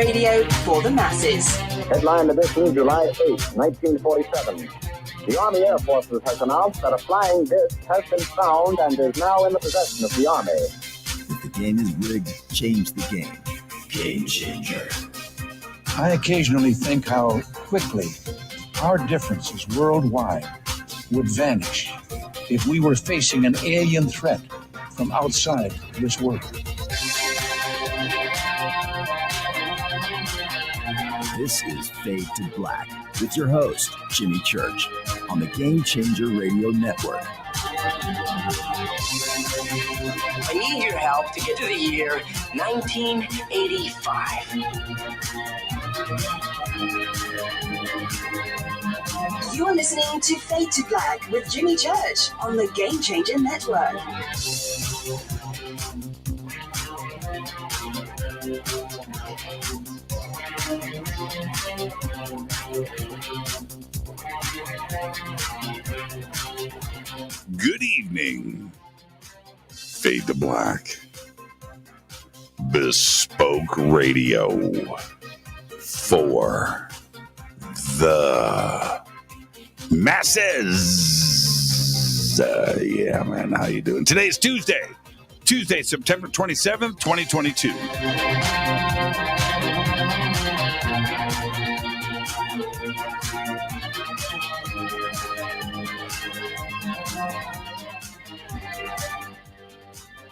Radio for the masses. Headline edition, July 8, 1947. The Army Air Forces has announced that a flying disc has been found and is now in the possession of the Army. If the game is rigged, change the game. Game changer. I occasionally think how quickly our differences worldwide would vanish if we were facing an alien threat from outside this world. This is Fade to Black with your host, Jimmy Church, on the Game Changer Radio Network. I need your help to get to the year 1985. You're listening to Fade to Black with Jimmy Church on the Game Changer Network. Good evening. Fade to Black. Bespoke radio for the masses. Yeah, man, how you doing? Today's Tuesday, September 27th, 2022.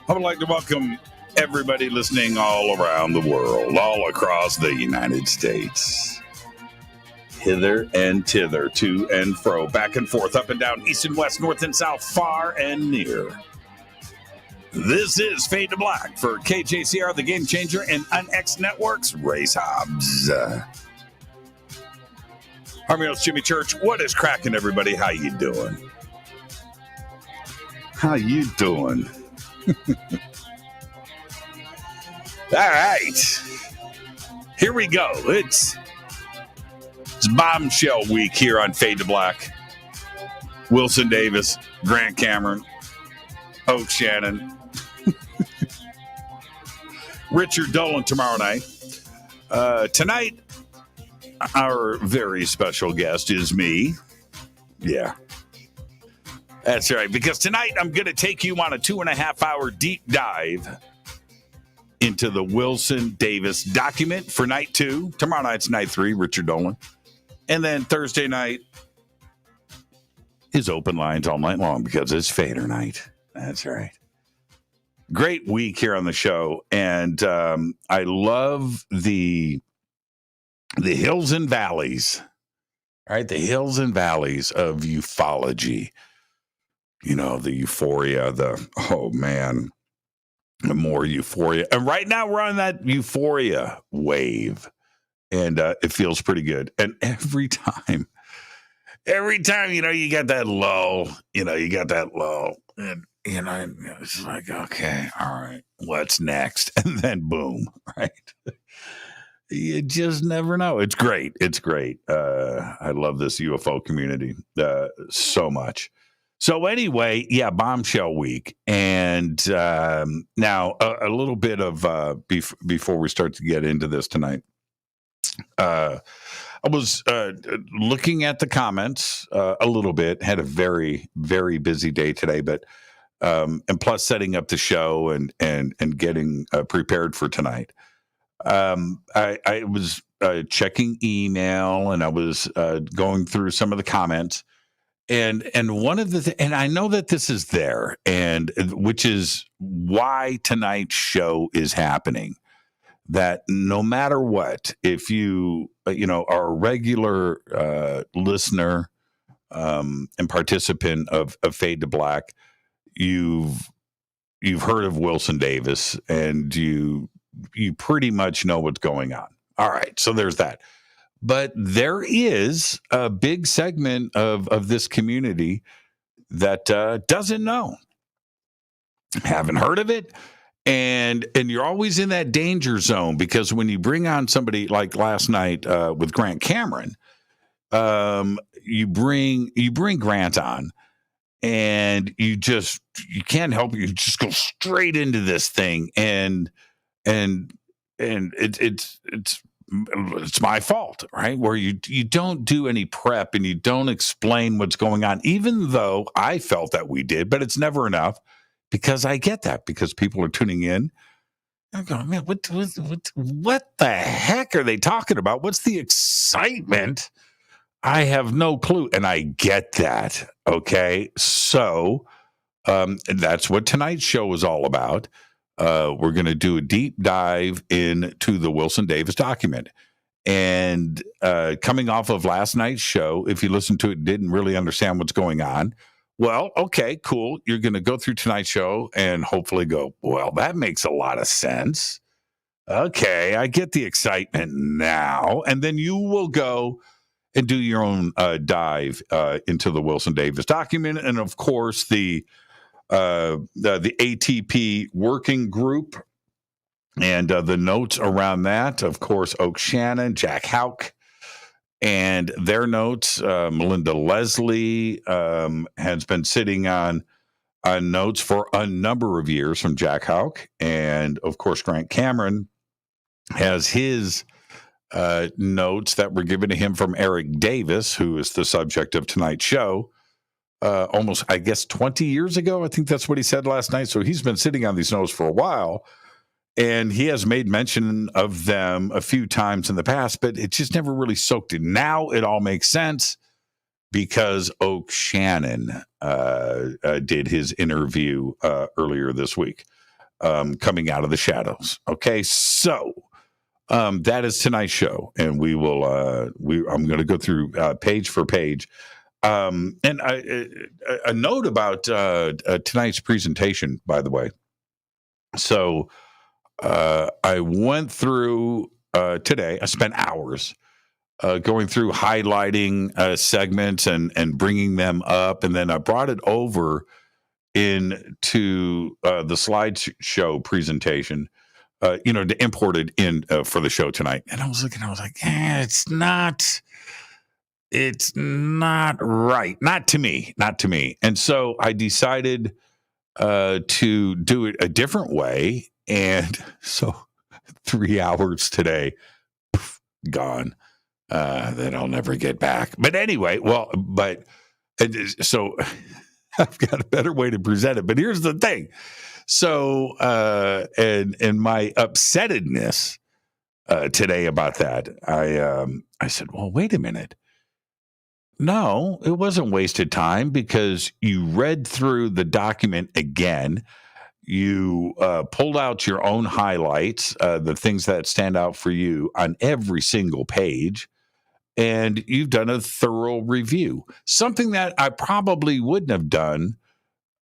I would like to welcome everybody listening all around the world, all across the United States. Hither and thither, to and fro, back and forth, up and down, east and west, north and south, far and near. This is Fade to Black for KJCR, the Game Changer, and UNX Network's Race Hobbs. Harmonious Jimmy Church, what is cracking, everybody? How you doing? How you doing? All right, here we go. It's bombshell week here on Fade to Black. Wilson Davis, Grant Cameron, Oak Shannon, Richard Dolan tomorrow night. Tonight, our very special guest is me. Yeah. That's right, because tonight I'm going to take you on a 2.5-hour deep dive into the Wilson Davis document for night 2. Tomorrow night's night 3, Richard Dolan. And then Thursday night is open lines all night long because it's Fader night. That's right. Great week here on the show. And I love the hills and valleys, right? The hills and valleys of ufology. You know, the euphoria, oh man, the more euphoria. And right now we're on that euphoria wave, and it feels pretty good. And every time, you know, you got that low, and, it's like, okay, all right, what's next? And then boom, right? You just never know. It's great. I love this UFO community so much. So anyway, yeah, bombshell week. And now a little bit of before we start to get into this tonight. I was looking at the comments a little bit, had a very, very busy day today, but and plus setting up the show and getting prepared for tonight. I was checking email and I was going through some of the comments. And one of the and I know that this is there, and which is why tonight's show is happening. That no matter what, if you are a regular listener and participant of Fade to Black, you've heard of Wilson Davis, and you pretty much know what's going on. All right, so there's that. But there is a big segment of this community that doesn't know, haven't heard of it, and you're always in that danger zone because when you bring on somebody like last night with Grant Cameron, you bring Grant on, and you can't help it. You just go straight into this thing, and it's it's my fault, right? Where you don't do any prep and you don't explain what's going on, even though I felt that we did, but it's never enough, because I get that, because people are tuning in. I'm going, man, what the heck are they talking about? What's the excitement? I have no clue. And I get that. Okay. So that's what tonight's show is all about. We're going to do a deep dive into the Wilson Davis document. And coming off of last night's show, if you listened to it, didn't really understand what's going on. Well, okay, cool. You're going to go through tonight's show and hopefully go, well, that makes a lot of sense. Okay, I get the excitement now. And then you will go and do your own dive into the Wilson Davis document. And of course, the ATP working group and the notes around that. Of course, Oak Shannon, Jack Houck, and their notes. Melinda Leslie has been sitting on notes for a number of years from Jack Houck. And of course, Grant Cameron has his notes that were given to him from Eric Davis, who is the subject of tonight's show, almost, I guess, 20 years ago. I think that's what he said last night. So he's been sitting on these notes for a while, and he has made mention of them a few times in the past, but it just never really soaked in. Now it all makes sense because Oak Shannon did his interview earlier this week, coming out of the shadows. Okay, so that is tonight's show, and we will. I'm going to go through page for page. And a note about tonight's presentation, by the way. So I went through today. I spent hours going through highlighting segments and bringing them up, and then I brought it over into the slideshow presentation. To import it in for the show tonight. And I was looking, I was like, it's not right. Not to me. And so I decided to do it a different way. And so 3 hours today, gone. That I'll never get back. But anyway, so I've got a better way to present it. But here's the thing. So, and my upsettedness today about that, I said, well, wait a minute. No, it wasn't wasted time, because you read through the document again. You pulled out your own highlights, the things that stand out for you on every single page, and you've done a thorough review, something that I probably wouldn't have done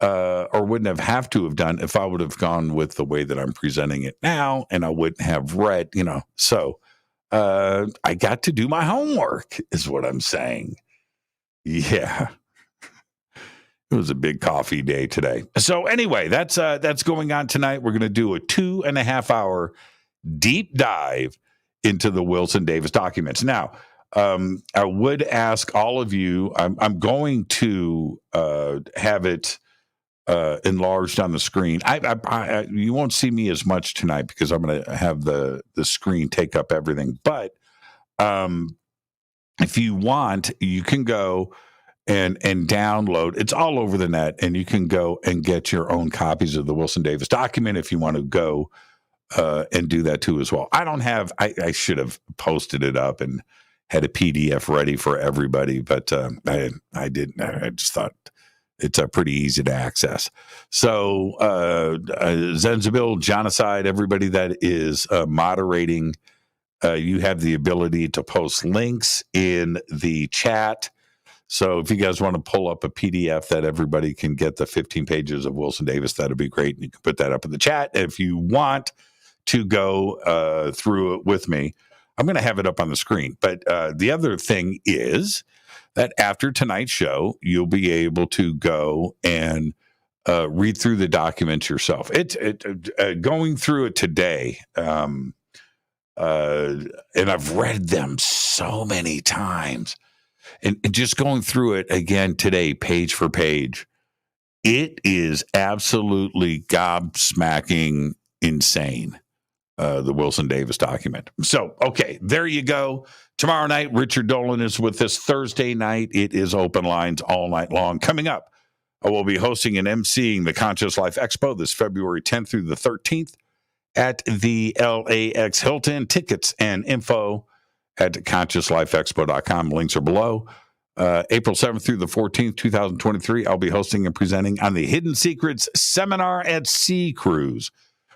or wouldn't have to have done if I would have gone with the way that I'm presenting it now, and I wouldn't have read, So I got to do my homework, is what I'm saying. Yeah. It was a big coffee day today. So anyway, that's going on tonight. We're going to do a 2.5 hour deep dive into the Wilson Davis documents. Now, I would ask all of you, I'm going to have it enlarged on the screen. You won't see me as much tonight because I'm going to have the screen take up everything. But if you want, you can go and download. It's all over the net, and you can go and get your own copies of the Wilson Davis document if you want to go and do that too as well. I should have posted it up and had a PDF ready for everybody, but I didn't. I just thought it's pretty easy to access. So Zenzabil, Genocide, everybody that is moderating, you have the ability to post links in the chat. So if you guys want to pull up a PDF that everybody can get the 15 pages of Wilson Davis, that'd be great. And you can put that up in the chat. If you want to go through it with me, I'm going to have it up on the screen. But the other thing is that after tonight's show, you'll be able to go and read through the documents yourself. Going through it today, and I've read them so many times, and just going through it again today, page for page, it is absolutely gobsmacking insane. the Wilson Davis document. So, okay, there you go. Tomorrow night, Richard Dolan is with us. Thursday night, it is open lines all night long. Coming up, I will be hosting and emceeing the Conscious Life Expo this February 10th through the 13th at the LAX Hilton. Tickets and info at consciouslifeexpo.com. Links are below. April 7th through the 14th, 2023, I'll be hosting and presenting on the Hidden Secrets Seminar at Sea Cruise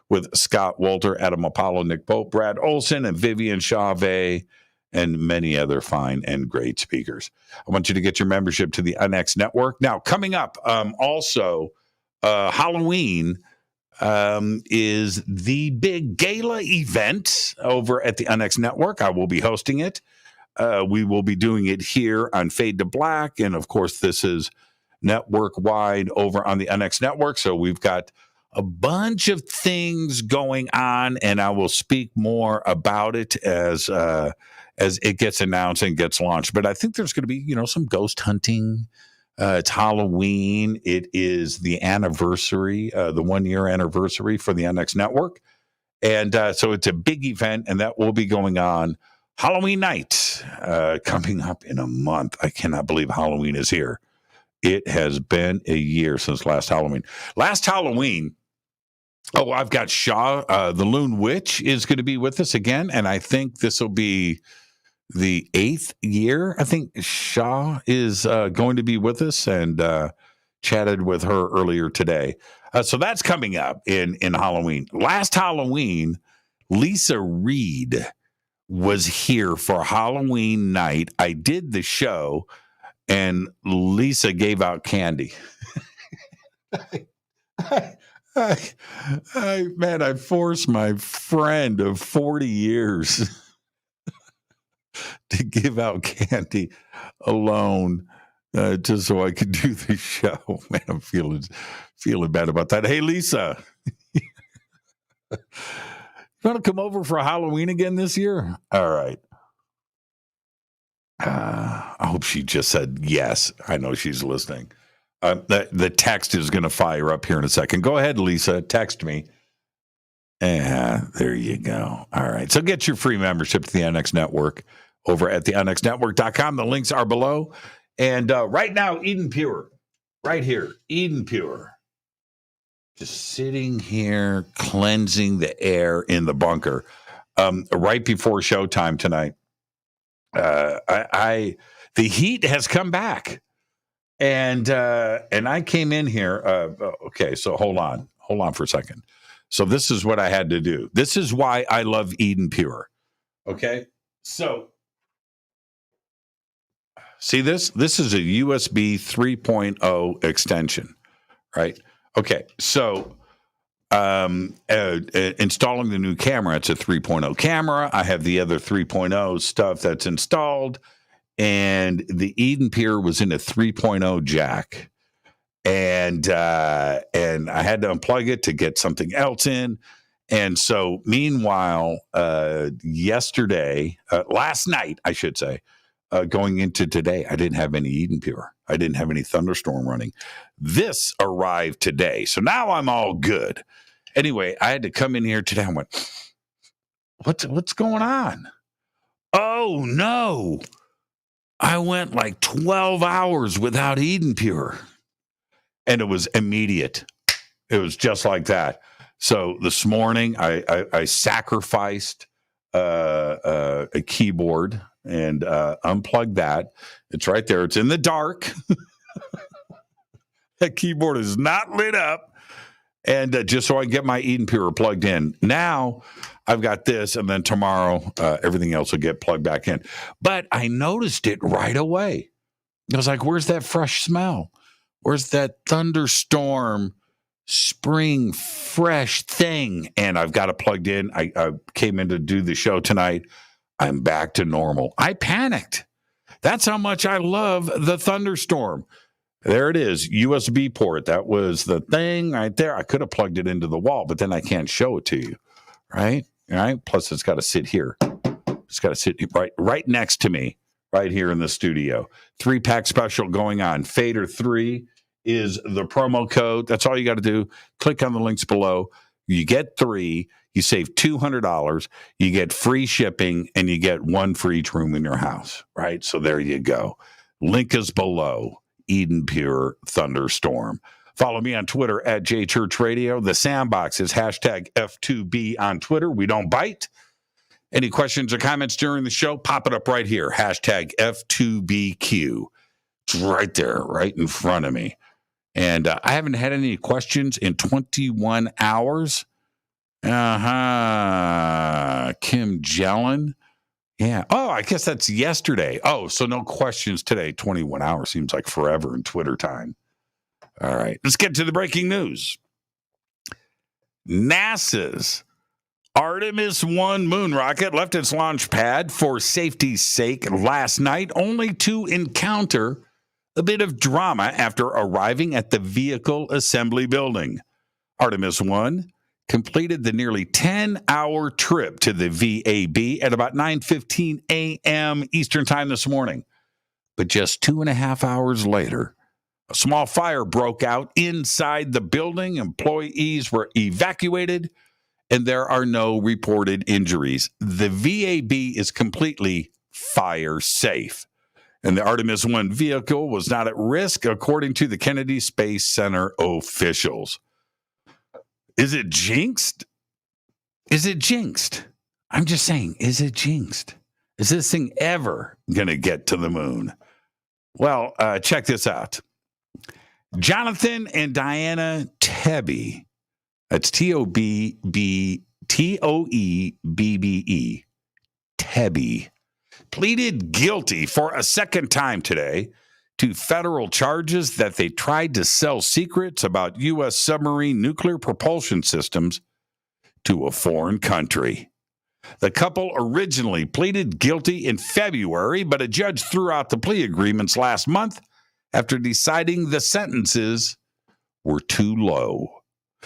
with Scott Walter, Adam Apollo, Nick Pope, Brad Olson, and Vivian Chauvet, and many other fine and great speakers. I want you to get your membership to the UNX Network. Now, coming up, also, Halloween is the big gala event over at the UNX Network. I will be hosting it. We will be doing it here on Fade to Black. And, of course, this is network-wide over on the UNX Network. So we've got a bunch of things going on, and I will speak more about it as it gets announced and gets launched. But I think there's going to be, some ghost hunting. It's Halloween. It is the anniversary, the 1-year anniversary for the UNX Network. And so it's a big event, and that will be going on Halloween night, coming up in a month. I cannot believe Halloween is here. It has been a year since last Halloween. Last Halloween, I've got Shaw, the Loon Witch, is going to be with us again, and I think this will be the 8th year. I think Shaw is going to be with us, and chatted with her earlier today. So that's coming up in Halloween. Last Halloween, Lisa Reed was here for Halloween night. I did the show, and Lisa gave out candy. I forced my friend of 40 years to give out candy alone just so I could do the show. Man, I'm feeling bad about that. Hey, Lisa, you want to come over for Halloween again this year? All right. I hope she just said yes. I know she's listening. The text is going to fire up here in a second. Go ahead, Lisa. Text me. There you go. All right. So get your free membership to the UNX Network over at theunxnetwork.com. The links are below. And right now, Eden Pure. Right here. Eden Pure. Just sitting here, cleansing the air in the bunker. Right before showtime tonight. The heat has come back. And I came in here. Okay, so hold on for a second. So this is what I had to do. This is why I love Eden Pure. Okay, so see this? This is a USB 3.0 extension, right? Okay, so installing the new camera. It's a 3.0 camera. I have the other 3.0 stuff that's installed. And the Eden Pure was in a 3.0 jack. And I had to unplug it to get something else in. And so meanwhile, last night, I should say, going into today, I didn't have any Eden Pure. I didn't have any Thunderstorm running. This arrived today. So now I'm all good. Anyway, I had to come in here today. I went, what's going on? Oh, no. I went like 12 hours without Eden Pure, and it was immediate. It was just like that. So this morning, I sacrificed a keyboard and unplugged that. It's right there. It's in the dark. That keyboard is not lit up. And just so I can get my Eden Pure plugged in. Now I've got this, and then tomorrow everything else will get plugged back in. But I noticed it right away. I was like, where's that fresh smell? Where's that thunderstorm, spring, fresh thing? And I've got it plugged in. I came in to do the show tonight. I'm back to normal. I panicked. That's how much I love the thunderstorm. There it is, USB port. That was the thing right there. I could have plugged it into the wall, but then I can't show it to you, right? All right. Plus, it's got to sit here. It's got to sit right next to me, right here in the studio. 3-pack special going on. Fader 3 is the promo code. That's all you got to do. Click on the links below. You get 3. You save $200. You get free shipping, and you get one for each room in your house, right? So there you go. Link is below. Eden Pure Thunderstorm. Follow me on Twitter at JChurchRadio. The Sandbox is hashtag F2B on Twitter. We don't bite. Any questions or comments during the show? Pop it up right here. Hashtag F2BQ. It's right there, right in front of me. And I haven't had any questions in 21 hours. Kim Jellin. Yeah. Oh, I guess that's yesterday. Oh, so no questions today. 21 hours seems like forever in Twitter time. All right. Let's get to the breaking news. NASA's Artemis 1 moon rocket left its launch pad for safety's sake last night, only to encounter a bit of drama after arriving at the vehicle assembly building. Artemis 1 completed the nearly 10-hour trip to the VAB at about 9:15 a.m. Eastern Time this morning. But just 2.5 hours later, a small fire broke out inside the building. Employees were evacuated, and there are no reported injuries. The VAB is completely fire safe, and the Artemis 1 vehicle was not at risk, according to the Kennedy Space Center officials. Is it jinxed? Is it jinxed? I'm just saying, is it jinxed? Is this thing ever going to get to the moon? Well, check this out. Jonathan and Diana Tebbe, that's Toebbe, Tebbe, pleaded guilty for a second time today to federal charges that they tried to sell secrets about U.S. submarine nuclear propulsion systems to a foreign country. The couple originally pleaded guilty in February, but a judge threw out the plea agreements last month after deciding the sentences were too low.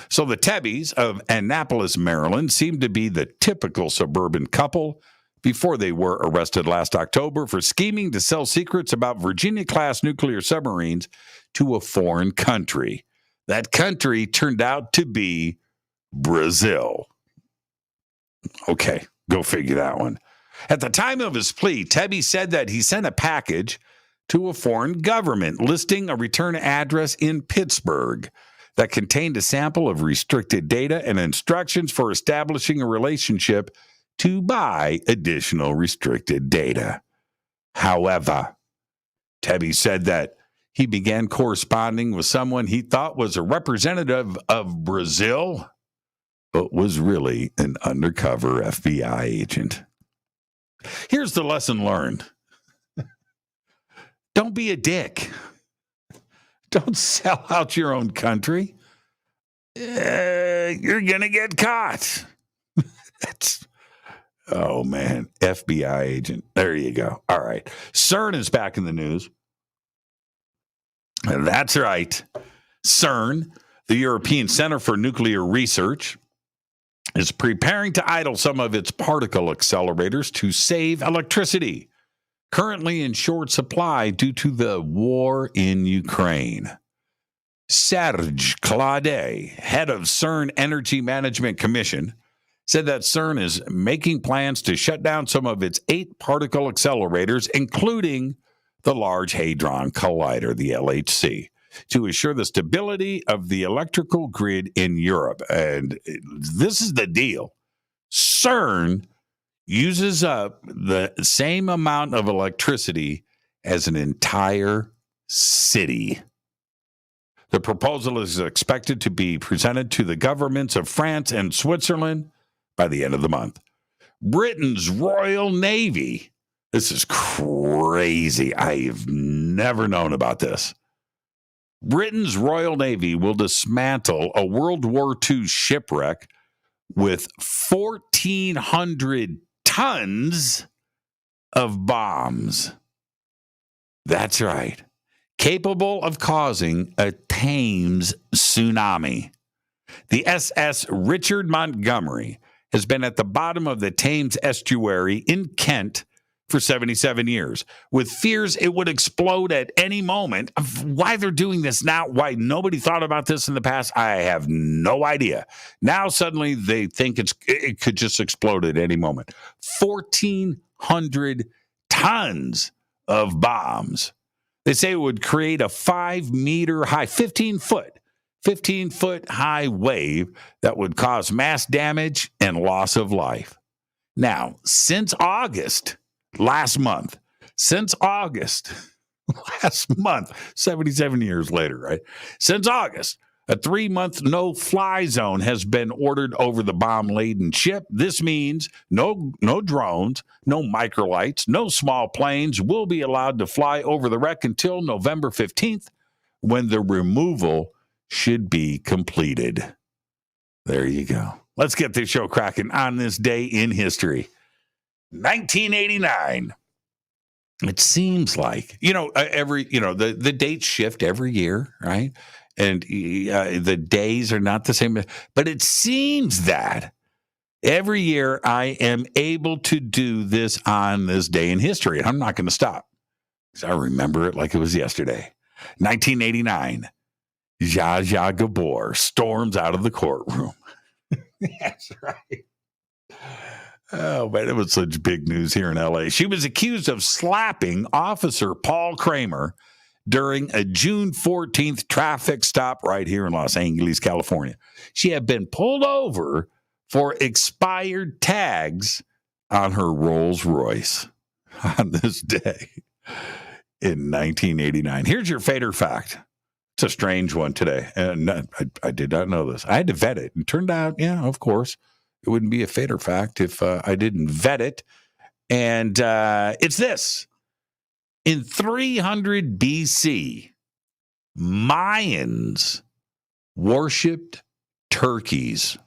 So the Tebbes of Annapolis, Maryland, seemed to be the typical suburban couple before they were arrested last October for scheming to sell secrets about Virginia-class nuclear submarines to a foreign country. That country turned out to be Brazil. Okay, go figure that one. At the time of his plea, Tebbe said that he sent a package to a foreign government listing a return address in Pittsburgh that contained a sample of restricted data and instructions for establishing a relationship to buy additional restricted data. However, Tebbe said that he began corresponding with someone he thought was a representative of Brazil, but was really an undercover FBI agent. Here's the lesson learned. Don't be a dick. Don't sell out your own country. You're going to get caught. Oh, man. FBI agent. There you go. All right. CERN is back in the news. That's right. CERN, the European Center for Nuclear Research, is preparing to idle some of its particle accelerators to save electricity, currently in short supply due to the war in Ukraine. Serge Claudet, head of CERN Energy Management Commission, said that CERN is making plans to shut down some of its 8 particle accelerators, including the Large Hadron Collider, the LHC, to assure the stability of the electrical grid in Europe. And this is the deal. CERN uses up the same amount of electricity as an entire city. The proposal is expected to be presented to the governments of France and Switzerland by the end of the month. Britain's Royal Navy, this is crazy. I've never known about this. Britain's Royal Navy will dismantle a World War II shipwreck with 1,400 tons of bombs. That's right. Capable of causing a Thames tsunami. The SS Richard Montgomery has been at the bottom of the Thames estuary in Kent for 77 years, with fears it would explode at any moment. Why they're doing this now, why nobody thought about this in the past, I have no idea. Now suddenly they think it could just explode at any moment. 1,400 tons of bombs. They say it would create a 5-meter high, 15-foot high wave that would cause mass damage and loss of life. Now, since August, last month, 77 years later, right? Since August, a 3-month no-fly zone has been ordered over the bomb-laden ship. This means no drones, no microlights, no small planes will be allowed to fly over the wreck until November 15th, when the removal should be completed. There you go. Let's get this show cracking on this day in history. 1989. It seems like, the dates shift every year, right? And the days are not the same. But it seems that every year I am able to do this on this day in history. And I'm not going to stop because I remember it like it was yesterday. 1989. Zsa Zsa Gabor storms out of the courtroom. That's right. Oh, man, it was such big news here in L.A. She was accused of slapping Officer Paul Kramer during a June 14th traffic stop right here in Los Angeles, California. She had been pulled over for expired tags on her Rolls Royce on this day in 1989. Here's your fader fact. It's a strange one today. And I did not know this. I had to vet it. And turned out, yeah, of course, it wouldn't be a fader fact if I didn't vet it. And it's this. In 300 BC, Mayans worshipped turkeys.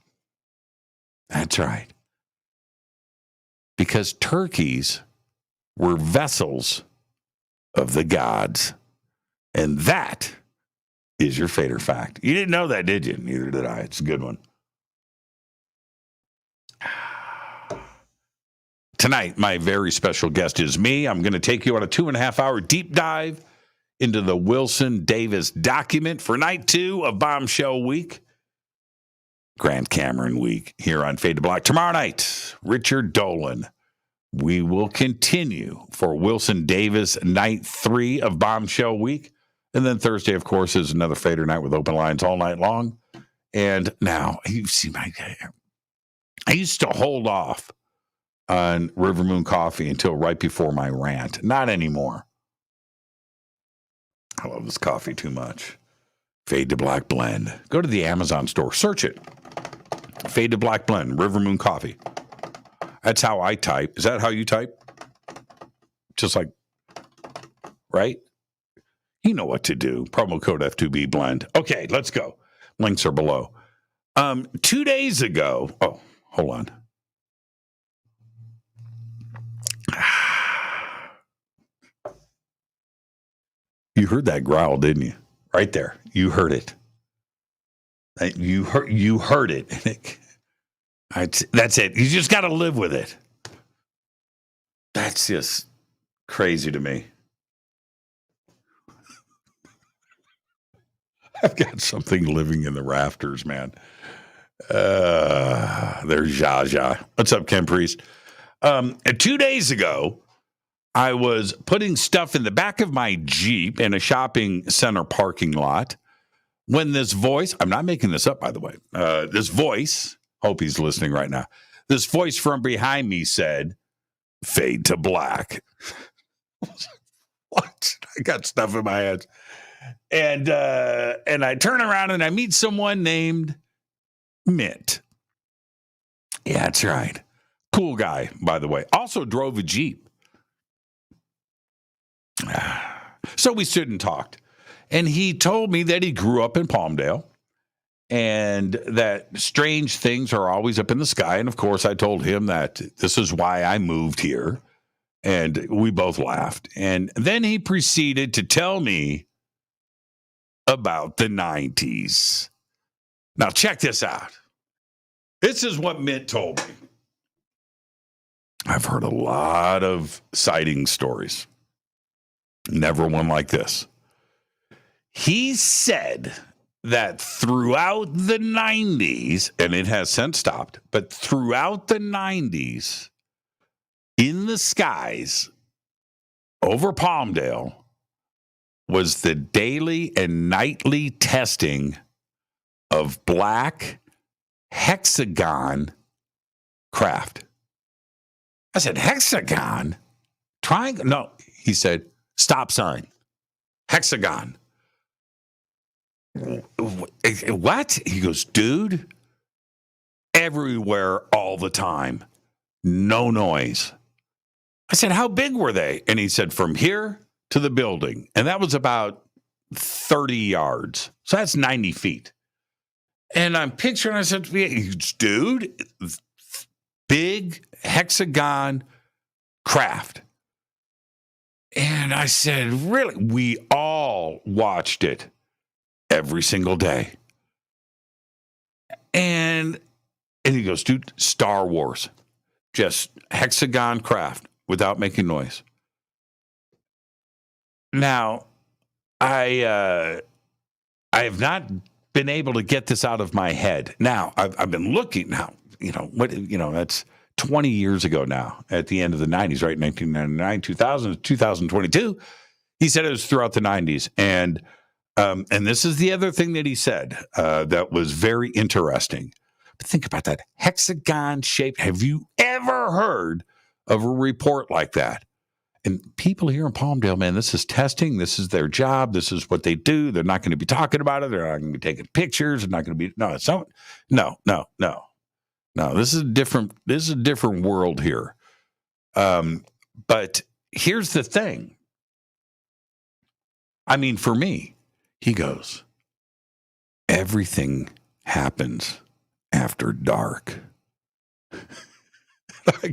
That's right. Because turkeys were vessels of the gods. And that is your fader fact. You didn't know that, did you? Neither did I. It's a good one. Tonight, my very special guest is me. I'm going to take you on a 2.5-hour deep dive into the Wilson Davis document for night 2 of Bombshell Week, Grant Cameron Week, here on Fade to Black. Tomorrow night, Richard Dolan. We will continue for Wilson Davis night 3 of Bombshell Week. And then Thursday, of course, is another Fader night with open lines all night long. And now, you see, I used to hold off on River Moon Coffee until right before my rant. Not anymore. I love this coffee too much. Fade to Black Blend. Go to the Amazon store. Search it. Fade to Black Blend. River Moon Coffee. That's how I type. Is that how you type? Just like, right? You know what to do. Promo code F2B Blend. Okay, let's go. Links are below. 2 days ago. Oh, hold on. You heard that growl, didn't you? Right there. You heard it. You heard it. That's it. You just got to live with it. That's just crazy to me. I've got something living in the rafters, man. There's Zsa Zsa. What's up, Ken Priest? 2 days ago, I was putting stuff in the back of my Jeep in a shopping center parking lot when this voice, I'm not making this up, by the way, this voice, hope he's listening right now, this voice from behind me said, "Fade to black." What? I got stuff in my head. And I turn around and I meet someone named Mint. Yeah, that's right. Cool guy, by the way. Also drove a Jeep. So we stood and talked. And he told me that he grew up in Palmdale and that strange things are always up in the sky. And of course, I told him that this is why I moved here. And we both laughed. And then he proceeded to tell me about the 90s. Now, check this out. This is what Mint told me. I've heard a lot of sighting stories. Never one like this. He said that throughout the 90s, and it has since stopped, but throughout the 90s, in the skies over Palmdale was the daily and nightly testing of black hexagon craft. I said, hexagon? Triangle? No, he said, stop sign. Hexagon. What? He goes, dude, everywhere all the time. No noise. I said, how big were they? And he said, from here to the building. And that was about 30 yards. So that's 90 feet. And I'm picturing, I said, dude, big hexagon craft. And I said, really? We all watched it every single day. And he goes, dude, Star Wars, just hexagon craft without making noise. Now, I have not been able to get this out of my head. Now, I've been looking now, that's 20 years ago now, at the end of the 90s, right? 1999, 2000, 2022. He said it was throughout the 90s. And this is the other thing that he said that was very interesting. But think about that hexagon shape. Have you ever heard of a report like that? And people here in Palmdale, man, this is testing. This is their job. This is what they do. They're not going to be talking about it. They're not going to be taking pictures. They're not going to be no. This is a different world here. But here's the thing. I mean, for me, he goes, everything happens after dark. He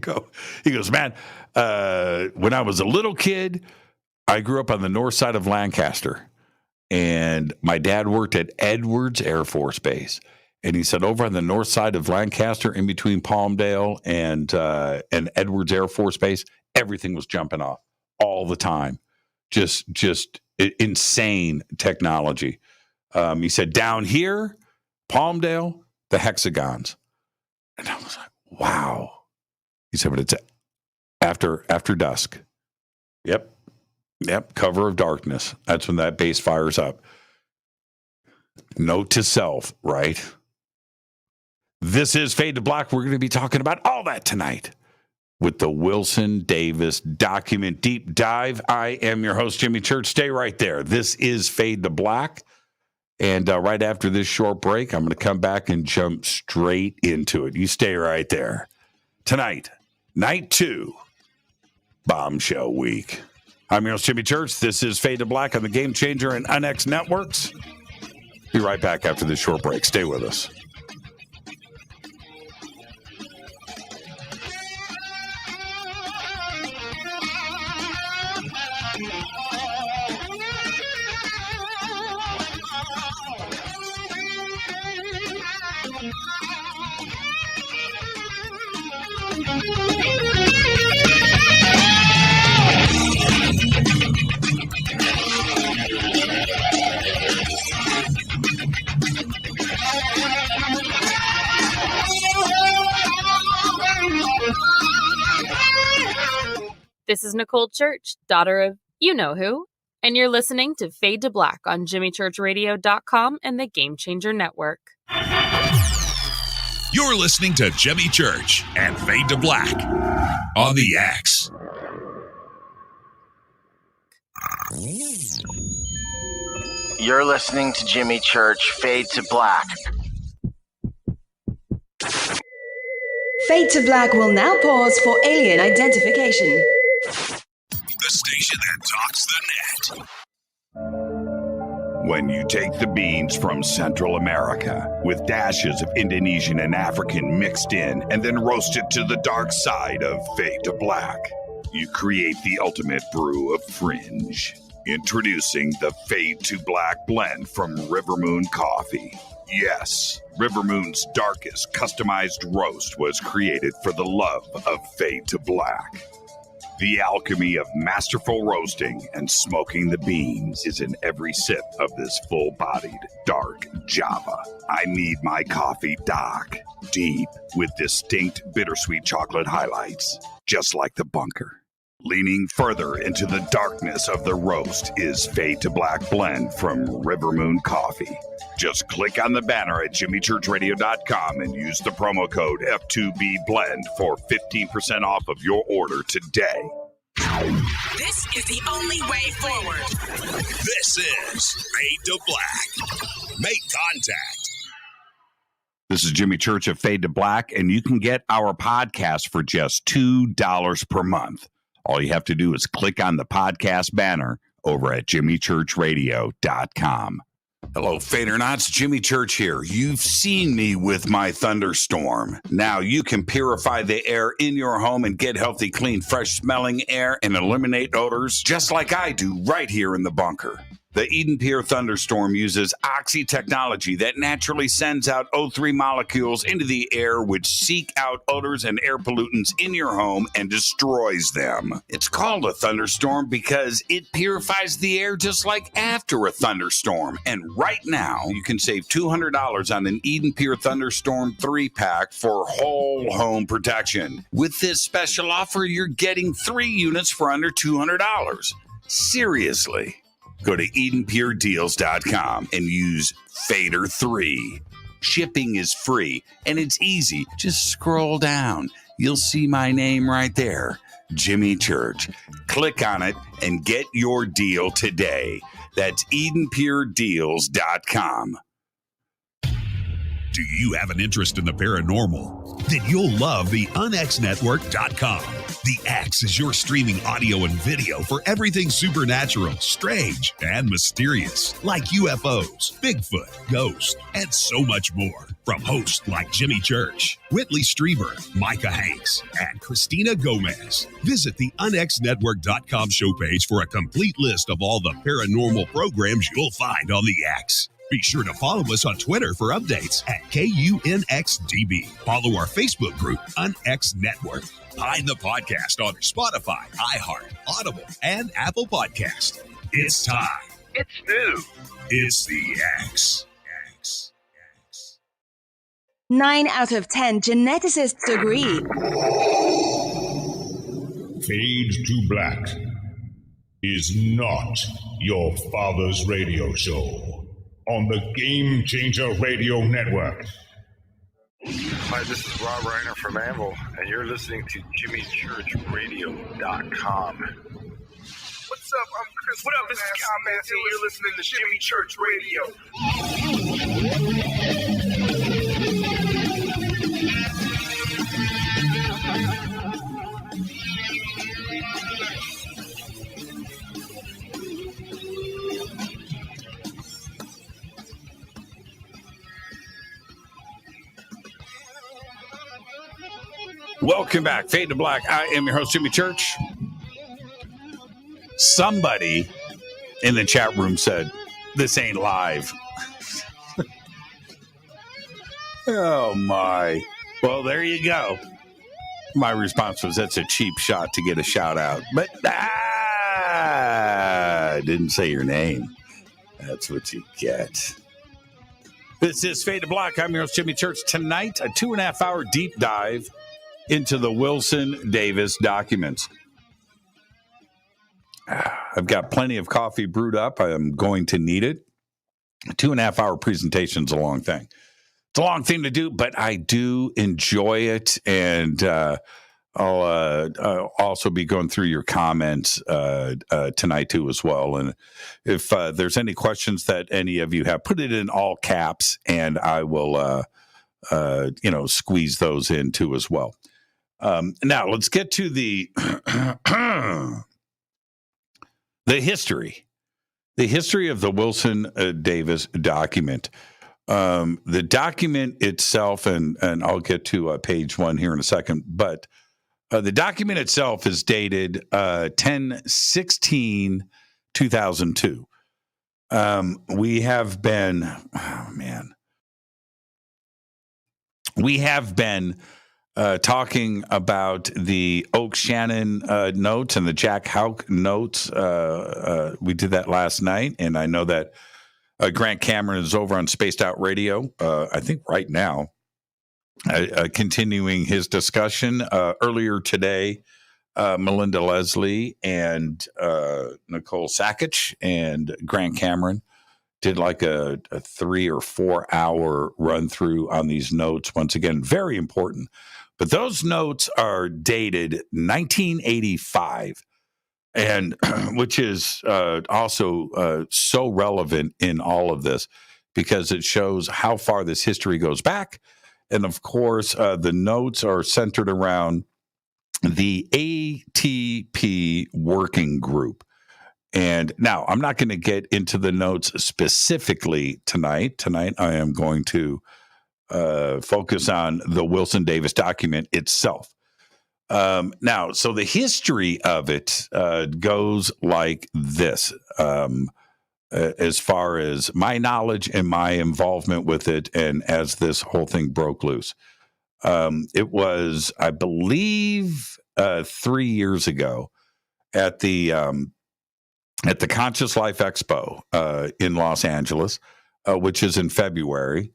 goes, man, when I was a little kid, I grew up on the north side of Lancaster, and my dad worked at Edwards Air Force Base. And he said over on the north side of Lancaster, in between Palmdale and Edwards Air Force Base, everything was jumping off all the time. Just insane technology. He said down here, Palmdale, the hexagons. And I was like, wow. He said, but it's after dusk. Yep. Cover of darkness. That's when that base fires up. Note to self, right? This is Fade to Black. We're going to be talking about all that tonight with the Wilson Davis Document Deep Dive. I am your host, Jimmy Church. Stay right there. This is Fade to Black. And right after this short break, I'm going to come back and jump straight into it. You stay right there. Tonight, night 2, Bombshell Week. I'm your host, Jimmy Church. This is Fade to Black on the Game Changer and UNX networks. Be right back after this short break. Stay with us. This is Nicole Church, daughter of you-know-who, and you're listening to Fade to Black on JimmyChurchRadio.com and the Game Changer Network. You're listening to Jimmy Church and Fade to Black on the X. You're listening to Jimmy Church, Fade to Black. Fade to Black will now pause for alien identification. The station that talks the net. When you take the beans from Central America with dashes of Indonesian and African mixed in and then roast it to the dark side of Fade to Black, you create the ultimate brew of fringe. Introducing the Fade to Black blend from River Moon Coffee. Yes, River Moon's darkest customized roast was created for the love of Fade to Black. The alchemy of masterful roasting and smoking the beans is in every sip of this full-bodied, dark Java. I need my coffee dark, deep, with distinct bittersweet chocolate highlights, just like the bunker. Leaning further into the darkness of the roast is Fade to Black blend from River Moon Coffee. Just click on the banner at jimmychurchradio.com and use the promo code F2BBLEND for 15% off of your order today. This is the only way forward. This is Fade to Black. Make contact. This is Jimmy Church of Fade to Black, and you can get our podcast for just $2 per month. All you have to do is click on the podcast banner over at jimmychurchradio.com. Hello, Fadernauts. Jimmy Church here. You've seen me with my thunderstorm. Now you can purify the air in your home and get healthy, clean, fresh-smelling air and eliminate odors just like I do right here in the bunker. The Eden Pier Thunderstorm uses oxy technology that naturally sends out O3 molecules into the air, which seek out odors and air pollutants in your home and destroys them. It's called a thunderstorm because it purifies the air just like after a thunderstorm. And right now, you can save $200 on an Eden Pier Thunderstorm 3-pack for whole home protection. With this special offer, you're getting 3 units for under $200. Seriously. Go to EdenPureDeals.com and use Fader3. Shipping is free and it's easy. Just scroll down. You'll see my name right there, Jimmy Church. Click on it and get your deal today. That's EdenPureDeals.com. Do you have an interest in the paranormal? Then you'll love the UNXNetwork.com. The X is your streaming audio and video for everything supernatural, strange, and mysterious, like UFOs, Bigfoot, ghosts, and so much more. From hosts like Jimmy Church, Whitley Strieber, Micah Hanks, and Christina Gomez. Visit the UNXNetwork.com show page for a complete list of all the paranormal programs you'll find on the X. Be sure to follow us on Twitter for updates at KUNXDB. Follow our Facebook group, UNX Network. Find the podcast on Spotify, iHeart, Audible, and Apple Podcast. It's time. It's new. It's the X. 9 out of 10 geneticists agree. Fade to Black is not your father's radio show on the Game Changer Radio Network. Hi, this is Rob Reiner from Anvil, and you're listening to JimmyChurchRadio.com. What's up? I'm Chris. What up? This is Kyle Manson. You're listening to Jimmy Church Welcome back, Fade to Black. I am your host, Jimmy Church. Somebody in the chat room said, this ain't live. Oh, my. Well, there you go. My response was, that's a cheap shot to get a shout out. But I didn't say your name. That's what you get. This is Fade to Black. I'm your host, Jimmy Church. Tonight, a 2.5-hour deep dive into the Wilson Davis documents. I've got plenty of coffee brewed up. I am going to need it. A 2.5-hour presentation is a long thing. It's a long thing to do, but I do enjoy it. And I'll also be going through your comments tonight too as well. And if there's any questions that any of you have, put it in all caps and I will squeeze those in too as well. Now let's get to the history of the Wilson Davis document. The document itself, and I'll get to page 1 here in a second, but the document itself is dated 10/16/2002. We have been, we have been talking about the Oak Shannon notes and the Jack Houck notes. We did that last night, and I know that Grant Cameron is over on Spaced Out Radio, I think right now, continuing his discussion. Earlier today, Melinda Leslie and Nicole Sackich and Grant Cameron did like a 3 or 4 hour run through on these notes. Once again, very important. But those notes are dated 1985, and which is also so relevant in all of this because it shows how far this history goes back. And of course, the notes are centered around the ATP working group. And now I'm not going to get into the notes specifically tonight. Tonight, I am going to focus on the Wilson Davis document itself. Now, so the history of it goes like this, as far as my knowledge and my involvement with it, and as this whole thing broke loose. It was, I believe, 3 years ago at the Conscious Life Expo in Los Angeles, which is in February.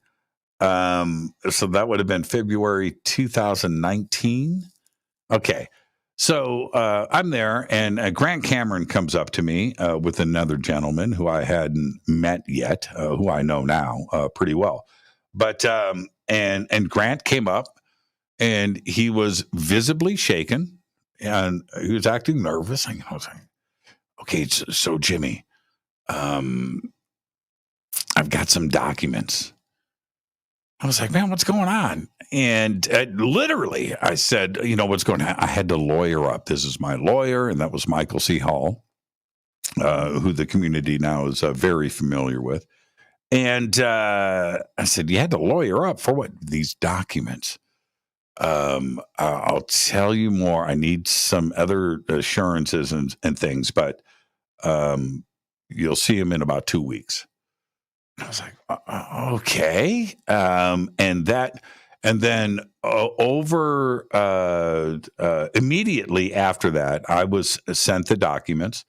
So that would have been February 2019. Okay. So I'm there, and Grant Cameron comes up to me with another gentleman who I hadn't met yet, who I know now pretty well. But and Grant came up, and he was visibly shaken, and he was acting nervous. And I was like, okay, so Jimmy, I've got some documents. I was like, man, what's going on? And literally, I said, you know, what's going on? I had to lawyer up. This is my lawyer, and that was Michael C. Hall, who the community now is very familiar with. And I said, you had to lawyer up for what? These documents. I'll tell you more. I need some other assurances and things, but you'll see him in about 2 weeks. I was like, okay. And then immediately after that, I was sent the documents,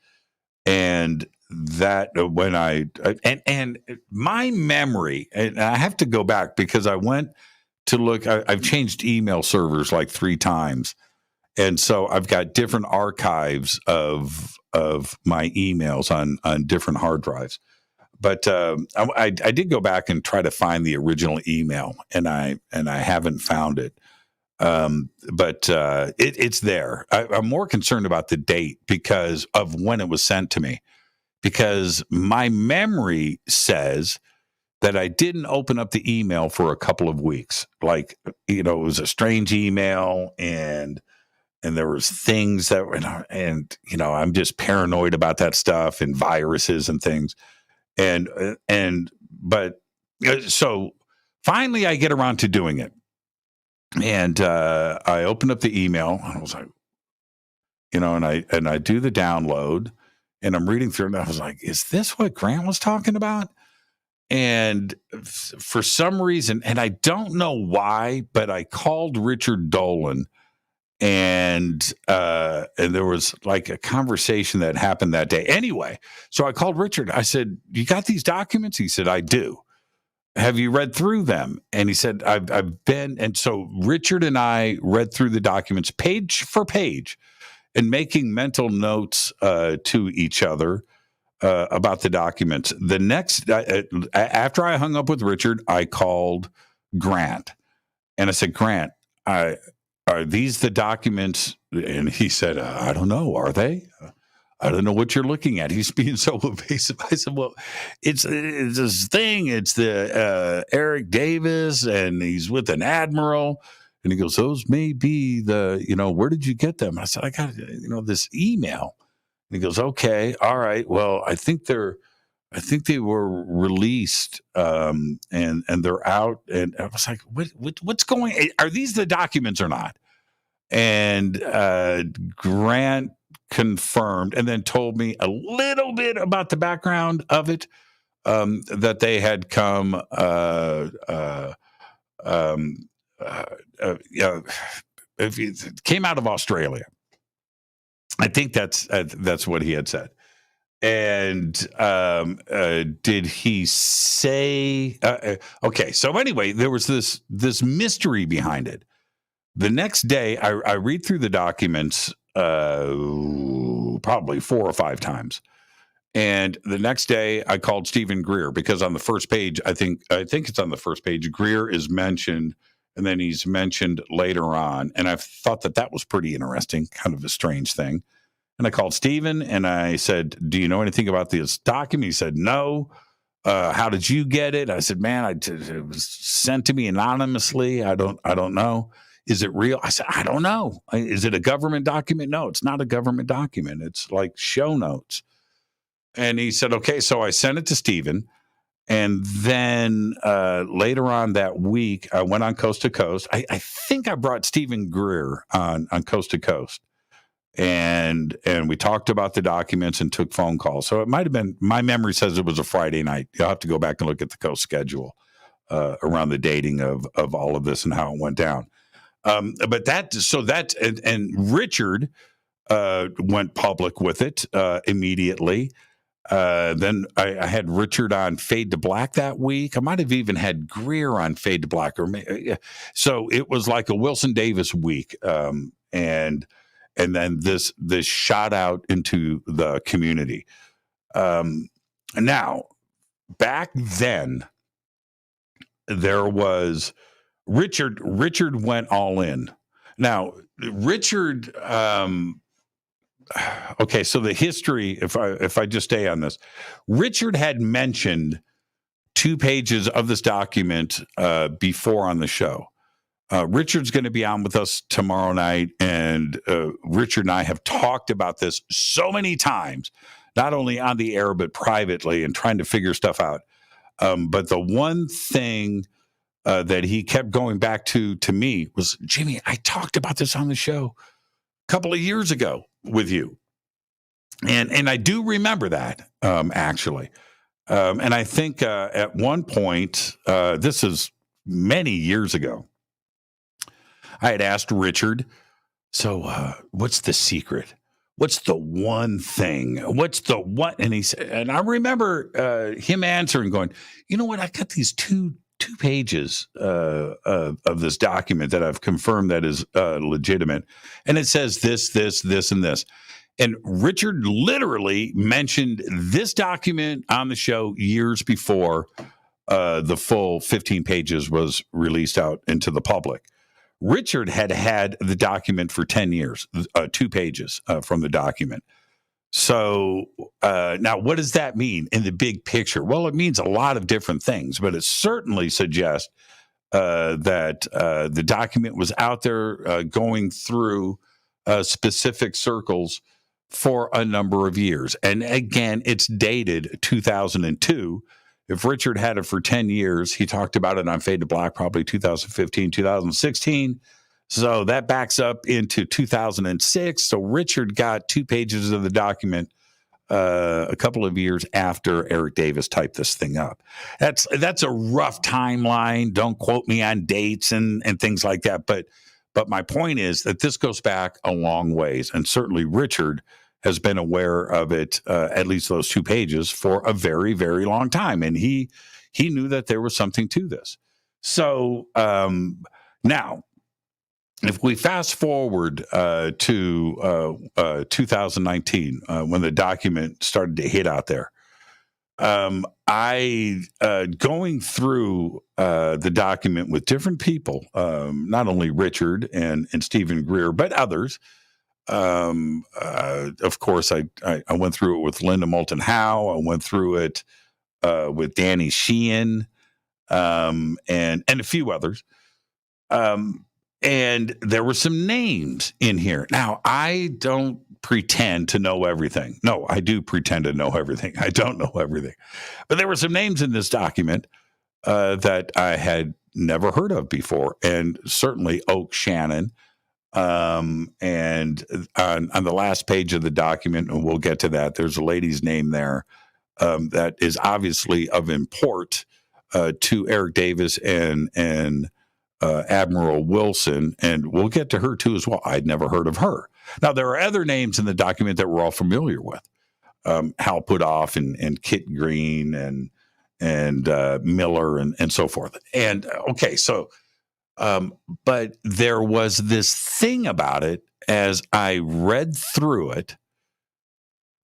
and that when and my memory, and I have to go back because I went to look, I've changed email servers like 3 times. And so I've got different archives of my emails on different hard drives. But I did go back and try to find the original email, and I haven't found it. But it's there. I'm more concerned about the date because of when it was sent to me, because my memory says that I didn't open up the email for a couple of weeks. Like, you know, it was a strange email, and there was things that were, and you know, I'm just paranoid about that stuff and viruses and things. But so finally I get around to doing it. And I opened up the email, and I was like, you know, and I do the download, and I'm reading through it, and I was like, is this what Grant was talking about? And for some reason, and I don't know why, but I called Richard Dolan, and there was like a conversation that happened that day. Anyway, so I called Richard. I said, you got these documents? He said, I do. Have you read through them? And he said, I've been. And so Richard and I read through the documents page for page and making mental notes to each other about the documents. The next, after I hung up with Richard, I called Grant, and I said, Grant, are these the documents? And he said, I don't know. Are they? I don't know what you're looking at. He's being so evasive. I said, well, it's this thing. It's the Eric Davis, and he's with an admiral. And he goes, those may be the, you know, where did you get them? I said, I got, you know, this email. And he goes, okay, all right. Well, I think they were released, and they're out. And I was like, what's going on? Are these the documents or not? And Grant confirmed, and then told me a little bit about the background of it, that they had come it came out of Australia. I think that's what he had said. And did he say? Okay, so anyway, there was this mystery behind it. The next day, I read through the documents probably 4 or 5 times. And the next day, I called Stephen Greer because on the first page, I think it's on the first page, Greer is mentioned, and then he's mentioned later on. And I thought that was pretty interesting, kind of a strange thing. And I called Stephen and I said, "Do you know anything about this document?" He said, "No." How did you get it? I said, "Man, it was sent to me anonymously. I don't know. Is it real?" I said, "I don't know. Is it a government document?" "No, it's not a government document. It's like show notes." And he said, "Okay." So I sent it to Stephen. And then later on that week, I went on Coast to Coast. I think I brought Stephen Greer on Coast to Coast. And we talked about the documents and took phone calls. So it might have been, my memory says it was a Friday night. You'll have to go back and look at the Coast schedule around the dating of all of this and how it went down. But and Richard went public with it immediately. Then I had Richard on Fade to Black that week. I might have even had Greer on Fade to Black. So it was like a Wilson Davis week. And then this shot out into the community. Now, back then, there was Richard went all in. Now, Richard, okay, so the history, if I just stay on this, Richard had mentioned 2 pages of this document before on the show. Richard's going to be on with us tomorrow night, and Richard and I have talked about this so many times, not only on the air, but privately and trying to figure stuff out. But the one thing that he kept going back to me was, "Jimmy, I talked about this on the show a couple of years ago with you." And I do remember that, actually. And I think at one point, this is many years ago, I had asked Richard, "So what's the secret? What's the one thing? What's the what?" And he said, and I remember him answering, going, "You know what? I got these two pages of this document that I've confirmed that is legitimate, and it says this, and this." And Richard literally mentioned this document on the show years before the full 15 pages was released out into the public. Richard had the document for 10 years, 2 pages from the document. So now what does that mean in the big picture? Well, it means a lot of different things, but it certainly suggests that the document was out there going through specific circles for a number of years. And again, it's dated 2002. If Richard had it for 10 years, he talked about it on Fade to Black, probably 2015, 2016. So that backs up into 2006. So Richard got 2 pages of the document a couple of years after Eric Davis typed this thing up. That's a rough timeline. Don't quote me on dates and things like that. But my point is that this goes back a long ways. And certainly Richard has been aware of it, at least those 2 pages, for a very, very long time. And he knew that there was something to this. So now, if we fast forward to 2019, when the document started to hit out there, I going through the document with different people, not only Richard and Stephen Greer, but others. Of course, I went through it with Linda Moulton Howe. I went through it with Danny Sheehan, and a few others. And there were some names in here. Now, I don't pretend to know everything. No, I do pretend to know everything. I don't know everything. But there were some names in this document that I had never heard of before, and certainly Oak Shannon. And on the last page of the document, and we'll get to that, there's a lady's name there that is obviously of import to Eric Davis and Admiral Wilson, and we'll get to her too as well. I'd never heard of her. Now, there are other names in the document that we're all familiar with. Hal Puthoff and Kit Green and Miller and so forth. And okay, so but there was this thing about it as I read through it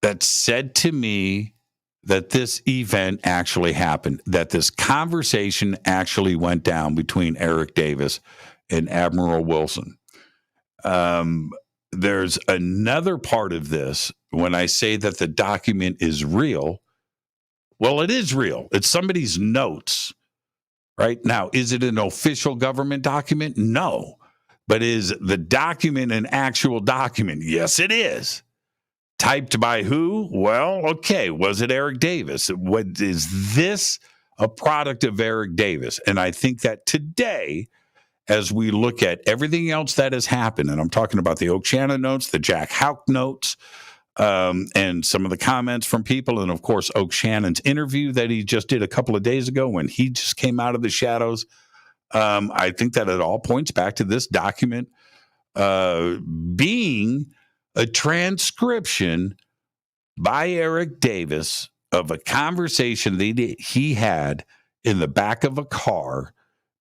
that said to me that this event actually happened, that this conversation actually went down between Eric Davis and Admiral Wilson. There's another part of this when I say that the document is real. Well, it is real. It's somebody's notes, right? Now, is it an official government document? No. But is the document an actual document? Yes, it is. Typed by who? Well, okay. Was it Eric Davis? What is this a product of Eric Davis? And I think that today, as we look at everything else that has happened, and I'm talking about the Oak Shannon notes, the Jack Houck notes, and some of the comments from people, and of course, Oak Shannon's interview that he just did a couple of days ago when he just came out of the shadows. I think that it all points back to this document being a transcription by Eric Davis of a conversation that he had in the back of a car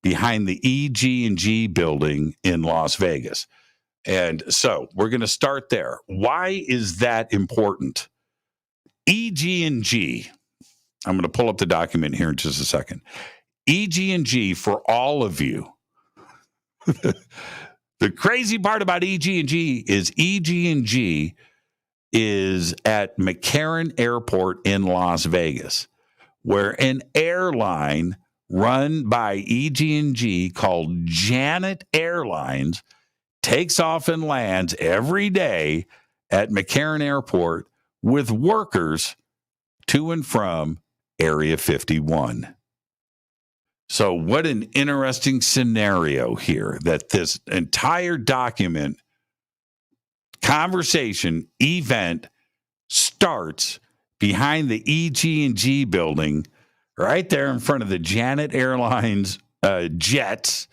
behind the EG&G building in Las Vegas. And so we're going to start there. Why is that important? EG&G, I'm going to pull up the document here in just a second. EG&G, for all of you, the crazy part about EG&G is at McCarran Airport in Las Vegas, where an airline run by EG&G called Janet Airlines takes off and lands every day at McCarran Airport with workers to and from Area 51. So what an interesting scenario here that this entire document, conversation, event starts behind the EG&G building right there in front of the Janet Airlines jets,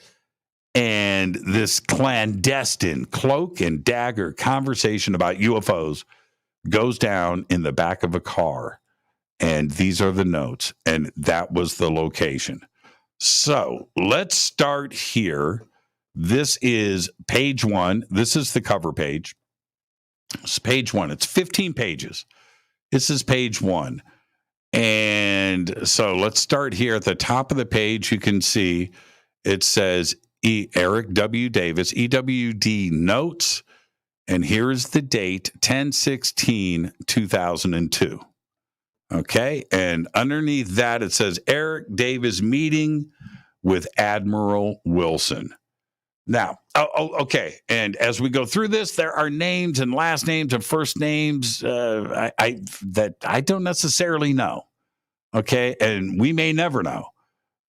and this clandestine cloak and dagger conversation about UFOs goes down in the back of a car. And these are the notes, and that was the location. So let's start here. This is page 1. This is the cover page. It's page 1. It's 15 pages. This is page 1. And so let's start here at the top of the page. You can see it says Eric W. Davis, EWD notes. And here is the date, 10/16/2002. Okay, and underneath that, it says Eric Davis meeting with Admiral Wilson. Now, okay, and as we go through this, there are names and last names and first names that I don't necessarily know. Okay, and we may never know.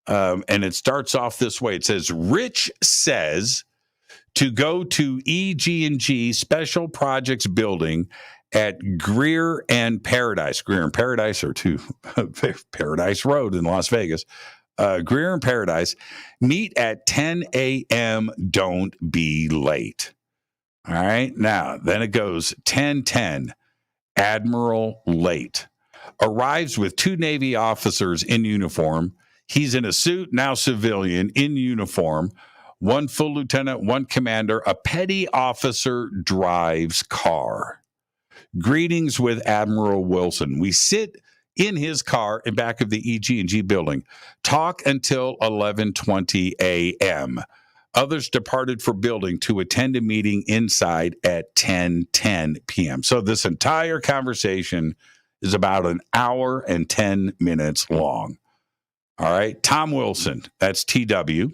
And it starts off this way. It says, Rich says to go to EG&G Special Projects Building at Greer and Paradise. Greer and Paradise are two Paradise Road in Las Vegas. Greer and Paradise. Meet at 10 a.m. Don't be late. All right. Now, then it goes 10:10. Admiral late. Arrives with 2 Navy officers in uniform. He's in a suit, now civilian, in uniform. 1 full lieutenant, 1 commander. A petty officer drives car. Greetings with Admiral Wilson. We sit in his car in back of the EG&G building. Talk until 11:20 a.m. Others departed for building to attend a meeting inside at 10:10 p.m. So this entire conversation is about an hour and 10 minutes long. All right. Tom Wilson, that's TW.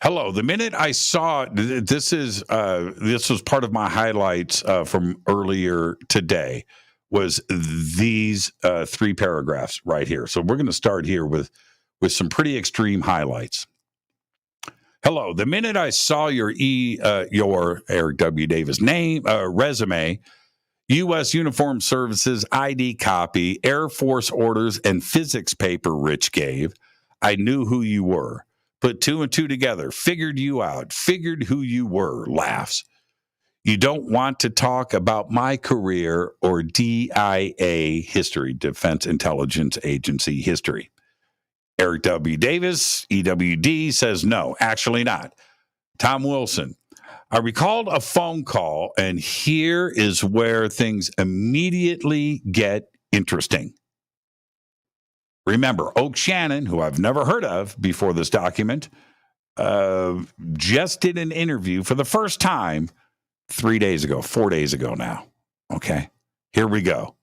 Hello. The minute I saw this was part of my highlights from earlier today, was these 3 paragraphs right here. So we're going to start here with some pretty extreme highlights. Hello. The minute I saw your Eric W. Davis name resume, U.S. Uniformed Services ID copy, Air Force orders, and physics paper Rich gave, I knew who you were. put two and two together, figured you out, figured who you were, laughs. You don't want to talk about my career or DIA history, Defense Intelligence Agency history. Eric W. Davis, EWD, says no, actually not. Tom Wilson, I recalled a phone call, and here is where things immediately get interesting. Remember, Oak Shannon, who I've never heard of before this document, just did an interview for the first time 4 days ago now. Okay, here we go.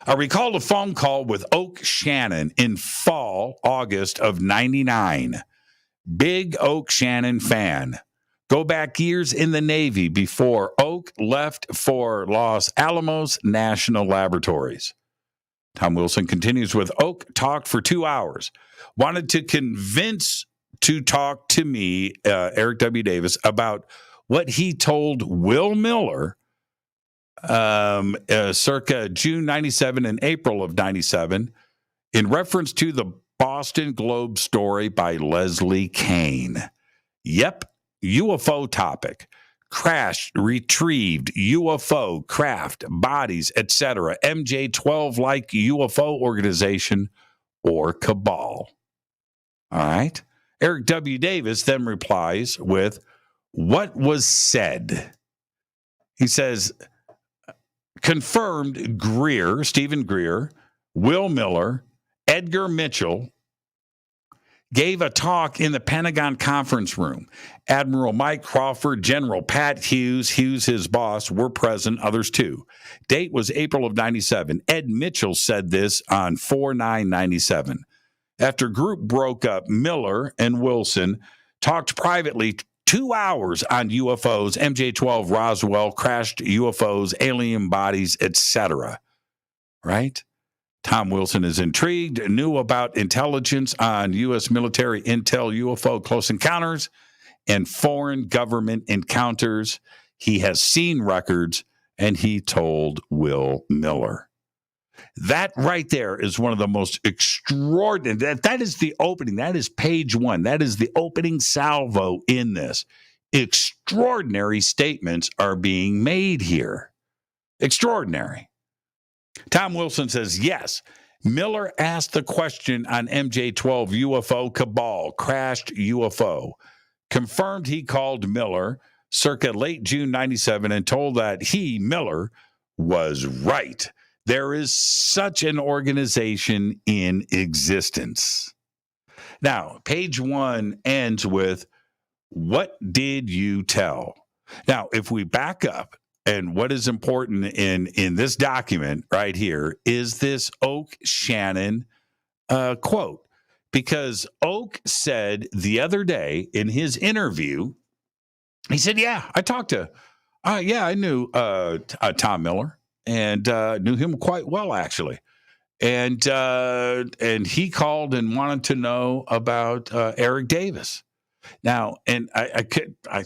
I recalled a phone call with Oak Shannon in August of 99. Big Oak Shannon fan. Go back years in the Navy before Oak left for Los Alamos National Laboratories. Tom Wilson continues with Oak talked for 2 hours. Wanted to convince to talk to me, Eric W. Davis, about what he told Will Miller circa June 97 and April of 97 in reference to the Boston Globe story by Leslie Kane. Yep, UFO topic. Crashed, retrieved, UFO, craft, bodies, etc. MJ-12-like UFO organization or cabal. All right. Eric W. Davis then replies with, what was said? He says, confirmed Greer, Stephen Greer, Will Miller, Edgar Mitchell, gave a talk in the Pentagon conference room. Admiral Mike Crawford, General Pat Hughes, his boss, were present, others too. Date was April of 97. Ed Mitchell said this on 4/9/97. After group broke up, Miller and Wilson talked privately 2 hours on UFOs, MJ-12, Roswell, crashed UFOs, alien bodies, etc. Right? Tom Wilson is intrigued, knew about intelligence on U.S. military intel, UFO close encounters, and foreign government encounters. He has seen records, and he told Will Miller. That right there is one of the most extraordinary. That is the opening. That is page one. That is the opening salvo in this. Extraordinary statements are being made here. Extraordinary. Tom Wilson says, yes, Miller asked the question on MJ-12 UFO cabal, crashed UFO. Confirmed he called Miller circa late June 97 and told that he, Miller, was right. There is such an organization in existence. Now, page one ends with, what did you tell? Now, if we back up, and what is important in this document right here is this Oak Shannon quote. Because Oak said the other day in his interview, he said, yeah, I talked to, I knew Tom Miller and knew him quite well, actually. And he called and wanted to know about Eric Davis. Now, and I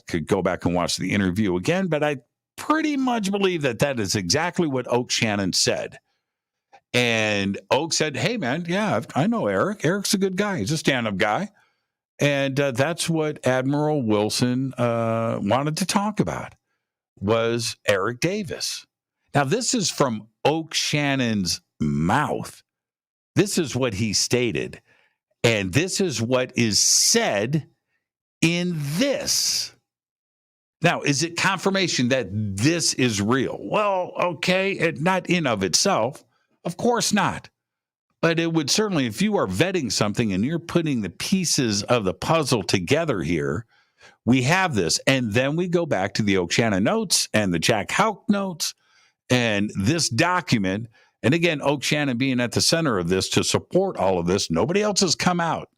could go back and watch the interview again, but I pretty much believe that is exactly what Oak Shannon said. And Oak said, hey, man, yeah, I know Eric. Eric's a good guy. He's a stand-up guy. And that's what Admiral Wilson wanted to talk about, was Eric Davis. Now, this is from Oak Shannon's mouth. This is what he stated. And this is what is said in this. Now, is it confirmation that this is real? Well, okay, not in of itself. Of course not. But it would certainly, if you are vetting something and you're putting the pieces of the puzzle together here, we have this. And then we go back to the Oak Shannon notes and the Jack Houck notes and this document. And again, Oak Shannon being at the center of this to support all of this. Nobody else has come out.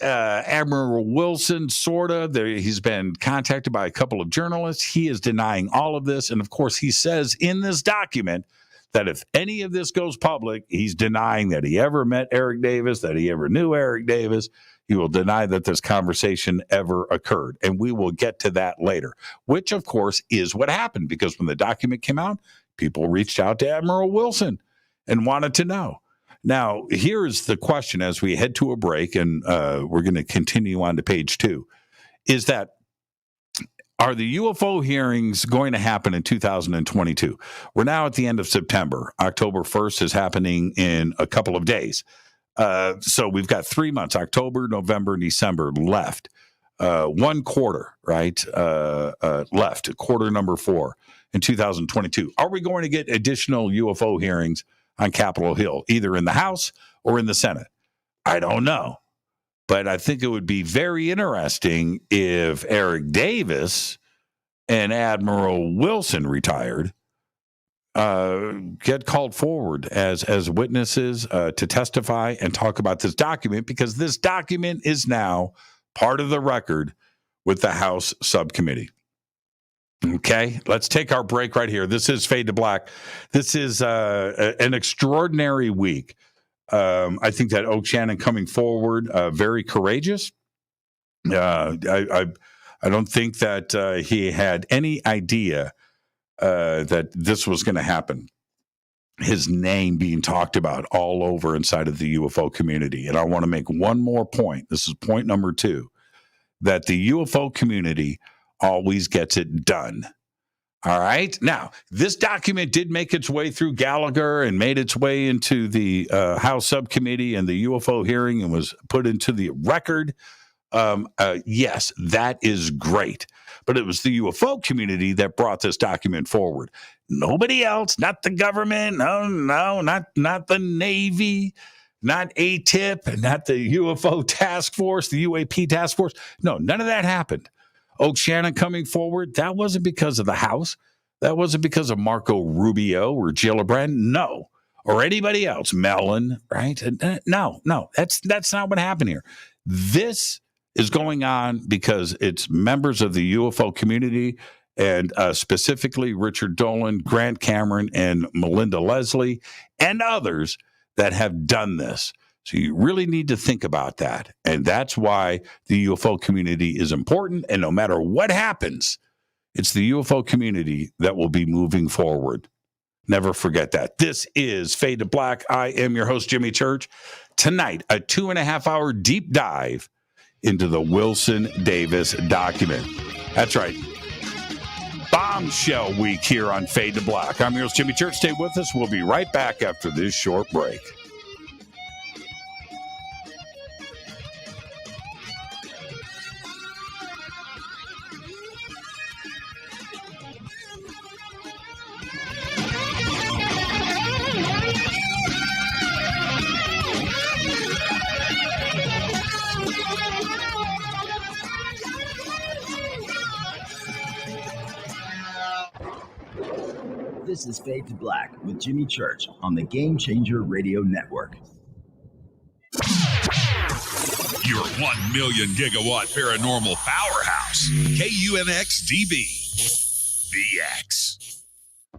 Admiral Wilson, sort of. He's been contacted by a couple of journalists. He is denying all of this. And of course, he says in this document that if any of this goes public, he's denying that he ever met Eric Davis, that he ever knew Eric Davis. He will deny that this conversation ever occurred. And we will get to that later, which, of course, is what happened, because when the document came out, people reached out to Admiral Wilson and wanted to know. Now, here's the question as we head to a break, and we're going to continue on to page 2, is that are the UFO hearings going to happen in 2022? We're now at the end of September. October 1st is happening in a couple of days. So we've got 3 months, October, November, December left. 1 quarter, right? Left, quarter number 4 in 2022. Are we going to get additional UFO hearings on Capitol Hill, either in the House or in the Senate? I don't know. But I think it would be very interesting if Eric Davis and Admiral Wilson, retired, get called forward as witnesses to testify and talk about this document, because this document is now part of the record with the House subcommittee. Okay, let's take our break right here. This is Fade to Black. This is an extraordinary week. I think that Oak Shannon coming forward, very courageous. I don't think that he had any idea that this was going to happen. His name being talked about all over inside of the UFO community. And I want to make one more point. This is point number 2, that the UFO community always gets it done. All right. Now, this document did make its way through Gallagher and made its way into the House subcommittee and the UFO hearing and was put into the record. Yes, that is great. But it was the UFO community that brought this document forward. Nobody else, not the government. No, not the Navy, not ATIP, not the UFO task force, the UAP task force. No, none of that happened. Oak Shannon coming forward, that wasn't because of the House. That wasn't because of Marco Rubio or Gillibrand. No. Or anybody else. Mellon, right? No, that's not what happened here. This is going on because it's members of the UFO community, and specifically Richard Dolan, Grant Cameron, and Melinda Leslie, and others that have done this. So you really need to think about that. And that's why the UFO community is important. And no matter what happens, it's the UFO community that will be moving forward. Never forget that. This is Fade to Black. I am your host, Jimmy Church. Tonight, a 2.5-hour deep dive into the Wilson Davis document. That's right. Bombshell week here on Fade to Black. I'm your host, Jimmy Church. Stay with us. We'll be right back after this short break. This is Fade to Black with Jimmy Church on the Game Changer Radio Network. Your 1 million gigawatt paranormal powerhouse, KUNX DB, VX.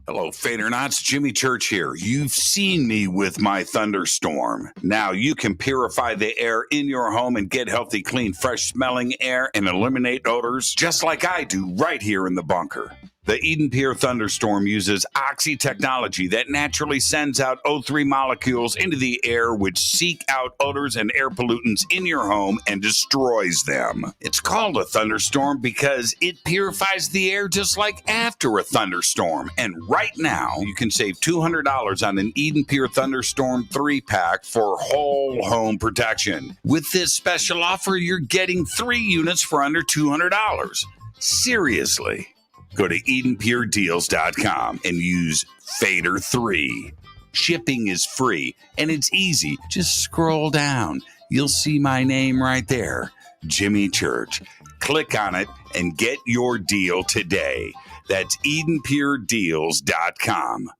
Hello, Fadernauts. Jimmy Church here. You've seen me with my thunderstorm. Now you can purify the air in your home and get healthy, clean, fresh-smelling air and eliminate odors just like I do right here in the bunker. The Eden Pier Thunderstorm uses oxy technology that naturally sends out O3 molecules into the air, which seek out odors and air pollutants in your home and destroys them. It's called a thunderstorm because it purifies the air just like after a thunderstorm. And right now, you can save $200 on an Eden Pier Thunderstorm 3-pack for whole home protection. With this special offer, you're getting 3 units for under $200. Seriously. Go to EdenPureDeals.com and use Fader3. Shipping is free and it's easy. Just scroll down. You'll see my name right there, Jimmy Church. Click on it and get your deal today. That's EdenPureDeals.com.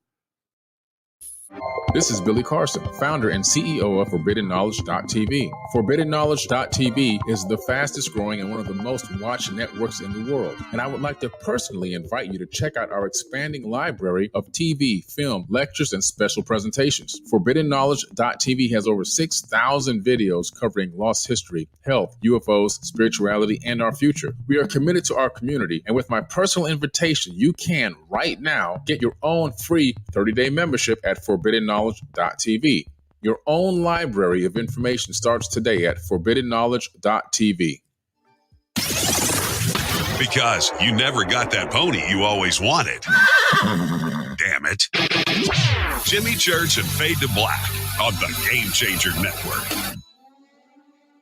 This is Billy Carson, founder and CEO of ForbiddenKnowledge.tv. ForbiddenKnowledge.tv is the fastest growing and one of the most watched networks in the world. And I would like to personally invite you to check out our expanding library of TV, film, lectures, and special presentations. ForbiddenKnowledge.tv has over 6,000 videos covering lost history, health, UFOs, spirituality, and our future. We are committed to our community, and with my personal invitation, you can right now get your own free 30-day membership at ForbiddenKnowledge.tv. Your own library of information starts today at forbiddenknowledge.tv. Because you never got that pony you always wanted. Damn it. Jimmy Church and Fade to Black on the Game Changer Network.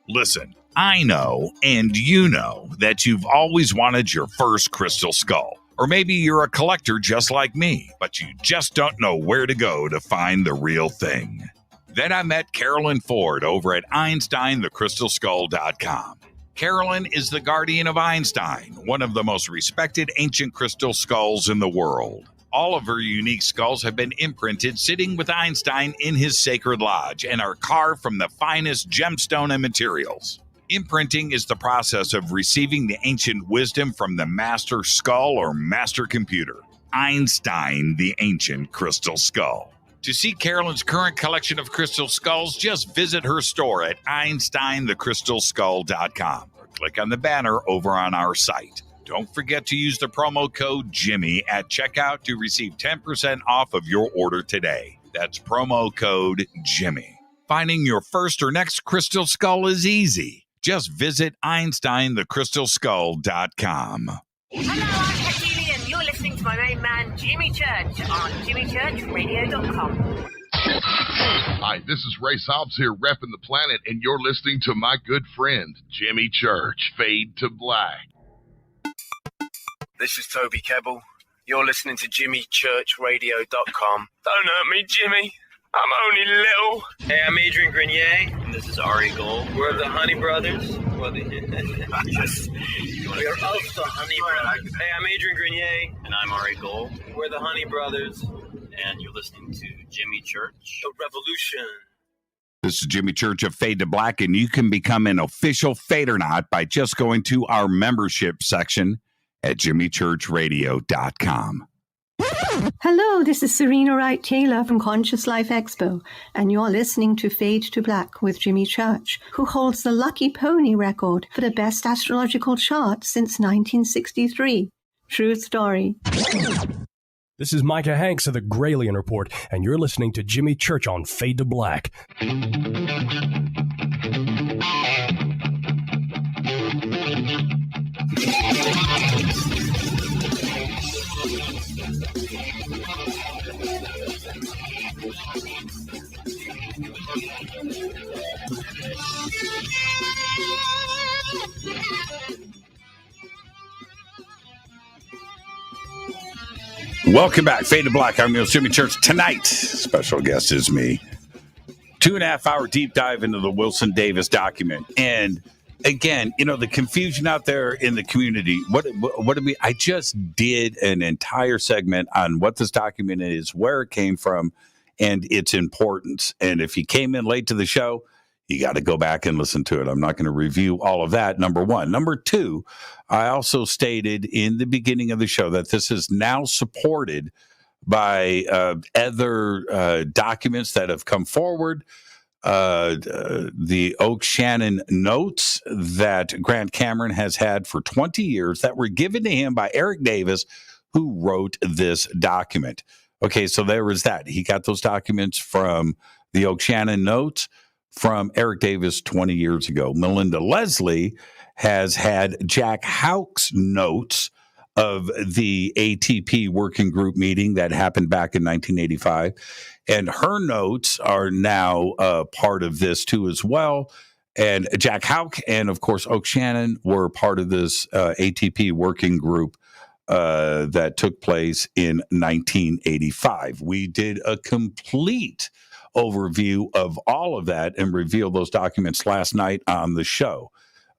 Listen, I know, and you know, that you've always wanted your first crystal skull. Or maybe you're a collector just like me, but you just don't know where to go to find the real thing. Then I met Carolyn Ford over at EinsteinTheCrystalSkull.com. Carolyn is the guardian of Einstein, one of the most respected ancient crystal skulls in the world. All of her unique skulls have been imprinted sitting with Einstein in his sacred lodge and are carved from the finest gemstone and materials. Imprinting is the process of receiving the ancient wisdom from the master skull or master computer, Einstein, the ancient crystal skull. To see Carolyn's current collection of crystal skulls, just visit her store at EinsteinTheCrystalSkull.com or click on the banner over on our site. Don't forget to use the promo code Jimmy at checkout to receive 10% off of your order today. That's promo code Jimmy. Finding your first or next crystal skull is easy. Just visit EinsteinTheCrystalSkull.com. Hello, I'm Katie, and you're listening to my main man, Jimmy Church, on JimmyChurchRadio.com. Hi, this is Ray Hobbs here, repping the planet, and you're listening to my good friend, Jimmy Church, Fade to Black. This is Toby Kebbell. You're listening to JimmyChurchRadio.com. Don't hurt me, Jimmy. I'm only little. Hey, I'm Adrian Grenier, and this is Ari Gold. We're the Honey Brothers. We're of the Honey Brothers. Hey, I'm Adrian Grenier, and I'm Ari Gold. We're the Honey Brothers, and you're listening to Jimmy Church. The Revolution. This is Jimmy Church of Fade to Black, and you can become an official Fadernaut by just going to our membership section at JimmyChurchRadio.com. Hello, this is Serena Wright Taylor from Conscious Life Expo, and you're listening to Fade to Black with Jimmy Church, who holds the Lucky Pony record for the best astrological chart since 1963. True story. This is Micah Hanks of the Gralien Report, and you're listening to Jimmy Church on Fade to Black. Welcome back. Fade to Black. I'm your Jimmy Church. Tonight, special guest is me. 2.5 hour deep dive into the Wilson Davis document. And again, you know, the confusion out there in the community. What did we? I just did an entire segment on what this document is, where it came from, and its importance. And if you came in late to the show, you got to go back and listen to it. I'm not going to review all of that, number one. Number two, I also stated in the beginning of the show that this is now supported by other documents that have come forward. The Oak Shannon notes that Grant Cameron has had for 20 years that were given to him by Eric Davis, who wrote this document. Okay, so there was that. He got those documents from the Oak Shannon notes from Eric Davis 20 years ago. Melinda Leslie has had Jack Houck's notes of the ATP working group meeting that happened back in 1985. And her notes are now part of this too as well. And Jack Houck and, of course, Oak Shannon were part of this ATP working group that took place in 1985. We did a complete overview of all of that and revealed those documents last night on the show.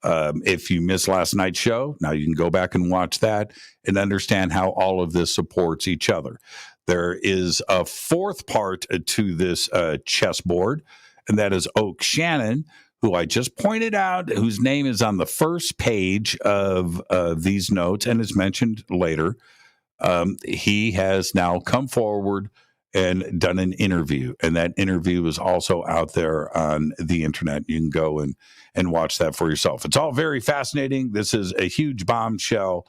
If you missed last night's show, now you can go back and watch that and understand how all of this supports each other. There is a fourth part to this chessboard, and that is Oak Shannon, who I just pointed out, whose name is on the first page of these notes and is mentioned later. He has now come forward and done an interview, and that interview is also out there on the internet. You can go and watch that for yourself. It's all very fascinating. This is a huge bombshell.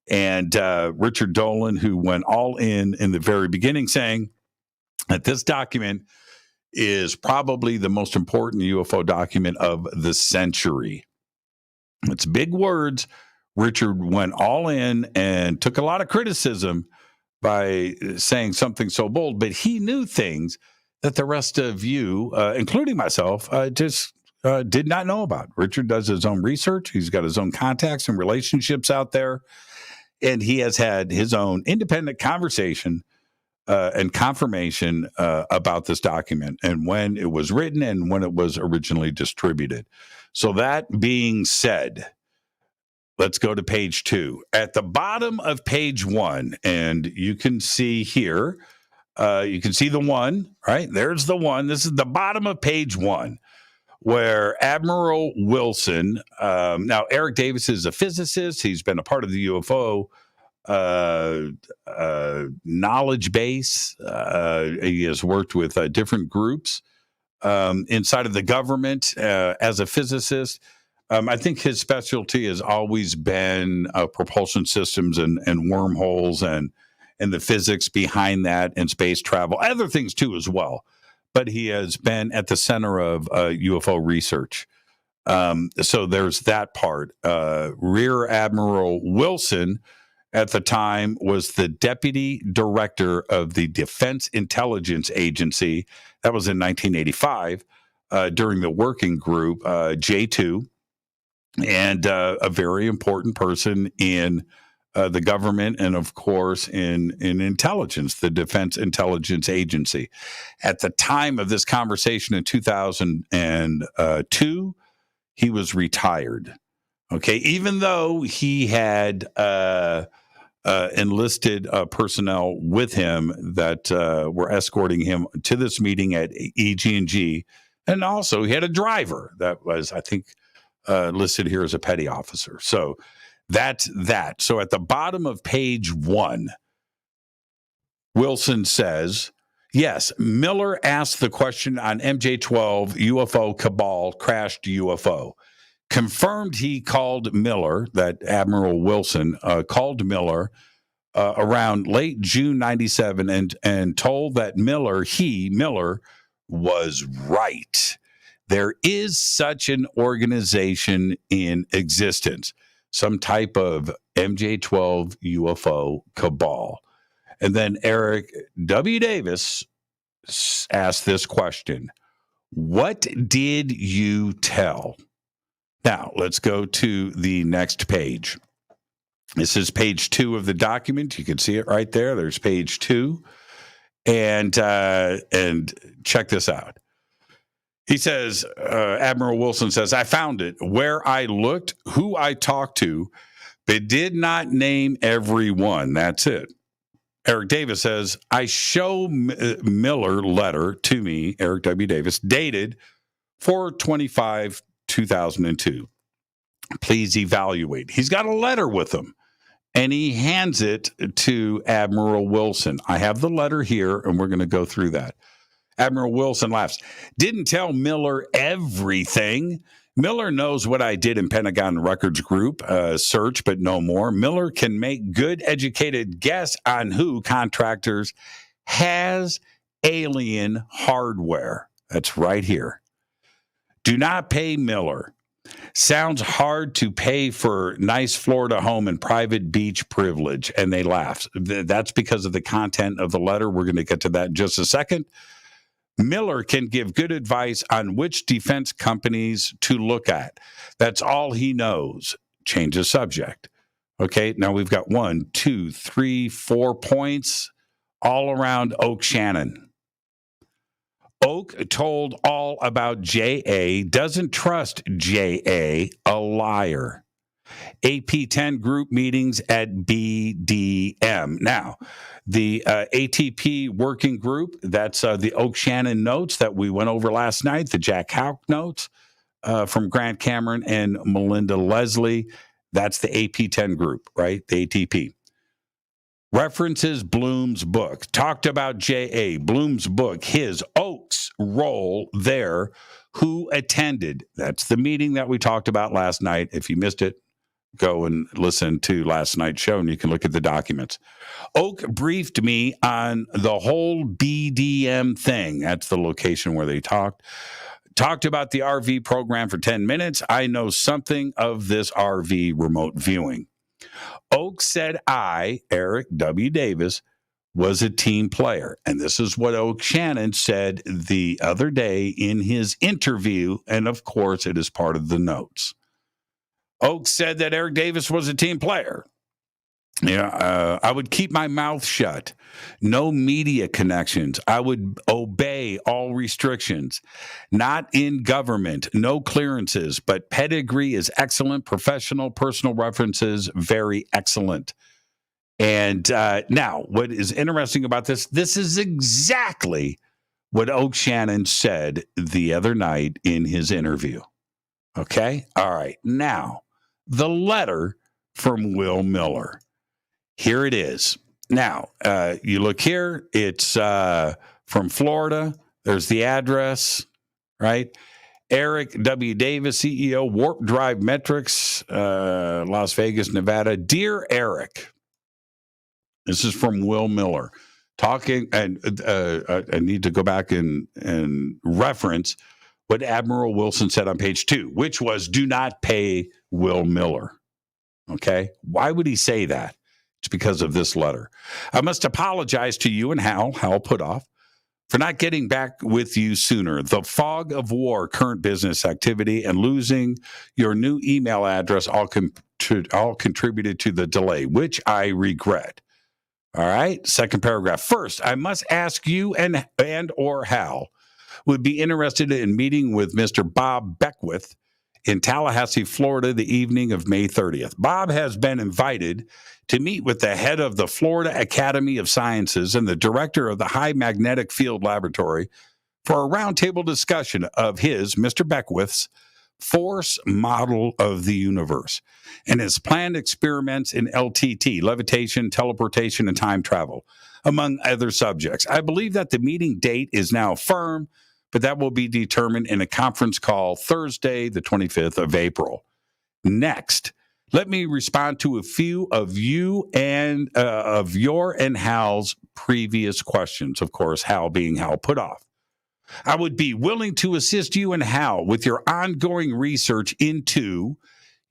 And Richard Dolan, who went all in the very beginning, saying that this document is probably the most important UFO document of the century. It's big words. Richard went all in and took a lot of criticism by saying something so bold, but he knew things that the rest of you, including myself, just did not know about. Richard does his own research. He's got his own contacts and relationships out there, and he has had his own independent conversation and confirmation about this document and when it was written and when it was originally distributed. So that being said, let's go to page 2. At the bottom of page 1, and you can see here, you can see the 1, right? There's the 1. This is the bottom of page 1, where Admiral Wilson, now Eric Davis is a physicist. He's been a part of the UFO knowledge base. He has worked with different groups inside of the government as a physicist. I think his specialty has always been propulsion systems and wormholes and the physics behind that and space travel, other things too as well. But he has been at the center of UFO research. So there's that part. Rear Admiral Wilson at the time was the deputy director of the Defense Intelligence Agency. That was in 1985 during the working group J2. And a very important person in the government and, of course, in intelligence, the Defense Intelligence Agency. At the time of this conversation in 2002, he was retired. Okay, even though he had enlisted personnel with him that were escorting him to this meeting at EG&G, and also he had a driver that was, I think, listed here as a petty officer. So that's that. So at the bottom of page 1, Wilson says, yes, Miller asked the question on MJ-12 UFO cabal crashed UFO. Confirmed he called Miller, that Admiral Wilson called Miller around late June 97 and told that Miller was right. There is such an organization in existence, some type of MJ-12 UFO cabal. And then Eric W. Davis asked this question: what did you tell? Now, let's go to the next page. This is page 2 of the document. You can see it right there. There's page 2. And check this out. He says, Admiral Wilson says, I found it where I looked, who I talked to, but did not name everyone. That's it. Eric Davis says, I show Miller letter to me, Eric W. Davis, dated 4/25/2002. Please evaluate. He's got a letter with him, and he hands it to Admiral Wilson. I have the letter here, and we're going to go through that. Admiral Wilson laughs. Didn't tell Miller everything. Miller knows what I did in Pentagon Records Group search, but no more. Miller can make good, educated guess on who contractors has alien hardware. That's right here. Do not pay Miller. Sounds hard to pay for nice Florida home and private beach privilege. And they laugh. That's because of the content of the letter. We're going to get to that in just a second. Miller can give good advice on which defense companies to look at. That's all he knows. Change the subject. Okay, now we've got 1, 2, 3, 4 points all around Oak Shannon. Oak told all about J.A., doesn't trust J.A., a liar. AP-10 group meetings at BDM. Now, the ATP working group, that's the Oak Shannon notes that we went over last night, the Jack Houck notes from Grant Cameron and Melinda Leslie. That's the AP-10 group, right? The ATP. References Bloom's book. Talked about J.A., Bloom's book, his Oak's role there, who attended. That's the meeting that we talked about last night. If you missed it, go and listen to last night's show, and you can look at the documents. Oak briefed me on the whole BDM thing. That's the location where they talked about the RV program for 10 minutes. I know something of this RV remote viewing. Oak said I, Eric W. Davis, was a team player. And this is what Oak Shannon said the other day in his interview. And of course, it is part of the notes. Oak said that Eric Davis was a team player. I would keep my mouth shut. No media connections. I would obey all restrictions. Not in government. No clearances. But pedigree is excellent. Professional, personal references, very excellent. And now, what is interesting about this is exactly what Oak Shannon said the other night in his interview. Okay? All right. Now, the letter from Will Miller. Here it is. Now, you look here. It's from Florida. There's the address, right? Eric W. Davis, CEO, Warp Drive Metrics, Las Vegas, Nevada. Dear Eric, this is from Will Miller talking, and I need to go back and reference what Admiral Wilson said on page 2, which was, do not pay Will Miller. Okay? Why would he say that? It's because of this letter. I must apologize to you and Hal Putoff, for not getting back with you sooner. The fog of war, current business activity, and losing your new email address all contributed to the delay, which I regret. All right, second paragraph. First, I must ask you and or Hal would be interested in meeting with Mr. Bob Beckwith in Tallahassee, Florida, the evening of May 30th. Bob has been invited to meet with the head of the Florida Academy of Sciences and the director of the High Magnetic Field Laboratory for a roundtable discussion of his, Mr. Beckwith's, force model of the universe and his planned experiments in LTT, levitation, teleportation, and time travel, among other subjects. I believe that the meeting date is now firm, but that will be determined in a conference call Thursday, the 25th of April. Next, let me respond to a few of you and of your and Hal's previous questions. Of course, Hal being Hal Putoff. I would be willing to assist you and Hal with your ongoing research into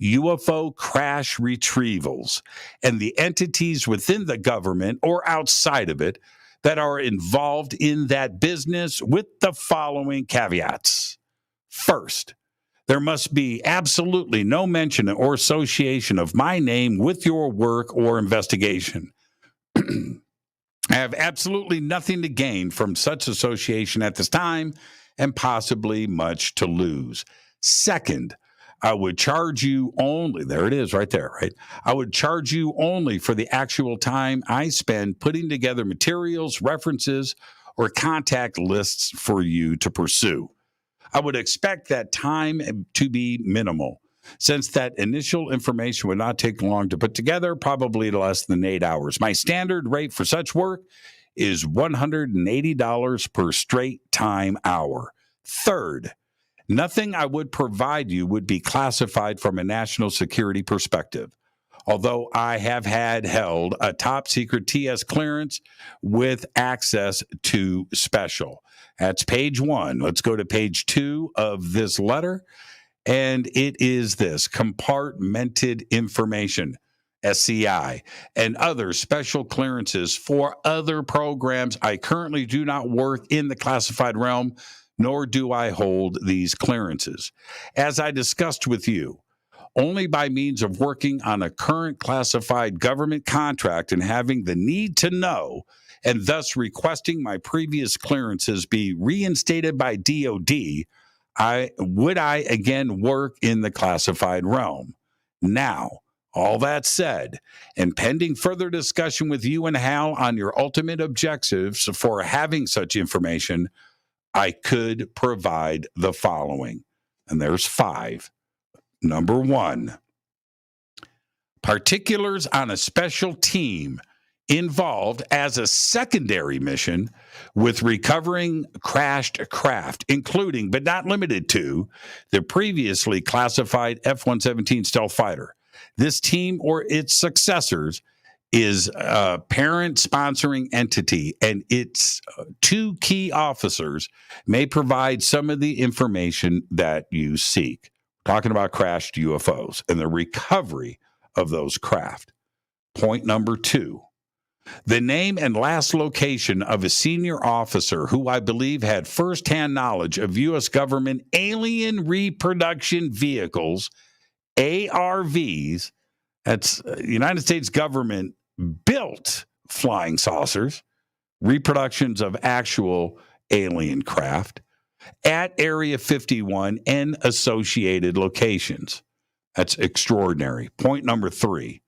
UFO crash retrievals and the entities within the government or outside of it that are involved in that business, with the following caveats. First, there must be absolutely no mention or association of my name with your work or investigation. I have absolutely nothing to gain from such association at this time, and possibly much to lose. Second, I would charge you only, there it is right there, right? I would charge you only for the actual time I spend putting together materials, references, or contact lists for you to pursue. I would expect that time to be minimal, since that initial information would not take long to put together, probably less than 8 hours. My standard rate for such work is $180 per straight time hour. Third, nothing I would provide you would be classified from a national security perspective, although I have held a top secret TS clearance with access to special. That's page 1. Let's go to page 2 of this letter. And it is this: compartmented information, SCI, and other special clearances for other programs. I currently do not work in the classified realm, nor do I hold these clearances. As I discussed with you, only by means of working on a current classified government contract and having the need to know, and thus requesting my previous clearances be reinstated by DOD, I again work in the classified realm. Now, all that said, and pending further discussion with you and Hal on your ultimate objectives for having such information, I could provide the following. And there's 5. Number 1, particulars on a special team involved as a secondary mission with recovering crashed craft, including but not limited to the previously classified F-117 stealth fighter, This team or its successors is a parent-sponsoring entity, and its two key officers may provide some of the information that you seek. Talking about crashed UFOs and the recovery of those craft. Point number 2. The name and last location of a senior officer who I believe had firsthand knowledge of U.S. government alien reproduction vehicles, ARVs, that's United States government built flying saucers, reproductions of actual alien craft, at Area 51 and associated locations. That's extraordinary. Point number 3.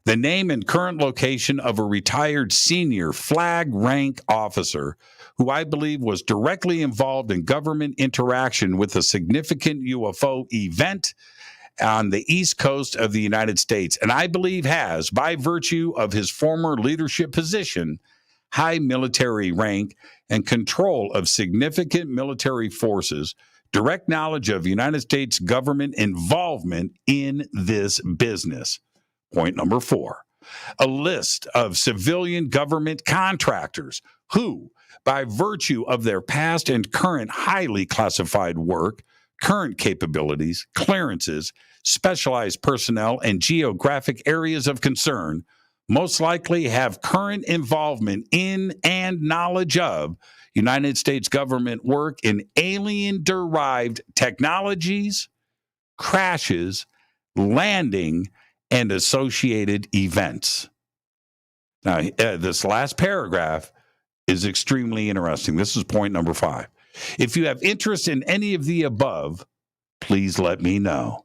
The name and current location of a retired senior flag rank officer who I believe was directly involved in government interaction with a significant UFO event on the East Coast of the United States, and I believe has, by virtue of his former leadership position, high military rank and control of significant military forces, direct knowledge of United States government involvement in this business. Point number 4, a list of civilian government contractors who, by virtue of their past and current highly classified work, current capabilities, clearances, specialized personnel, and geographic areas of concern, most likely have current involvement in and knowledge of United States government work in alien-derived technologies, crashes, landing, and associated events. Now, this last paragraph is extremely interesting. This is point number 5. If you have interest in any of the above, please let me know.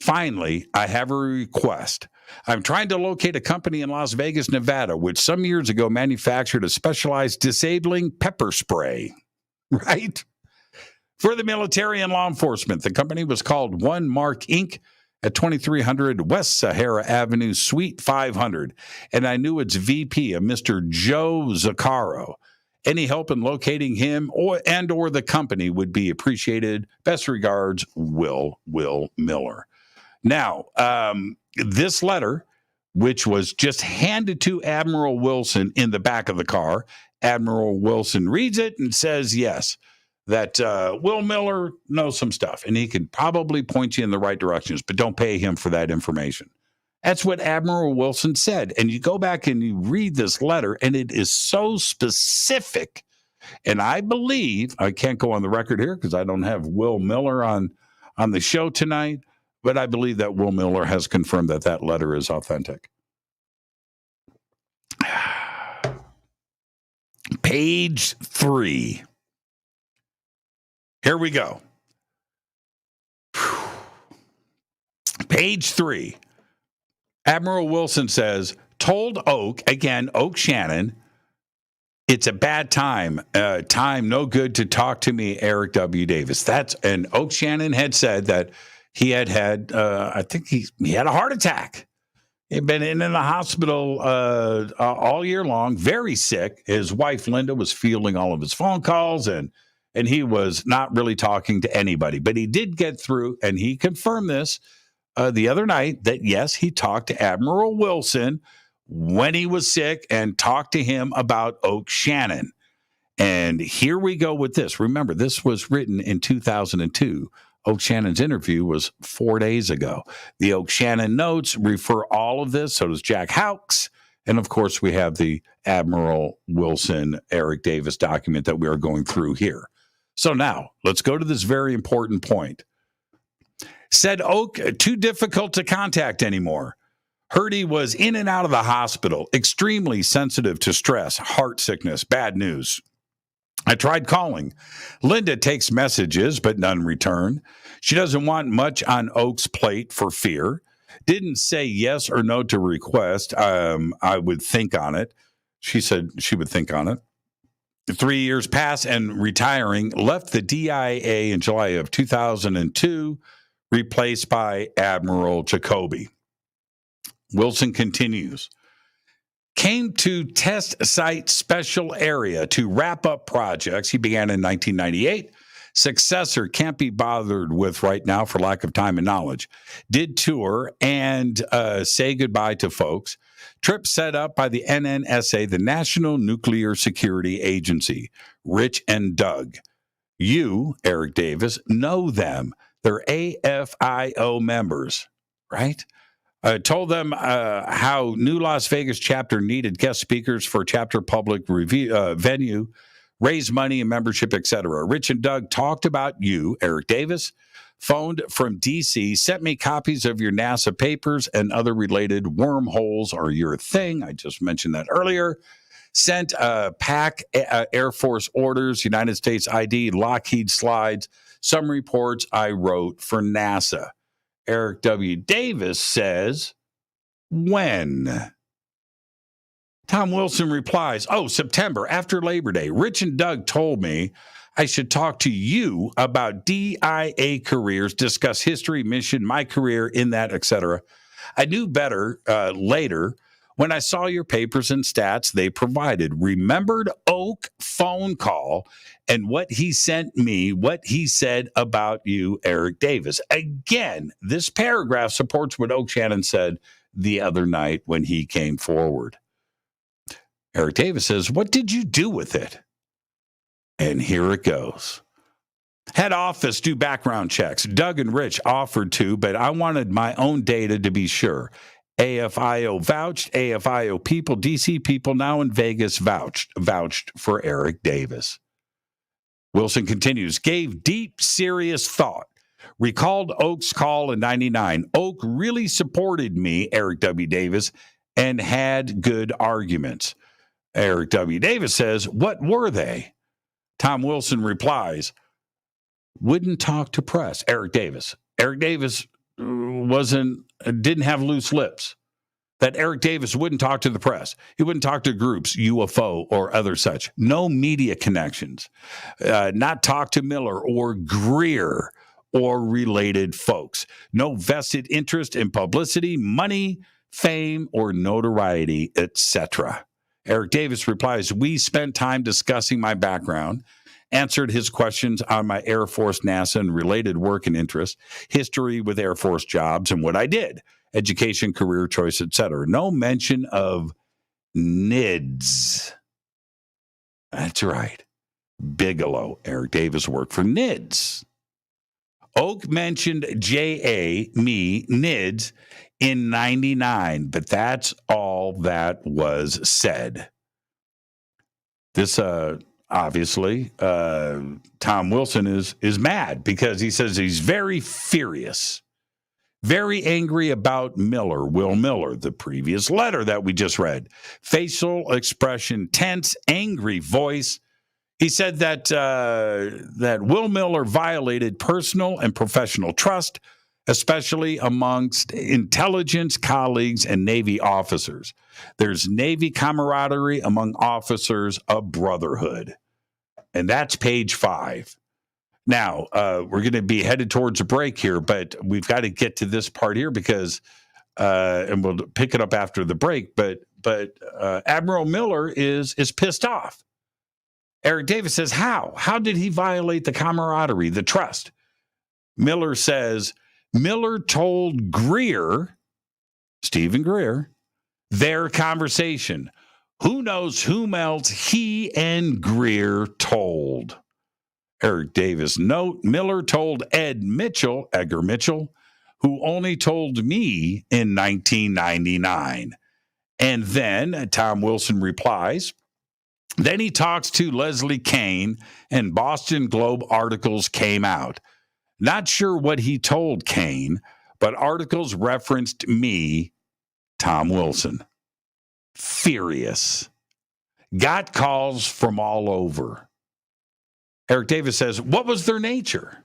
Finally, I have a request. I'm trying to locate a company in Las Vegas, Nevada, which some years ago manufactured a specialized disabling pepper spray, right? For the military and law enforcement. The company was called One Mark Inc. at 2300 West Sahara Avenue, Suite 500. And I knew its VP, a Mr. Joe Zaccaro. Any help in locating him or the company would be appreciated. Best regards, Will Miller. Now, this letter, which was just handed to Admiral Wilson in the back of the car, Admiral Wilson reads it and says, yes, that Will Miller knows some stuff, and he can probably point you in the right directions, but don't pay him for that information. That's what Admiral Wilson said. And you go back and you read this letter, and it is so specific. And I believe, I can't go on the record here because I don't have Will Miller on the show tonight, but I believe that Will Miller has confirmed that that letter is authentic. Page 3. Here we go. Page 3. Admiral Wilson says, told Oak Shannon, it's a bad time. Time no good to talk to me, Eric W. Davis. And Oak Shannon had said that he had I think he had a heart attack. He'd been in the hospital all year long, very sick. His wife, Linda, was fielding all of his phone calls, and he was not really talking to anybody. But he did get through, and he confirmed this the other night that, yes, he talked to Admiral Wilson when he was sick and talked to him about Oak Shannon. And here we go with this. Remember, this was written in 2002. Oak Shannon's interview was 4 days ago. The Oak Shannon notes refer all of this. So does Jack Hawkes. And, of course, we have the Admiral Wilson, Eric Davis document that we are going through here. So now let's go to this very important point. Said Oak, too difficult to contact anymore. Heard he was in and out of the hospital, extremely sensitive to stress, heart sickness, bad news. I tried calling. Linda takes messages, but none return. She doesn't want much on Oak's plate for fear. Didn't say yes or no to request. I would think on it. She said she would think on it. 3 years pass and retiring, left the DIA in July of 2002, replaced by Admiral Jacoby. Wilson continues. Came to test site special area to wrap up projects. He began in 1998. Successor can't be bothered with right now for lack of time and knowledge. Did tour and say goodbye to folks. Trip set up by the NNSA, the National Nuclear Security Agency. Rich and Doug. You, Eric Davis, know them. They're AFIO members, right? Told them how new Las Vegas chapter needed guest speakers for chapter public review venue, raise money and membership, etc. Rich and Doug talked about you, Eric Davis, phoned from D.C., sent me copies of your NASA papers and other related wormholes are your thing. I just mentioned that earlier. Sent PAC Air Force orders, United States ID, Lockheed slides, some reports I wrote for NASA. Eric W. Davis says, when? Tom Wilson replies, September, after Labor Day. Rich and Doug told me I should talk to you about DIA careers, discuss history, mission, my career in that, etc. I knew better later when I saw your papers and stats they provided. Remembered Oak phone call and what he sent me, what he said about you, Eric Davis. Again, this paragraph supports what Oak Shannon said the other night when he came forward. Eric Davis says, what did you do with it? And here it goes. Head office do background checks. Doug and Rich offered to, but I wanted my own data to be sure. AFIO vouched, AFIO people, DC people now in Vegas vouched for Eric Davis. Wilson continues, gave deep, serious thought. Recalled Oak's call in 99. Oak really supported me, Eric W. Davis, and had good arguments. Eric W. Davis says, what were they? Tom Wilson replies, wouldn't talk to press. Eric Davis didn't have loose lips. That Eric Davis wouldn't talk to the press. He wouldn't talk to groups, UFO or other such. No media connections. Not talk to Miller or Greer or related folks. No vested interest in publicity, money, fame, or notoriety, etc. Eric Davis replies, we spent time discussing my background, answered his questions on my Air Force, NASA, and related work and interests, history with Air Force jobs, and what I did, education, career choice, etc. No mention of NIDS. That's right. Bigelow. Eric Davis worked for NIDS. Oak mentioned NIDS, in 99, but that's all that was said. This, obviously, Tom Wilson is mad because he says he's very furious, very angry about Miller, Will Miller, the previous letter that we just read. Facial expression, tense, angry voice. He said that Will Miller violated personal and professional trust, especially amongst intelligence colleagues and Navy officers. There's Navy camaraderie among officers, a brotherhood. And that's page 5. Now, we're going to be headed towards a break here, but we've got to get to this part here because, and we'll pick it up after the break, but Admiral Miller is pissed off. Eric Davis says, how? How did he violate the camaraderie, the trust? Miller says, Miller told Greer, Stephen Greer, their conversation. Who knows whom else he and Greer told? Eric Davis note, Miller told Edgar Mitchell, who only told me in 1999. And then Tom Wilson replies, then he talks to Leslie Kane and Boston Globe articles came out. Not sure what he told Kane, but articles referenced me, Tom Wilson. Furious. Got calls from all over. Eric Davis says, what was their nature?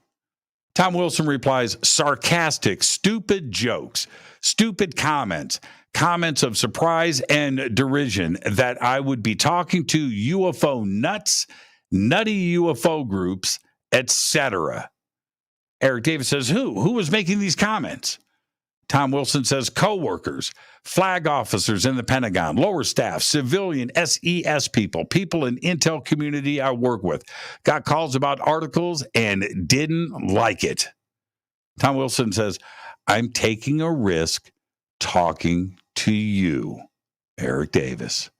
Tom Wilson replies, sarcastic, stupid jokes, stupid comments, comments of surprise and derision that I would be talking to UFO nuts, nutty UFO groups, etc. Eric Davis says, who was making these comments? Tom Wilson says co-workers, flag officers in the Pentagon, lower staff, civilian SES people, people in intel community I work with, got calls about articles and didn't like it. Tom Wilson says, I'm taking a risk talking to you, Eric Davis.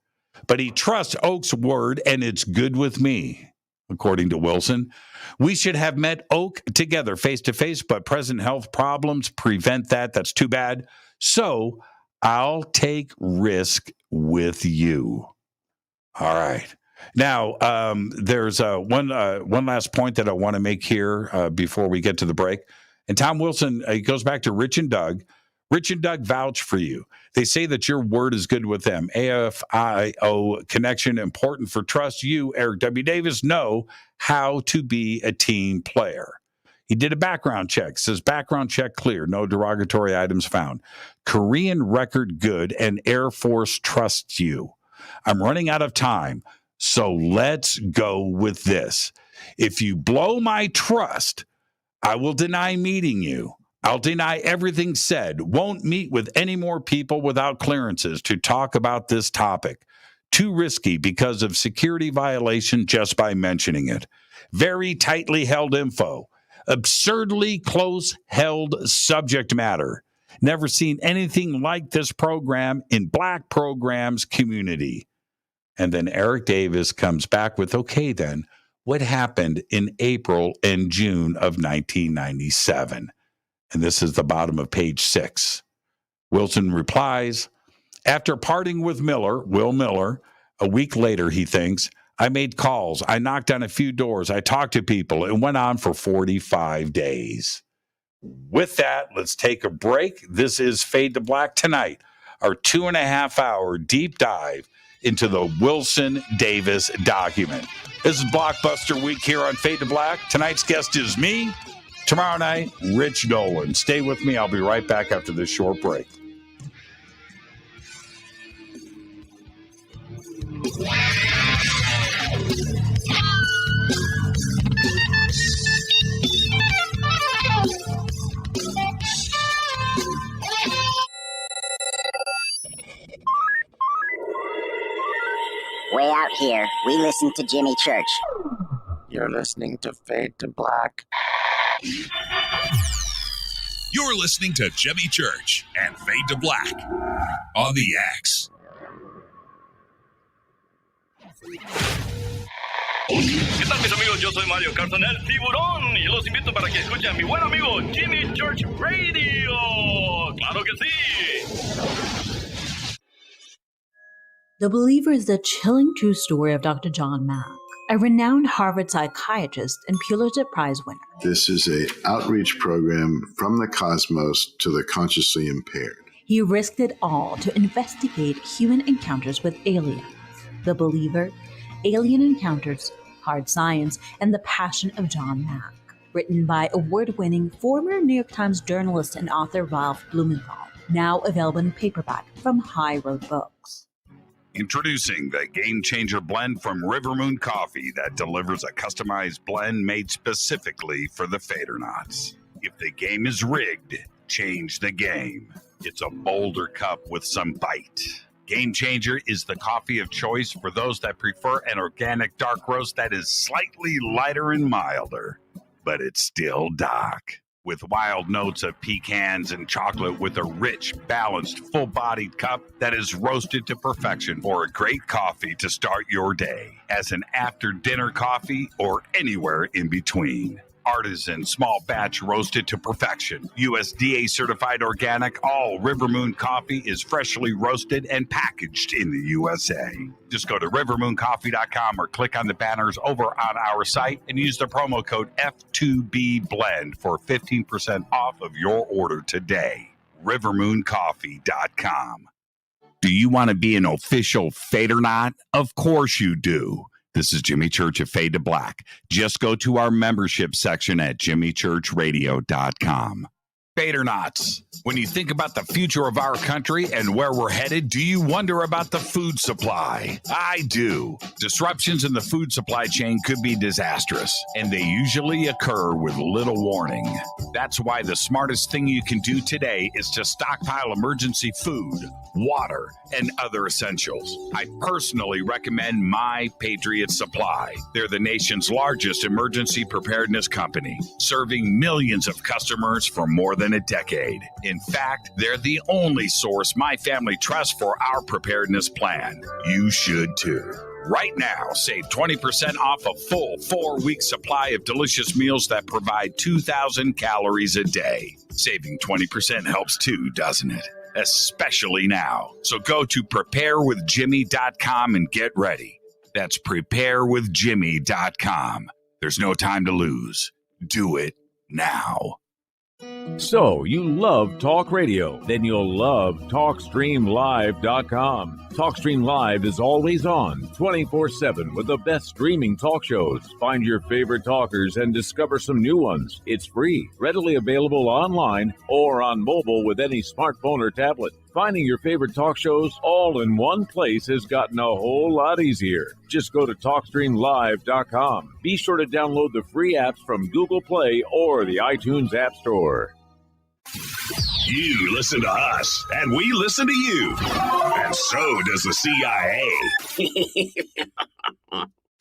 But he trusts Oak's word, and it's good with me, according to Wilson. We should have met Oak together face-to-face, but present health problems prevent that. That's too bad. So I'll take risk with you. All right. Now, there's one last point that I want to make here before we get to the break. And Tom Wilson, he goes back to Rich and Doug. Rich and Doug vouch for you. They say that your word is good with them. AFIO connection, important for trust. You, Eric W. Davis, know how to be a team player. He did a background check. Says background check clear. No derogatory items found. Korean record good, and Air Force trusts you. I'm running out of time, so let's go with this. If you blow my trust, I will deny meeting you. I'll deny everything said, won't meet with any more people without clearances to talk about this topic. Too risky because of security violation just by mentioning it. Very tightly held info. Absurdly close held subject matter. Never seen anything like this program in Black programs community. And then Eric Davis comes back with, okay, then, what happened in April and June of 1997? And this is the bottom of page 6. Wilson replies, after parting with Will Miller, a week later, he thinks, I made calls, I knocked on a few doors, I talked to people. It went on for 45 days. With that, let's take a break. This is Fade to Black tonight, our 2.5-hour deep dive into the Wilson Davis document. This is Blockbuster Week here on Fade to Black. Tonight's guest is me. Tomorrow night, Rich Nolan. Stay with me. I'll be right back after this short break. Way out here, we listen to Jimmy Church. You're listening to Fade to Black. You're listening to Jimmy Church and Fade to Black on the X. ¿Qué tal, mis amigos? Yo soy Mario Carson, el tiburón, y los invito para que escuchen a mi buen amigo Jimmy Church Radio. ¡Claro que sí! The Believer is the chilling true story of Dr. John Mack, a renowned Harvard psychiatrist and Pulitzer Prize winner. This is an outreach program from the cosmos to the consciously impaired. He risked it all to investigate human encounters with aliens. The Believer, Alien Encounters, Hard Science, and the Passion of John Mack. Written by award-winning former New York Times journalist and author Ralph Blumenthal. Now available in paperback from High Road Books. Introducing the Game Changer blend from River Moon Coffee that delivers a customized blend made specifically for the Fadernauts. If the game is rigged, change the game. It's a bolder cup with some bite. Game Changer is the coffee of choice for those that prefer an organic dark roast that is slightly lighter and milder, but it's still dark. With wild notes of pecans and chocolate with a rich, balanced, full-bodied cup that is roasted to perfection for a great coffee to start your day, as an after-dinner coffee or anywhere in between. Artisan, small batch roasted to perfection. USDA certified organic, all River Moon coffee is freshly roasted and packaged in the USA. Just go to rivermooncoffee.com or click on the banners over on our site and use the promo code F2BBLEND for 15% off of your order today. rivermooncoffee.com. Do you want to be an official Fadernaut? Of course you do. This is Jimmy Church of Fade to Black. Just go to our membership section at jimmychurchradio.com. Badernauts, when you think about the future of our country and where we're headed, do you wonder about the food supply? I do. Disruptions in the food supply chain could be disastrous, and they usually occur with little warning. That's why the smartest thing you can do today is to stockpile emergency food, water, and other essentials. I personally recommend My Patriot Supply. They're the nation's largest emergency preparedness company, serving millions of customers for more than a decade. In fact, they're the only source my family trusts for our preparedness plan. You should too. Right now, save 20% off a full 4-week supply of delicious meals that provide 2,000 calories a day. Saving 20% helps too, doesn't it? Especially now. So go to preparewithjimmy.com and get ready. That's preparewithjimmy.com. There's no time to lose. Do it now. So, you love talk radio? Then you'll love TalkStreamLive.com. TalkStream Live is always on, 24/7 with the best streaming talk shows. Find your favorite talkers and discover some new ones. It's free, readily available online or on mobile with any smartphone or tablet. Finding your favorite talk shows all in one place has gotten a whole lot easier. Just go to TalkStreamLive.com. Be sure to download the free apps from Google Play or the iTunes App Store. You listen to us, and we listen to you. And so does the CIA.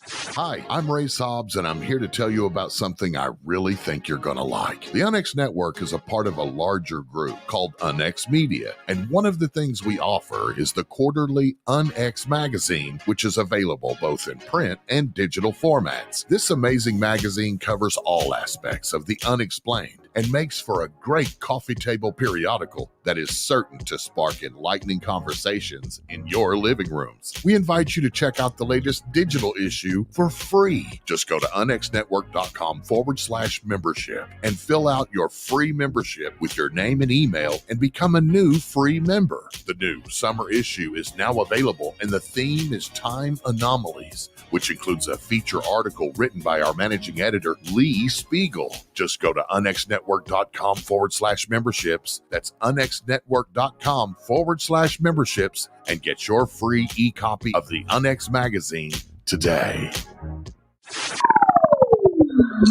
Hi, I'm Ray Sobbs, and I'm here to tell you about something I really think you're going to like. The UNX Network is a part of a larger group called UNX Media, and one of the things we offer is the quarterly UNX magazine, which is available both in print and digital formats. This amazing magazine covers all aspects of the unexplained and makes for a great coffee table periodical that is certain to spark enlightening conversations in your living rooms. We invite you to check out the latest digital issue for free. Just go to unxnetwork.com/membership and fill out your free membership with your name and email and become a new free member. The new summer issue is now available, and the theme is Time Anomalies, which includes a feature article written by our managing editor, Lee Spiegel. Just go to unxnetwork.com/memberships. That's unxnetwork.com/memberships and get your free e-copy of the UNX magazine today.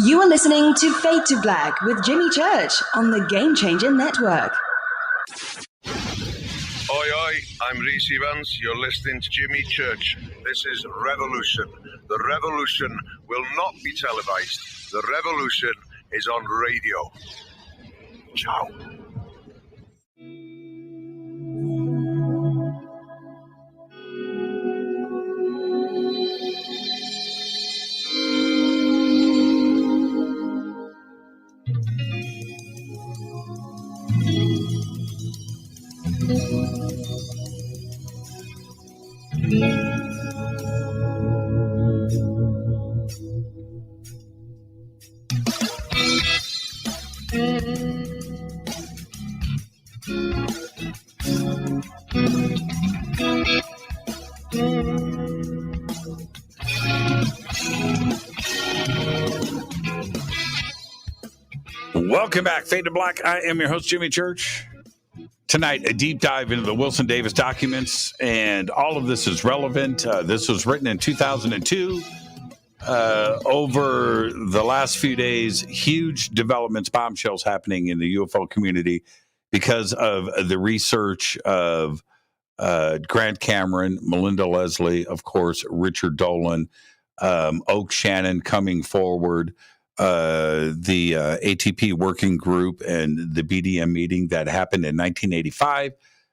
You are listening to Fade to Black with Jimmy Church on the Game Changer Network. Oi, oi, I'm Reese Evans. You're listening to Jimmy Church. This is Revolution. The revolution will not be televised. The revolution is on radio. Ciao. Welcome back, Fade to Black. I am your host, Jimmy Church. Tonight, a deep dive into the Wilson Davis documents, and all of this is relevant. This was written in 2002. Over the last few days, huge developments, bombshells happening in the UFO community because of the research of Grant Cameron, Melinda Leslie, of course, Richard Dolan, Oak Shannon coming forward, the ATP working group and the BDM meeting that happened in 1985,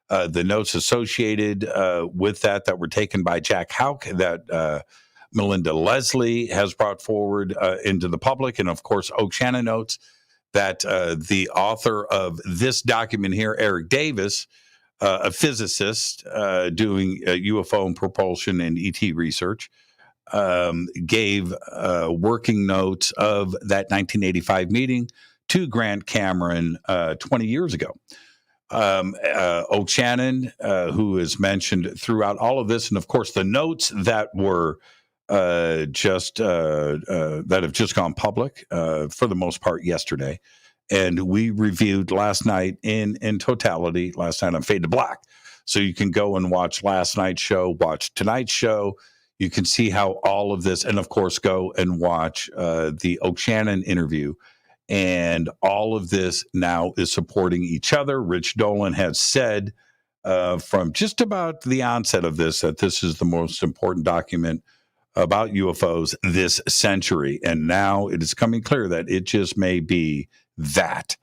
the notes associated with that were taken by Jack Houck that Melinda Leslie has brought forward into the public, and of course Oak Shannon notes that the author of this document here, Eric Davis, a physicist doing UFO and propulsion and ET research, gave working notes of that 1985 meeting to Grant Cameron 20 years ago. Oak Shannon, who is mentioned throughout all of this, and of course the notes that were that have just gone public for the most part yesterday, And we reviewed last night in totality, last night on Fade to Black. So you can go and watch last night's show, watch tonight's show. You can see how all of this, and of course, go and watch the O'Shannon interview. And all of this now is supporting each other. Rich Dolan has said from just about the onset of this that this is the most important document about UFOs this century. And now it is coming clear that it just may be that.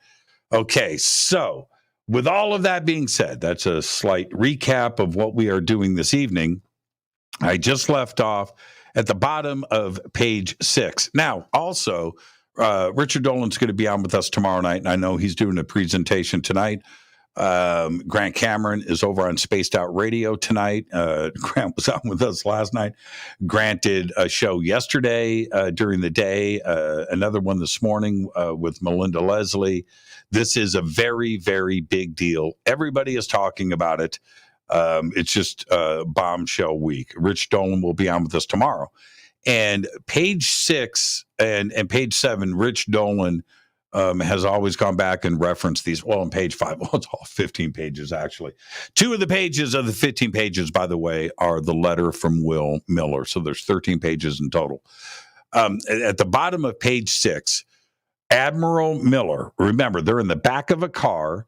Okay, so with all of that being said, that's a slight recap of what we are doing this evening. I just left off at the bottom of page 6. Now, also, Richard Dolan's going to be on with us tomorrow night, and I know he's doing a presentation tonight. Grant Cameron is over on Spaced Out Radio tonight. Grant was on with us last night. Grant did a show yesterday during the day, another one this morning with Melinda Leslie. This is a very, very big deal. Everybody is talking about it. It's just bombshell week. Rich Dolan will be on with us tomorrow. And page 6 and page 7, Rich Dolan has always gone back and referenced these. Well, on page 5, well, it's all 15 pages, actually. 2 of the pages of the 15 pages, by the way, are the letter from Will Miller. So there's 13 pages in total. At the bottom of page 6, Admiral Miller, remember, they're in the back of a car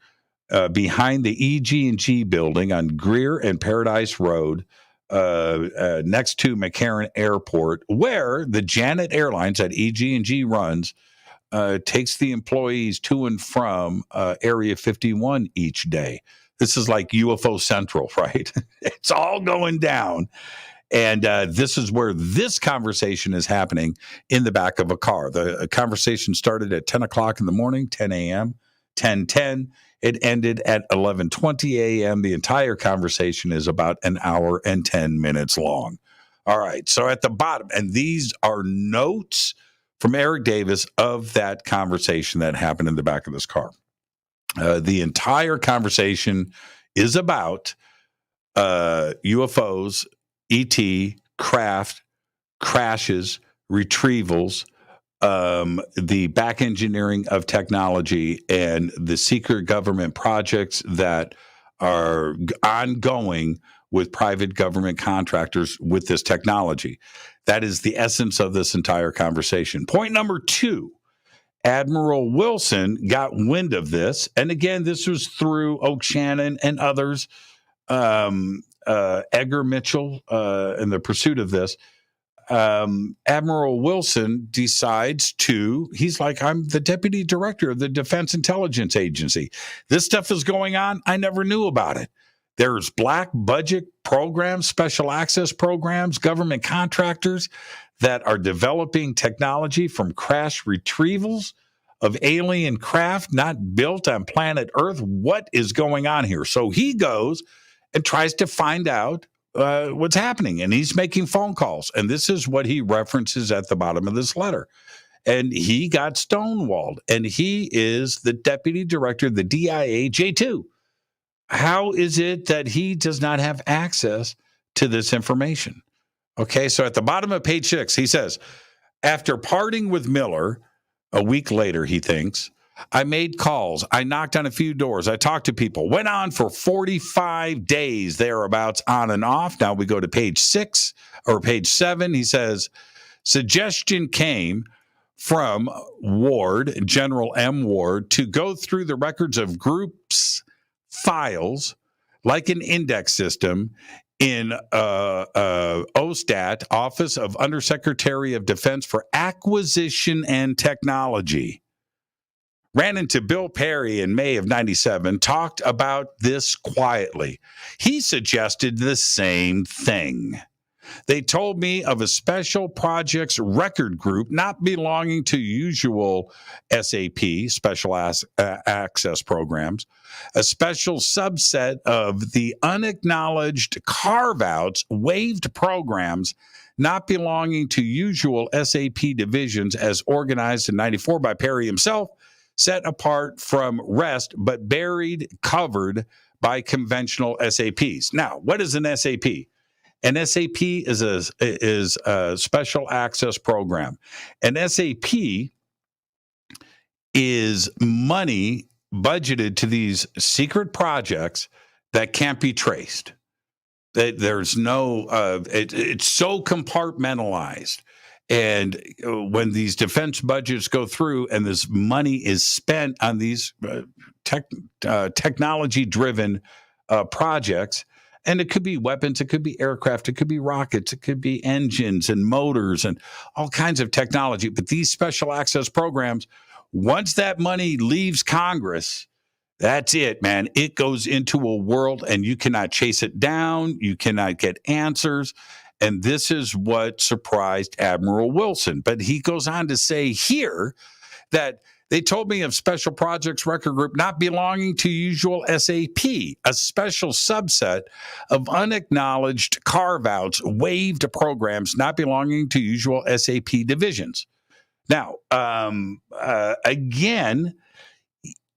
behind the EG&G building on Greer and Paradise Road, next to McCarran Airport, where the Janet Airlines that EG&G runs takes the employees to and from Area 51 each day. This is like UFO Central, right? It's all going down. And this is where this conversation is happening in the back of a car. The conversation started at 10 o'clock in the morning, 10 a.m., 10:10. It ended at 11:20 a.m. The entire conversation is about an hour and 10 minutes long. All right. So at the bottom, and these are notes from Eric Davis of that conversation that happened in the back of this car. The entire conversation is about UFOs, ET, craft, crashes, retrievals, the back engineering of technology, and the secret government projects that are ongoing with private government contractors with this technology. That is the essence of this entire conversation. Point number 2, Admiral Wilson got wind of this. And again, this was through O'Shannon and others, Edgar Mitchell, in the pursuit of this. Admiral Wilson decides he's like, I'm the deputy director of the Defense Intelligence Agency. This stuff is going on. I never knew about it. There's black budget programs, special access programs, government contractors that are developing technology from crash retrievals of alien craft not built on planet Earth. What is going on here? So he goes and tries to find out what's happening, and he's making phone calls. And this is what he references at the bottom of this letter. And he got stonewalled, and he is the deputy director of the DIA J2. How is it that he does not have access to this information? Okay, so at the bottom of page 6, he says, after parting with Miller a week later, he thinks, I made calls. I knocked on a few doors. I talked to people. Went on for 45 days, thereabouts, on and off. Now we go to page 6 or page 7. He says, suggestion came from Ward, General M. Ward, to go through the records of groups' files like an index system in OSTAT, Office of Undersecretary of Defense for Acquisition and Technology. Ran into Bill Perry in May of 97, talked about this quietly. He suggested the same thing. They told me of a special projects record group not belonging to usual SAP, special access programs, a special subset of the unacknowledged carve-outs, waived programs not belonging to usual SAP divisions as organized in 94 by Perry himself, set apart from rest, but buried, covered by conventional SAPs. Now, what is an SAP? An SAP is a special access program. An SAP is money budgeted to these secret projects that can't be traced. There's no, it's so compartmentalized. And when these defense budgets go through and this money is spent on these technology-driven projects, and it could be weapons, it could be aircraft, it could be rockets, it could be engines and motors and all kinds of technology. But these special access programs, once that money leaves Congress, that's it, man. It goes into a world and you cannot chase it down. You cannot get answers. And this is what surprised Admiral Wilson. But he goes on to say here that they told me of Special Projects Record Group not belonging to usual SAP, a special subset of unacknowledged carve-outs, waived programs not belonging to usual SAP divisions. Now, again,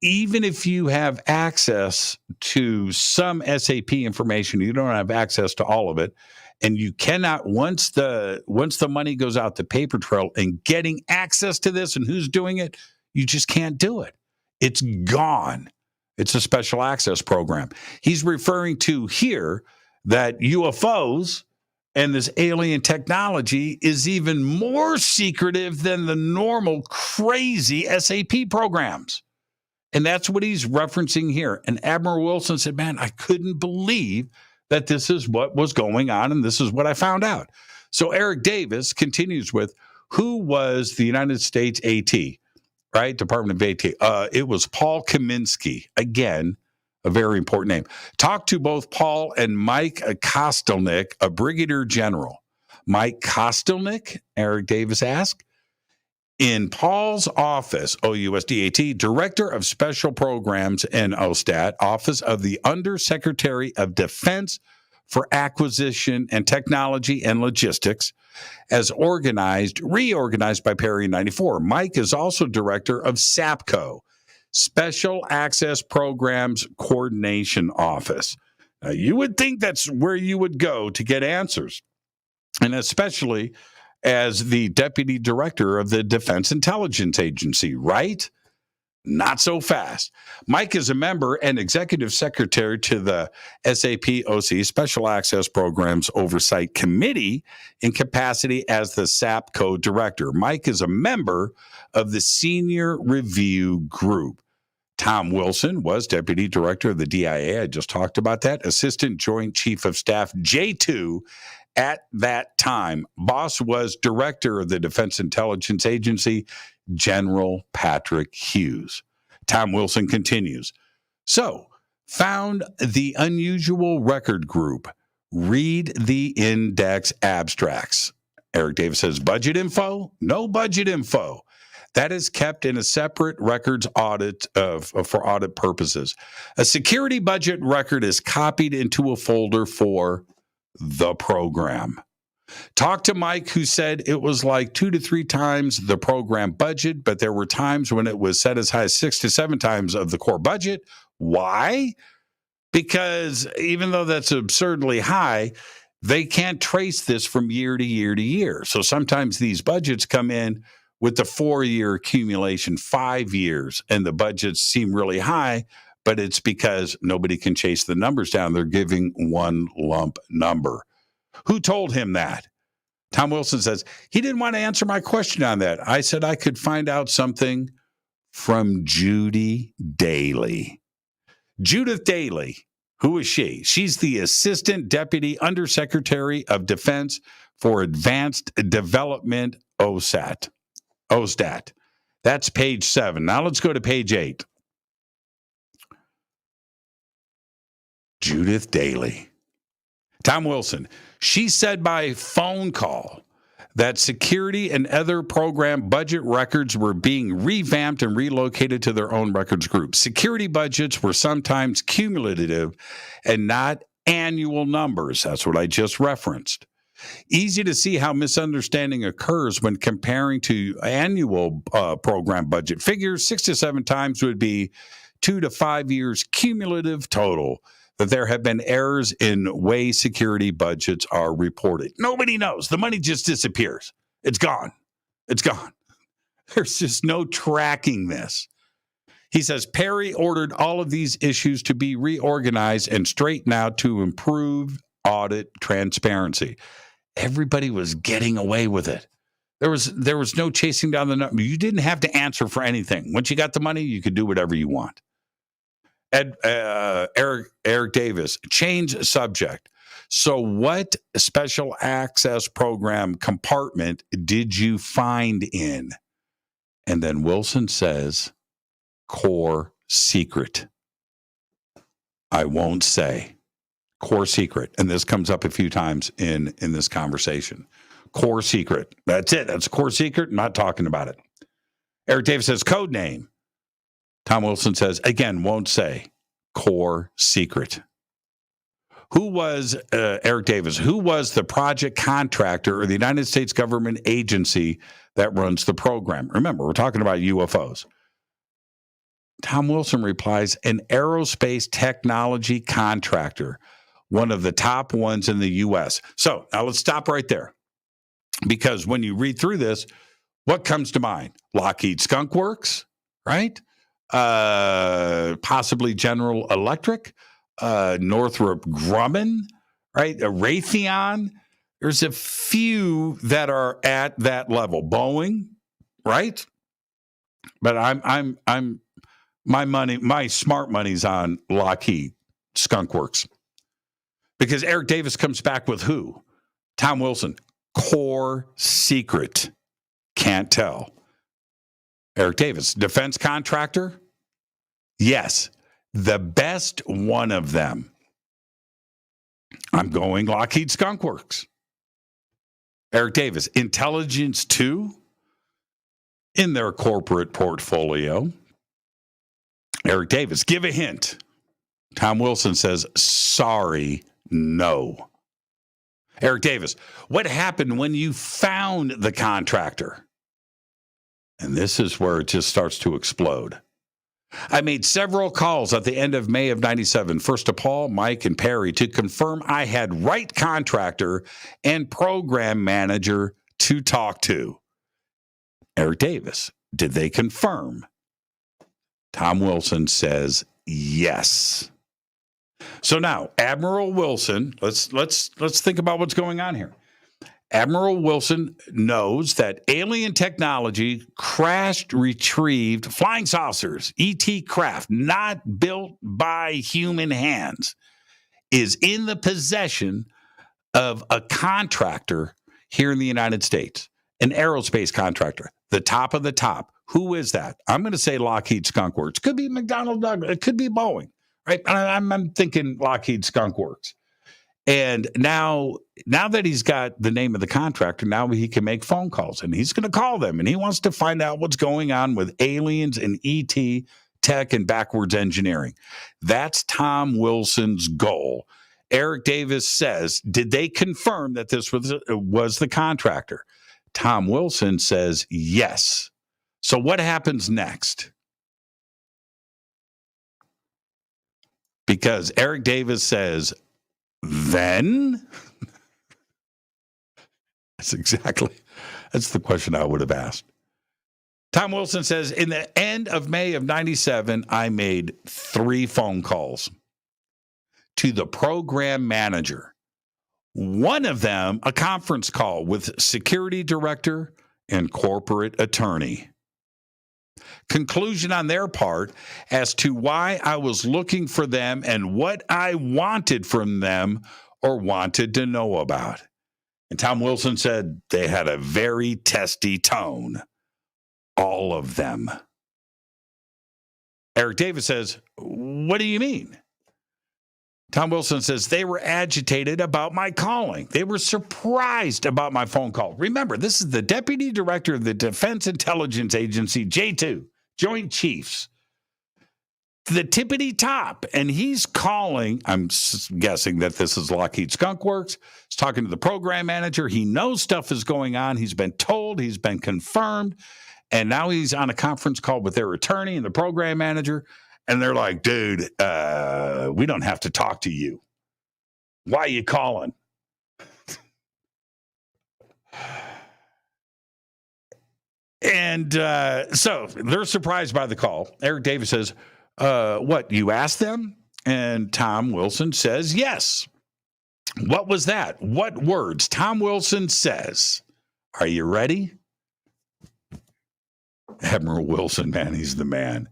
even if you have access to some SAP information, you don't have access to all of it. And you cannot, once the money goes out the paper trail and getting access to this and who's doing it, you just can't do it. It's gone. It's a special access program. He's referring to here that UFOs and this alien technology is even more secretive than the normal crazy SAP programs. And that's what he's referencing here. And Admiral Wilson said, man, I couldn't believe that this is what was going on, and this is what I found out. So Eric Davis continues with, who was the United States AT, right? Department of AT. It was Paul Kaminsky. Again, a very important name. Talked to both Paul and Mike Kostelnik, a brigadier general. Mike Kostelnik, Eric Davis asked, in Paul's office, OUSDAT, Director of Special Programs in OSTAT, Office of the Undersecretary of Defense for Acquisition and Technology and Logistics, as reorganized by Perry in 94. Mike is also Director of SAPCO, Special Access Programs Coordination Office. Now, you would think that's where you would go to get answers, and especially as the Deputy Director of the Defense Intelligence Agency, right? Not so fast. Mike is a member and Executive Secretary to the SAP OC Special Access Programs Oversight Committee in capacity as the SAPCO Director. Mike is a member of the Senior Review Group. Tom Wilson was Deputy Director of the DIA. I just talked about that. Assistant Joint Chief of Staff J2 at that time. Boss was Director of the Defense Intelligence Agency, General Patrick Hughes. Tom Wilson continues. So, found the unusual record group. Read the index abstracts. Eric Davis says, budget info? No budget info. That is kept in a separate records audit for audit purposes. A security budget record is copied into a folder for the program. Talk to Mike, who said it was like 2 to 3 times the program budget, but there were times when it was set as high as 6 to 7 times of the core budget. Why? Because even though that's absurdly high, they can't trace this from year to year to year. So sometimes these budgets come in with the 4-year accumulation, 5 years, and the budgets seem really high, but it's because nobody can chase the numbers down. They're giving one lump number. Who told him that? Tom Wilson says, he didn't want to answer my question on that. I said I could find out something from Judy Daly. Judith Daly, who is she? She's the Assistant Deputy Undersecretary of Defense for Advanced Development, OSTAT. That's page 7. Now let's go to page 8. Judith Daly. Tom Wilson. She said by phone call that security and other program budget records were being revamped and relocated to their own records group. Security budgets were sometimes cumulative and not annual numbers. That's what I just referenced. Easy to see how misunderstanding occurs when comparing to annual program budget figures. 6 to 7 times would be 2 to 5 years cumulative total. That there have been errors in way security budgets are reported. Nobody knows. The money just disappears. It's gone. It's gone. There's just no tracking this. He says Perry ordered all of these issues to be reorganized and straightened out to improve audit transparency. Everybody was getting away with it. There was no chasing down the number. You didn't have to answer for anything. Once you got the money, you could do whatever you want. Eric Davis, change subject. So what special access program compartment did you find in? And then Wilson says, core secret. I won't say. Core secret. And this comes up a few times in this conversation. Core secret. That's it. That's a core secret. I'm not talking about it. Eric Davis says, code name. Tom Wilson says, again, won't say. Core secret. Who was, Eric Davis, who was the project contractor or the United States government agency that runs the program? Remember, we're talking about UFOs. Tom Wilson replies, an aerospace technology contractor, one of the top ones in the U.S. So now let's stop right there. Because when you read through this, what comes to mind? Lockheed Skunk Works, right? Possibly General Electric, Northrop Grumman, right? Raytheon. There's a few that are at that level. Boeing, right? But my smart money's on Lockheed Skunk Works. Because Eric Davis comes back with who? Tom Wilson. Core secret. Can't tell. Eric Davis, defense contractor? Yes. The best one of them. I'm going Lockheed Skunk Works. Eric Davis, intelligence too? In their corporate portfolio. Eric Davis, give a hint. Tom Wilson says, sorry, no. Eric Davis, what happened when you found the contractor? And this is where it just starts to explode. I made several calls at the end of May of 97, first to Paul, Mike, and Perry to confirm I had right contractor and program manager to talk to. Eric Davis, did they confirm? Tom Wilson says yes. So now, Admiral Wilson, let's think about what's going on here. Admiral Wilson knows that alien technology crashed, retrieved flying saucers, ET craft, not built by human hands, is in the possession of a contractor here in the United States, an aerospace contractor, the top of the top. Who is that? I'm going to say Lockheed Skunk Works. Could be McDonnell Douglas. It could be Boeing, right? I'm thinking Lockheed Skunk Works. And now that he's got the name of the contractor, now he can make phone calls, and he's going to call them, and he wants to find out what's going on with aliens and ET tech and backwards engineering. That's Tom Wilson's goal. Eric Davis says, did they confirm that this was the contractor? Tom Wilson says yes. So what happens next? Because Eric Davis says, then? That's the question I would have asked. Tom Wilson says, in the end of May of 97, I made 3 phone calls to the program manager. One of them, a conference call with security director and corporate attorney. Conclusion on their part as to why I was looking for them and what I wanted from them or wanted to know about. And Tom Wilson said they had a very testy tone. All of them. Eric Davis says, what do you mean? Tom Wilson says they were agitated about my calling. They were surprised about my phone call. Remember, this is the Deputy Director of the Defense Intelligence Agency, J2, Joint Chiefs, the tippity top. And he's calling, I'm guessing that this is Lockheed Skunk Works. He's talking to the program manager. He knows stuff is going on. He's been told, he's been confirmed. And now he's on a conference call with their attorney and the program manager. And they're like, dude, we don't have to talk to you. Why are you calling? And so they're surprised by the call. Eric Davis says, what, you asked them? And Tom Wilson says, yes. What was that? What words? Tom Wilson says, are you ready? Admiral Wilson, man, he's the man.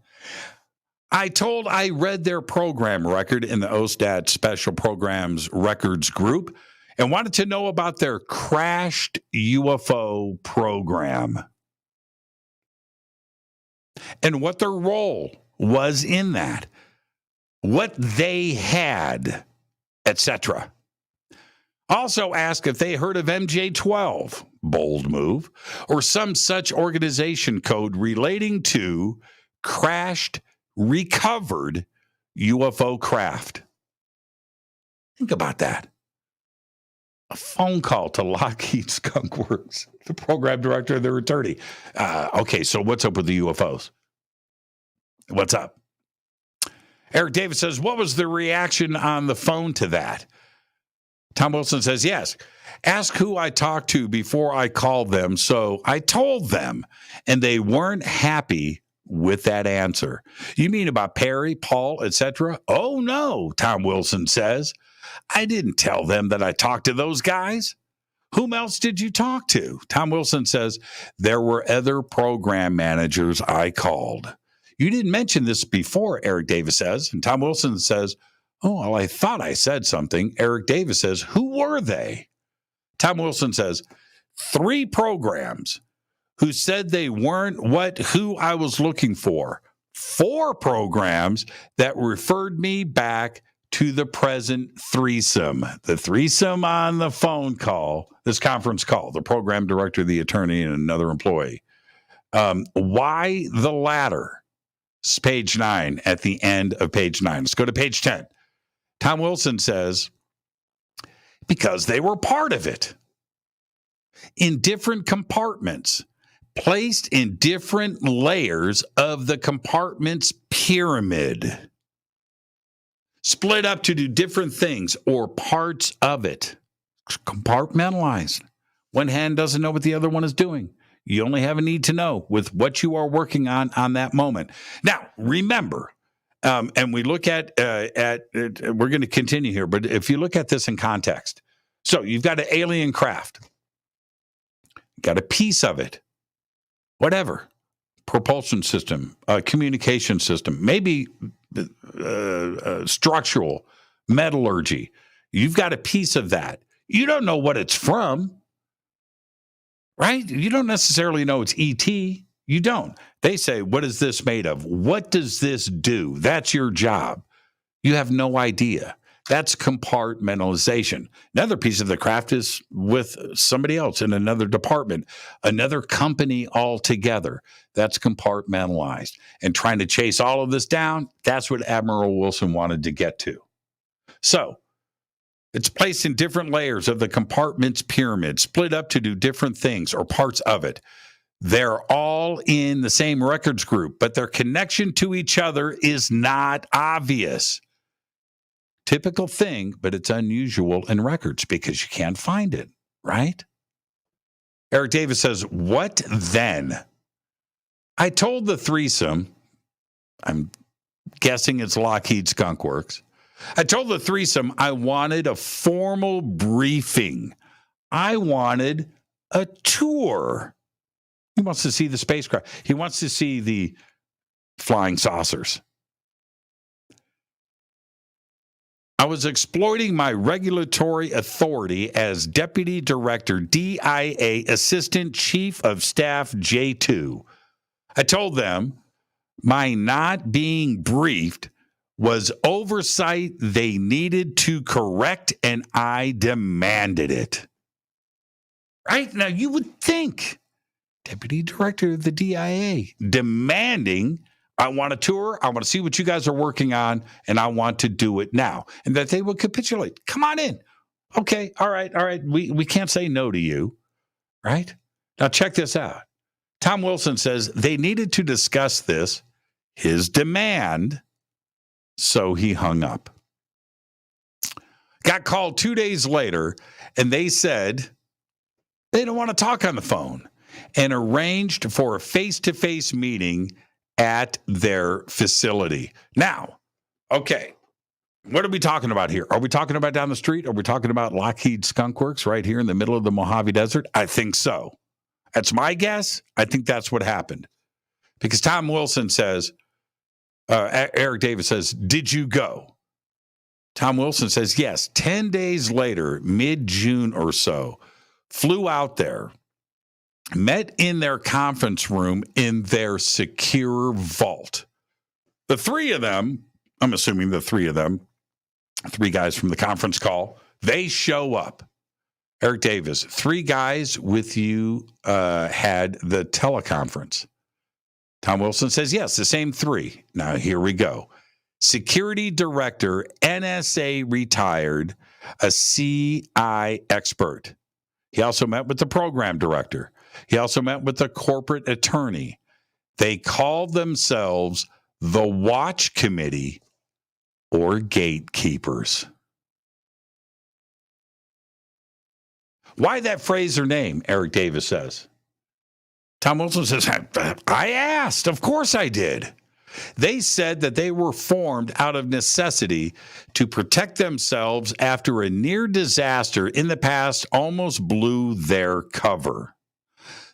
I read their program record in the OSTAT Special Programs Records Group and wanted to know about their crashed UFO program and what their role was in that, what they had, etc. Also asked if they heard of MJ-12, bold move, or some such organization code relating to crashed, recovered UFO craft. Think about that. A phone call to Lockheed Skunk Works, the program director of their attorney. Okay, so what's up with the UFOs? What's up? Eric Davis says, what was the reaction on the phone to that? Tom Wilson says, yes. Ask who I talked to before I called them. So I told them, and they weren't happy with that answer. You mean about Perry, Paul, etc.? Oh, no, Tom Wilson says. I didn't tell them that I talked to those guys. Whom else did you talk to? Tom Wilson says, there were other program managers I called. You didn't mention this before, Eric Davis says. And Tom Wilson says, oh, well, I thought I said something. Eric Davis says, who were they? Tom Wilson says, 3 programs who said they weren't who I was looking for. 4 programs that referred me back to the present threesome. The threesome on the phone call, this conference call, the program director, the attorney, and another employee. Why the latter? It's page 9 at the end of page 9. Let's go to page 10. Tom Wilson says, because they were part of it. In different compartments, placed in different layers of the compartment's pyramid. Split up to do different things or parts of it. Compartmentalized. One hand doesn't know what the other one is doing. You only have a need to know with what you are working on that moment. Now, remember, and we look at we're going to continue here, but if you look at this in context, so you've got an alien craft, got a piece of it, whatever, propulsion system, communication system, maybe structural, metallurgy. You've got a piece of that. You don't know what it's from, right? You don't necessarily know it's ET. You don't. They say, what is this made of? What does this do? That's your job. You have no idea. That's compartmentalization. Another piece of the craft is with somebody else in another department, another company altogether. That's compartmentalized. And trying to chase all of this down, that's what Admiral Wilson wanted to get to. So it's placed in different layers of the compartment's pyramid, split up to do different things or parts of it. They're all in the same records group, but their connection to each other is not obvious. Typical thing, but it's unusual in records because you can't find it, right? Eric Davis says, what then? I told the threesome, I'm guessing it's Lockheed Skunk Works. I told the threesome I wanted a formal briefing. I wanted a tour. He wants to see the spacecraft. He wants to see the flying saucers. I was exploiting my regulatory authority as Deputy Director, DIA Assistant Chief of Staff, J2. I told them my not being briefed was oversight they needed to correct, and I demanded it. Right? Now, you would think, Deputy Director of the DIA, demanding, I want a tour, I want to see what you guys are working on, and I want to do it now. And that they would capitulate. Come on in. Okay, all right. We can't say no to you, right? Now, check this out. Tom Wilson says they needed to discuss this, his demand, so he hung up. Got called 2 days later, and they said they don't want to talk on the phone. and arranged for a face-to-face meeting at their facility. Now, okay, what are we talking about here? Are we talking about down the street? Are we talking about Lockheed Skunk Works right here in the middle of the Mojave Desert? I think so. That's my guess. I think that's what happened. Because Tom Wilson says, Eric Davis says, did you go? Tom Wilson says, yes. 10 days later, mid-June or so, flew out there, met in their conference room in their secure vault. The three of them, I'm assuming the three of them, three guys from the conference call, they show up. Eric Davis, three guys with you had the teleconference. Tom Wilson says, yes, the same three. Now, here we go. Security director, NSA retired, a CI expert. He also met with the program director. He also met with the corporate attorney. They called themselves the Watch Committee or Gatekeepers. Why that phrase or name, Eric Davis says. Tom Wilson says, I asked. Of course I did. They said that they were formed out of necessity to protect themselves after a near disaster in the past almost blew their cover.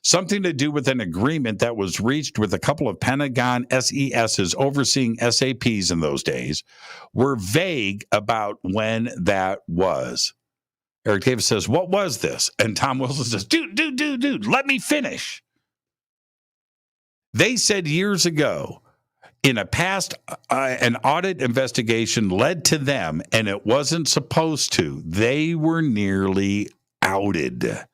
Something to do with an agreement that was reached with a couple of Pentagon SESs overseeing SAPs in those days. We're vague about when that was. Eric Davis says, what was this? And Tom Wilson says, dude, let me finish. They said years ago, in a past, an audit investigation led to them, and it wasn't supposed to. They were nearly outed.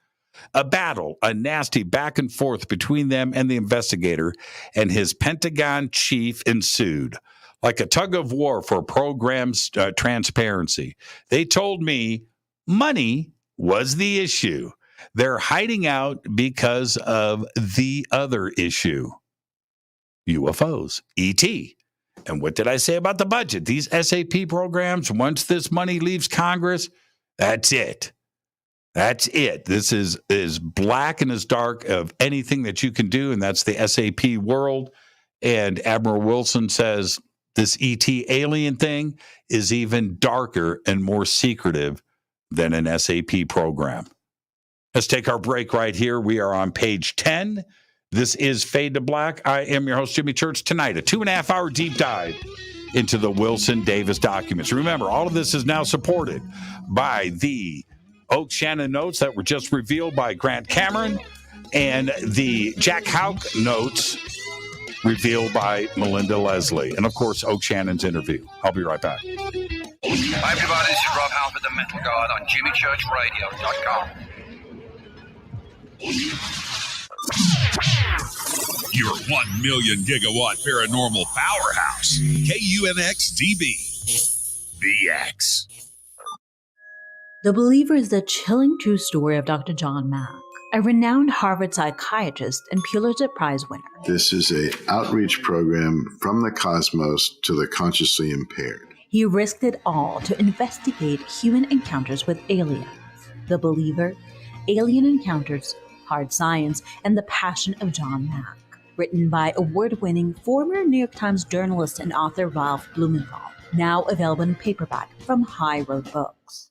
A battle, a nasty back and forth between them and the investigator and his Pentagon chief ensued, like a tug of war for program's transparency. They told me money was the issue. They're hiding out because of the other issue. UFOs, ET. And what did I say about the budget? These SAP programs, once this money leaves Congress, that's it. That's it. This is as black and as dark of anything that you can do, and that's the SAP world. And Admiral Wilson says this ET alien thing is even darker and more secretive than an SAP program. Let's take our break right here. We are on page 10. This is Fade to Black. I am your host, Jimmy Church. Tonight, a 2.5-hour deep dive into the Wilson Davis documents. Remember, all of this is now supported by the Oak Shannon notes that were just revealed by Grant Cameron and the Jack Houck notes revealed by Melinda Leslie. And, of course, Oak Shannon's interview. I'll be right back. Hi, everybody. This is Rob Halford, the Metal Guard on JimmyChurchRadio.com. Your 1 million gigawatt paranormal powerhouse, KUNX DB, VX. The Believer is the chilling true story of Dr. John Mack, a renowned Harvard psychiatrist and Pulitzer Prize winner. This is an outreach program from the cosmos to the consciously impaired. He risked it all to investigate human encounters with aliens. The Believer, Alien Encounters, Hard Science, and the Passion of John Mack. Written by award-winning former New York Times journalist and author Ralph Blumenthal. Now available in paperback from High Road Books.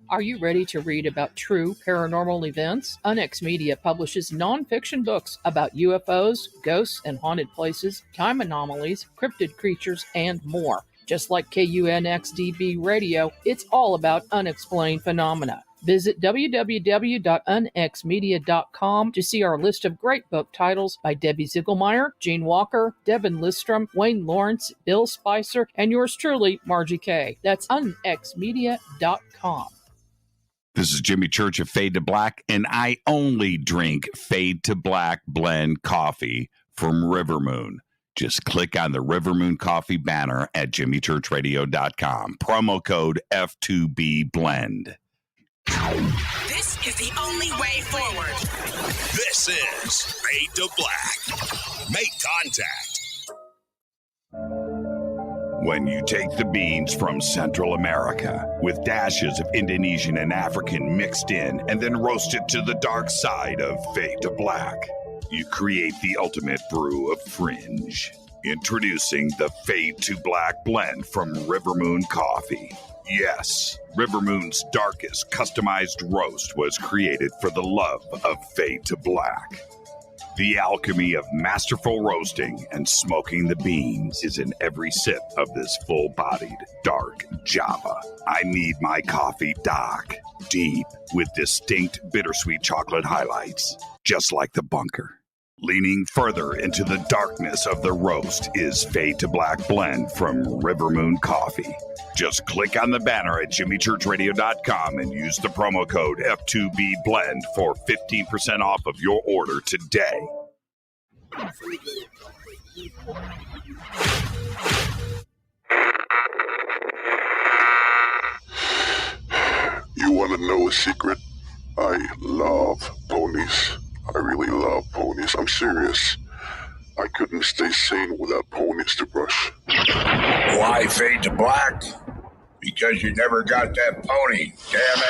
Are you ready to read about true paranormal events? UNX Media publishes nonfiction books about UFOs, ghosts and haunted places, time anomalies, cryptid creatures, and more. Just like KUNX DB Radio, it's all about unexplained phenomena. Visit www.unxmedia.com to see our list of great book titles by Debbie Ziegelmeyer, Gene Walker, Devin Listrom, Wayne Lawrence, Bill Spicer, and yours truly, Margie Kay. That's unxmedia.com. This is Jimmy Church of Fade to Black, and I only drink Fade to Black blend coffee from Rivermoon. Just click on the Rivermoon Coffee banner at jimmychurchradio.com. Promo code F2B Blend. This is the only way forward. This is Fade to Black. Make contact. When you take the beans from Central America with dashes of Indonesian and African mixed in and then roast it to the dark side of fade to black, you create the ultimate brew of fringe. Introducing the Fade to Black blend from Rivermoon Coffee. Yes, Rivermoon's darkest customized roast was created for the love of Fade to Black. The alchemy of masterful roasting and smoking the beans is in every sip of this full-bodied, dark Java. I need my coffee dark, deep, with distinct bittersweet chocolate highlights, just like the bunker. Leaning further into the darkness of the roast is Fade to Black blend from Rivermoon Coffee. Just click on the banner at jimmychurchradio.com and use the promo code F2BBLEND for 15% off of your order today. You want to know a secret? I love ponies. I really love ponies. I'm serious. I couldn't stay sane without ponies to brush. Why Fade to Black? Because you never got that pony, damn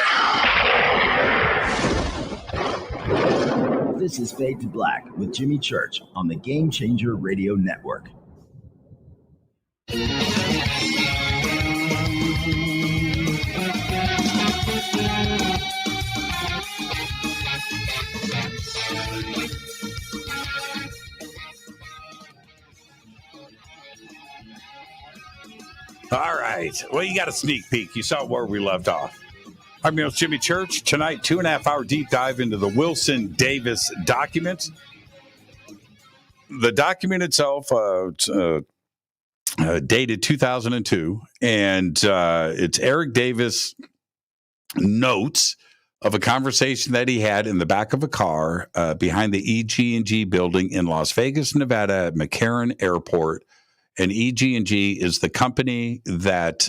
it. This is Fade to Black with Jimmy Church on the Game Changer Radio Network. All right. Well, you got a sneak peek. You saw where we left off. I'm your host, Jimmy Church. Tonight, 2.5-hour deep dive into the Wilson Davis documents. The document itself, dated 2002, and it's Eric Davis notes of a conversation that he had in the back of a car behind the EG&G building in Las Vegas, Nevada, at McCarran Airport. And EG&G is the company that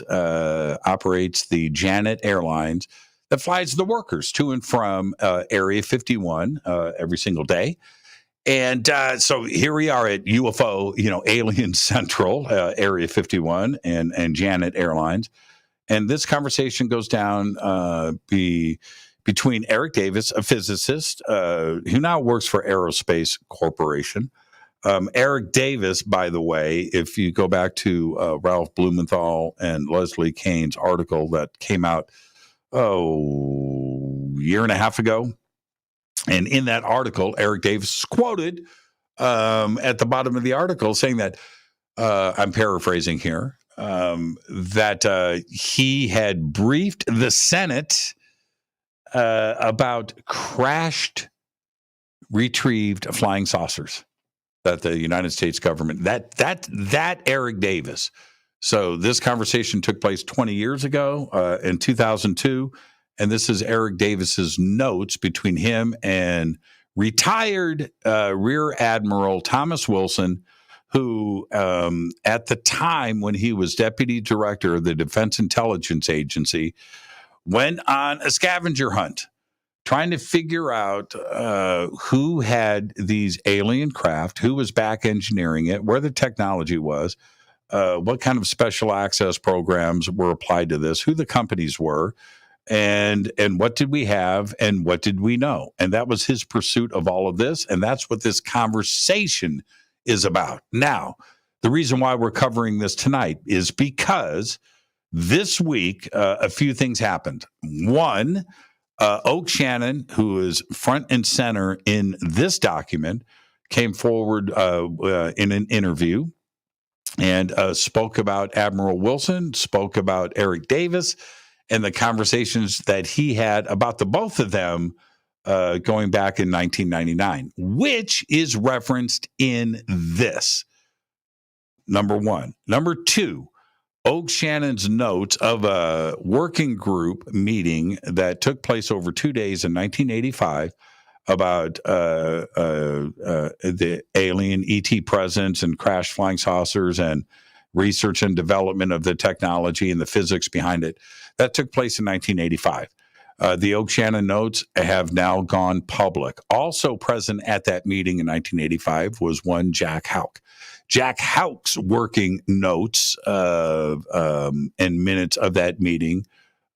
operates the Janet Airlines that flies the workers to and from Area 51 every single day. And so here we are at UFO, Alien Central, Area 51 and Janet Airlines. And this conversation goes down between Eric Davis, a physicist who now works for Aerospace Corporation. Eric Davis, by the way, if you go back to Ralph Blumenthal and Leslie Kane's article that came out, year and a half ago. And in that article, Eric Davis is quoted at the bottom of the article saying that, I'm paraphrasing here, that he had briefed the Senate about crashed, retrieved flying saucers. That the United States government, that Eric Davis. So this conversation took place 20 years ago in 2002, and this is Eric Davis's notes between him and retired Rear Admiral Thomas Wilson, who at the time when he was deputy director of the Defense Intelligence Agency, went on a scavenger hunt, trying to figure out who had these alien craft, who was back engineering it, where the technology was, what kind of special access programs were applied to this, who the companies were, and what did we have and what did we know. And that was his pursuit of all of this, and that's what this conversation is about. Now, the reason why we're covering this tonight is because this week a few things happened. One, Oak Shannon, who is front and center in this document, came forward in an interview and spoke about Admiral Wilson, spoke about Eric Davis, and the conversations that he had about the both of them going back in 1999, which is referenced in this. Number one. Number two, Oak Shannon's notes of a working group meeting that took place over 2 days in 1985 about the alien ET presence and crashed flying saucers and research and development of the technology and the physics behind it. That took place in 1985. The Oak Shannon notes have now gone public. Also present at that meeting in 1985 was one Jack Houck. Jack Houck's working notes and minutes of that meeting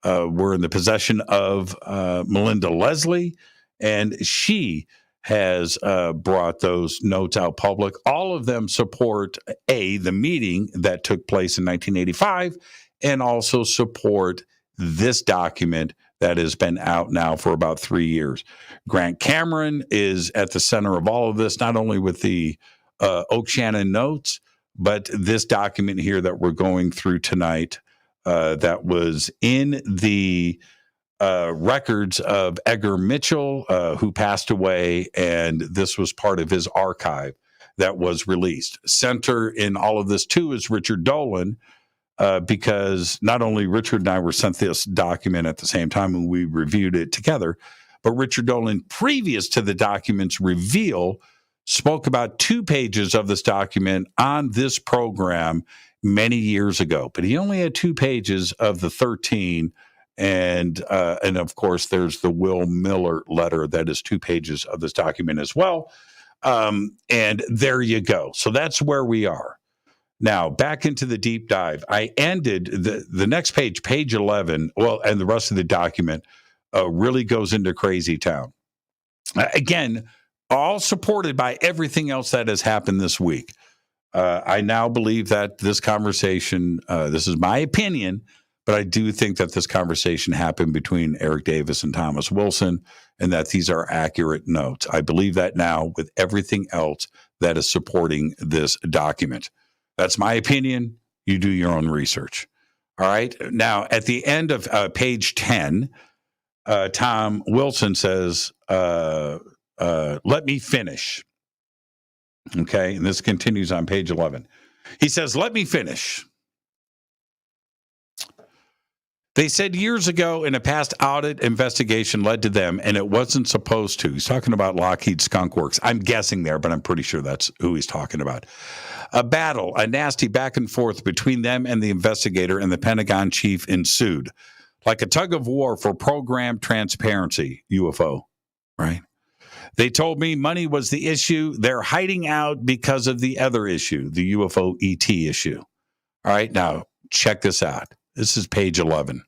were in the possession of Melinda Leslie, and she has brought those notes out public. All of them support, the meeting that took place in 1985, and also support this document that has been out now for about 3 years. Grant Cameron is at the center of all of this, not only with the Oak Shannon notes, but this document here that we're going through tonight that was in the records of Edgar Mitchell, who passed away, and this was part of his archive that was released. Center in all of this, too, is Richard Dolan, because not only Richard and I were sent this document at the same time and we reviewed it together, but Richard Dolan, previous to the document's reveal, spoke about 2 pages of this document on this program many years ago. But he only had 2 pages of the 13. And of course, there's the Will Miller letter that is 2 pages of this document as well. And there you go. So that's where we are. Now, back into the deep dive. I ended the next page, page 11, and the rest of the document really goes into crazy town. Again, all supported by everything else that has happened this week. I now believe that this conversation, this is my opinion, but I do think that this conversation happened between Eric Davis and Thomas Wilson, and that these are accurate notes. I believe that now with everything else that is supporting this document. That's my opinion. You do your own research. All right. Now, at the end of page 10, Tom Wilson says, let me finish. Okay. And this continues on page 11. He says, let me finish. They said years ago in a past audit investigation led to them, and it wasn't supposed to. He's talking about Lockheed Skunk Works. I'm guessing there, but I'm pretty sure that's who he's talking about. A battle, a nasty back and forth between them and the investigator and the Pentagon chief ensued, like a tug of war for program transparency, UFO, right? They told me money was the issue. They're hiding out because of the other issue, the UFO ET issue. All right, now check this out. This is page 11.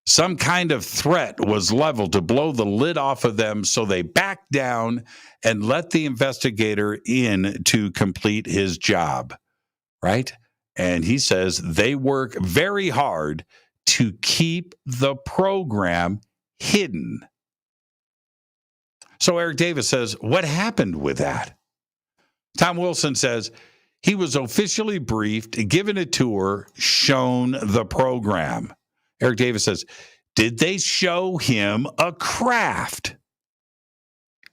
Some kind of threat was leveled to blow the lid off of them, so they backed down and let the investigator in to complete his job, right? And he says they work very hard to keep the program hidden. So Eric Davis says, what happened with that? Tom Wilson says, he was officially briefed, given a tour, shown the program. Eric Davis says, did they show him a craft?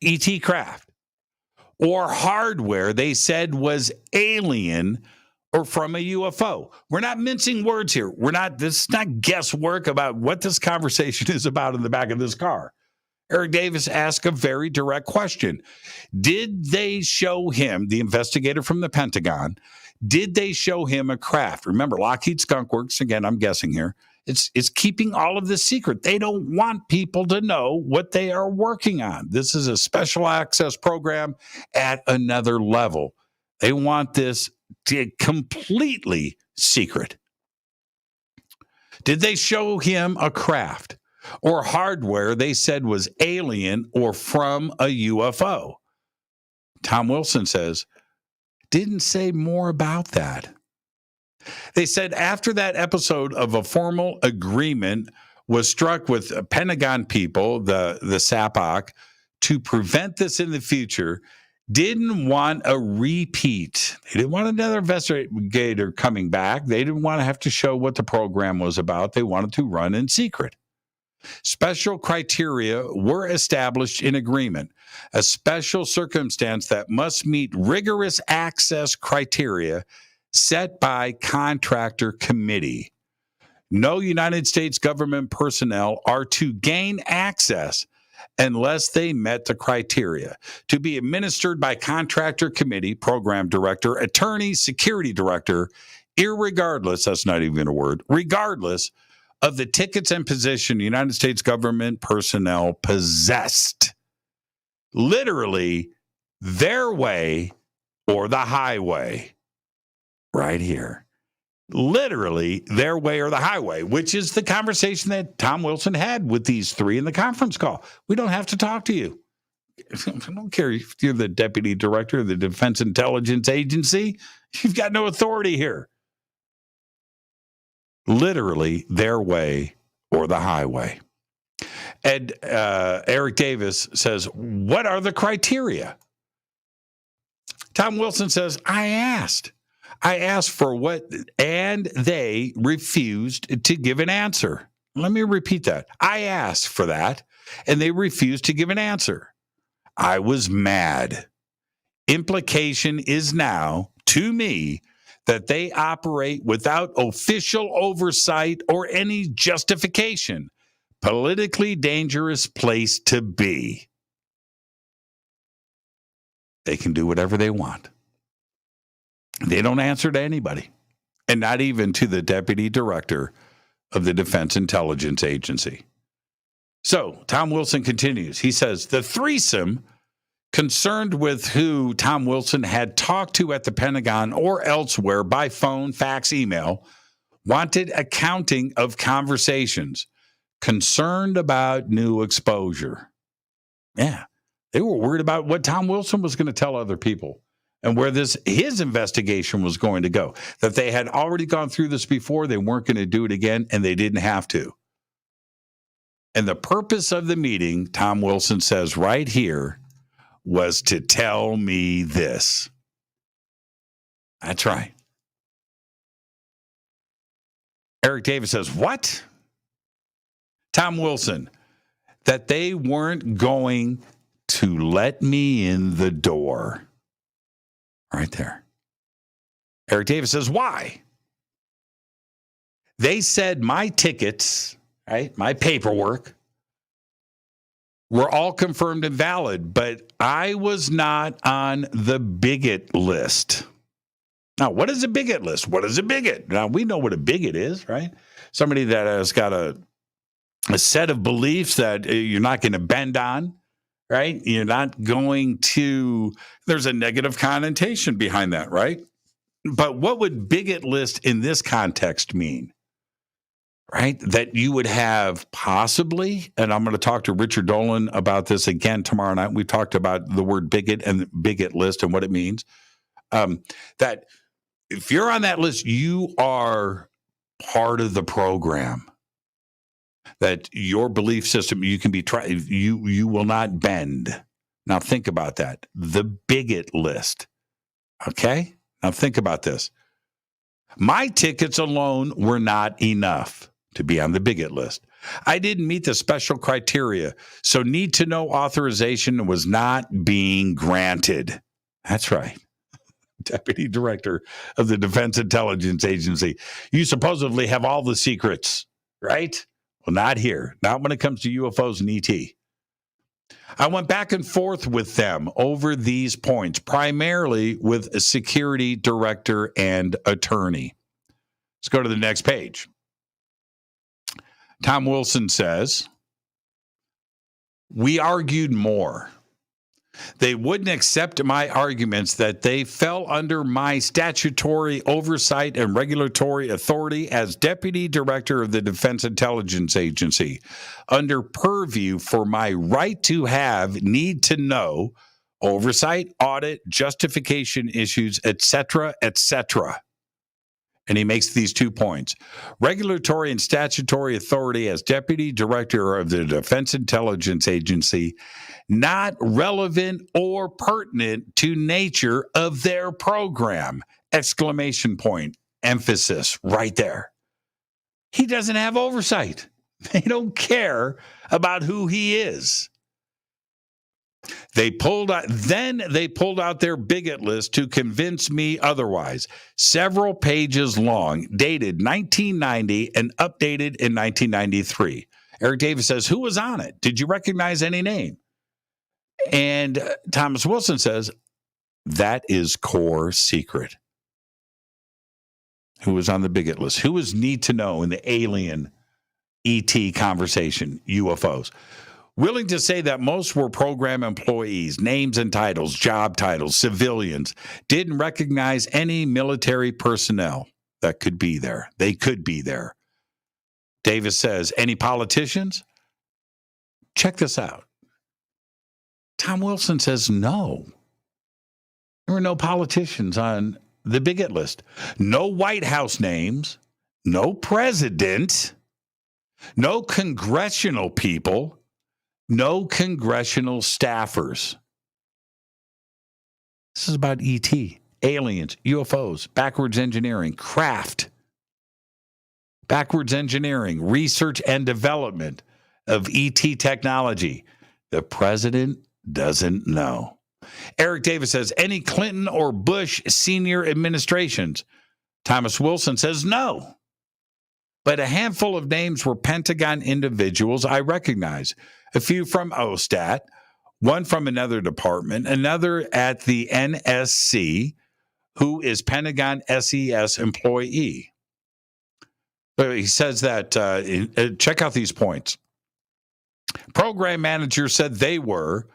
ET craft. Or hardware they said was alien or from a UFO? We're not mincing words here. This is not guesswork about what this conversation is about in the back of this car. Eric Davis asked a very direct question. Did they show him, the investigator from the Pentagon, did they show him a craft? Remember, Lockheed Skunk Works, again, I'm guessing here, it's keeping all of this secret. They don't want people to know what they are working on. This is a special access program at another level. They want this completely secret. Did they show him a craft or hardware they said was alien or from a UFO? Tom Wilson says, didn't say more about that. They said after that episode of a formal agreement was struck with Pentagon people, the SAPOC, to prevent this in the future, didn't want a repeat. They didn't want another investigator coming back. They didn't want to have to show what the program was about. They wanted to run in secret. Special criteria were established in agreement, a special circumstance that must meet rigorous access criteria set by contractor committee. No United States government personnel are to gain access unless they met the criteria. To be administered by contractor committee, program director, attorney, security director, irregardless, that's not even a word, regardless of the tickets and position United States government personnel possessed. Literally, their way or the highway. Right here. Literally their way or the highway, which is the conversation that Tom Wilson had with these three in the conference call. We don't have to talk to you. I don't care if you're the deputy director of the Defense Intelligence Agency. You've got no authority here. Literally their way or the highway. And Eric Davis says, what are the criteria? Tom Wilson says, I asked for what, and they refused to give an answer. Let me repeat that. I asked for that, and they refused to give an answer. I was mad. Implication is now, to me, that they operate without official oversight or any justification. Politically dangerous place to be. They can do whatever they want. They don't answer to anybody, and not even to the deputy director of the Defense Intelligence Agency. So Tom Wilson continues. He says, the threesome concerned with who Tom Wilson had talked to at the Pentagon or elsewhere by phone, fax, email, wanted accounting of conversations, concerned about new exposure. Yeah, they were worried about what Tom Wilson was going to tell other people. And where his investigation was going to go, that they had already gone through this before, they weren't going to do it again, and they didn't have to. And the purpose of the meeting, Tom Wilson says right here, was to tell me this. That's right. Eric Davis says, what? Tom Wilson, that they weren't going to let me in the door. Right there. Eric Davis says, why? They said my tickets, right, my paperwork, were all confirmed and valid, but I was not on the bigot list. Now, what is a bigot list? What is a bigot? Now, we know what a bigot is, right? Somebody that has got a set of beliefs that you're not going to bend on. Right? You're not going to, there's a negative connotation behind that, right? But what would bigot list in this context mean? Right? That you would have possibly, and I'm going to talk to Richard Dolan about this again tomorrow night. We've talked about the word bigot and bigot list and what it means. That if you're on that list, you are part of the program. That your belief system, you can be you will not bend. Now think about that. The bigot list. Okay? Now think about this. My tickets alone were not enough to be on the bigot list. I didn't meet the special criteria, so need to know authorization was not being granted. That's right. Deputy Director of the Defense Intelligence Agency. You supposedly have all the secrets, right? Well, not here. Not when it comes to UFOs and ET. I went back and forth with them over these points, primarily with a security director and attorney. Let's go to the next page. Tom Wilson says, we argued more. They wouldn't accept my arguments that they fell under my statutory oversight and regulatory authority as Deputy Director of the Defense Intelligence Agency, under purview for my right to have, need to know, oversight, audit, justification issues, etc., etc. And he makes these 2 points. Regulatory and statutory authority as Deputy Director of the Defense Intelligence Agency, not relevant or pertinent to nature of their program. Exclamation point. Emphasis right there. He doesn't have oversight. They don't care about who he is. They pulled out their bigot list to convince me otherwise. Several pages long, dated 1990 and updated in 1993. Eric Davis says, who was on it? Did you recognize any name? And Thomas Wilson says, that is core secret. Who was on the bigot list? Who was need to know in the alien ET conversation, UFOs? willing to say that most were program employees, names and titles, job titles, civilians, didn't recognize any military personnel that could be there. They could be there. Davis says, any politicians? Check this out. Tom Wilson says no. There were no politicians on the bigot list. No White House names, no president, no congressional people, no congressional staffers. This is about ET, aliens, UFOs, backwards engineering, craft, backwards engineering, research and development of ET technology. The president doesn't know. Eric Davis says, any Clinton or Bush senior administrations? Thomas Wilson says no. But a handful of names were Pentagon individuals I recognize. A few from OSTAT, one from another department, another at the NSC, who is Pentagon SES employee. He says that, check out these points. Program manager said they were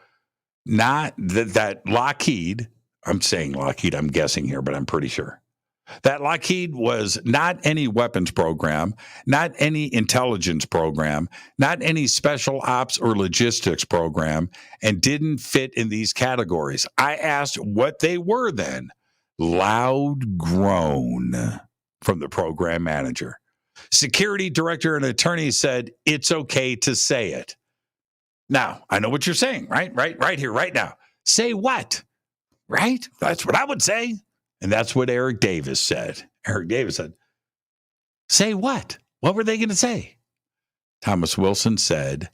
not that Lockheed, I'm saying Lockheed, I'm guessing here, but I'm pretty sure. That Lockheed was not any weapons program, not any intelligence program, not any special ops or logistics program, and didn't fit in these categories. I asked what they were then. Loud groan from the program manager. Security director and attorney said it's okay to say it. Now, I know what you're saying, right? Right here, right now. Say what? Right? That's what I would say. And that's what Eric Davis said. Eric Davis said, say what? What were they going to say? Thomas Wilson said,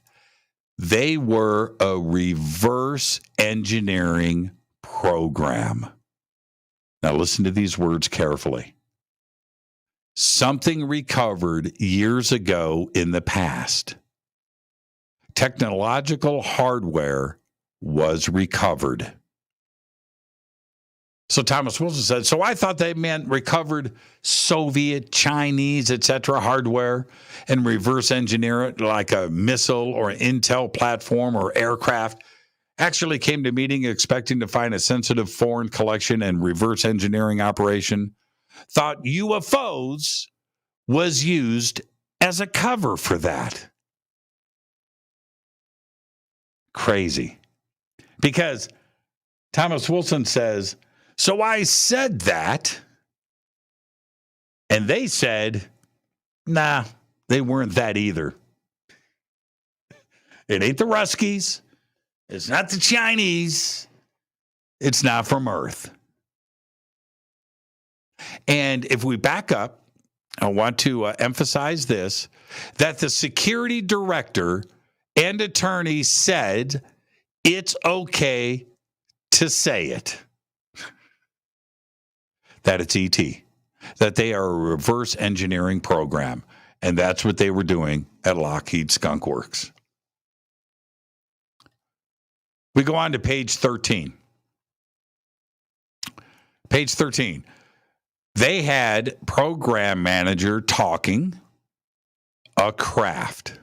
they were a reverse engineering program. Now, listen to these words carefully. Something recovered years ago in the past. Technological hardware was recovered. So Thomas Wilson said, so I thought they meant recovered Soviet, Chinese, etc. hardware and reverse engineer it like a missile or an Intel platform or aircraft. Actually came to meeting expecting to find a sensitive foreign collection and reverse engineering operation. Thought UFOs was used as a cover for that. Crazy. Because Thomas Wilson says, so I said that, and they said, nah, they weren't that either. It ain't the Ruskies. It's not the Chinese. It's not from Earth. And if we back up, I want to emphasize this, that the security director and attorney said it's okay to say it. That it's ET, that they are a reverse engineering program, and that's what they were doing at Lockheed Skunk Works. We go on to page 13. Page 13. They had program manager talking a craft.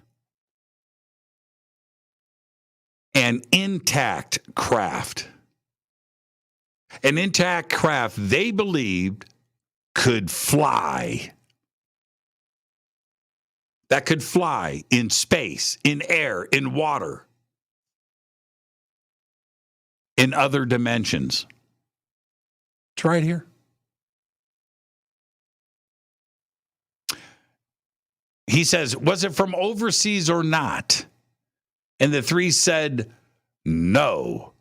An intact craft. An intact craft they believed could fly. That could fly in space, in air, in water, in other dimensions. It's right here. He says, was it from overseas or not? And the three said, no,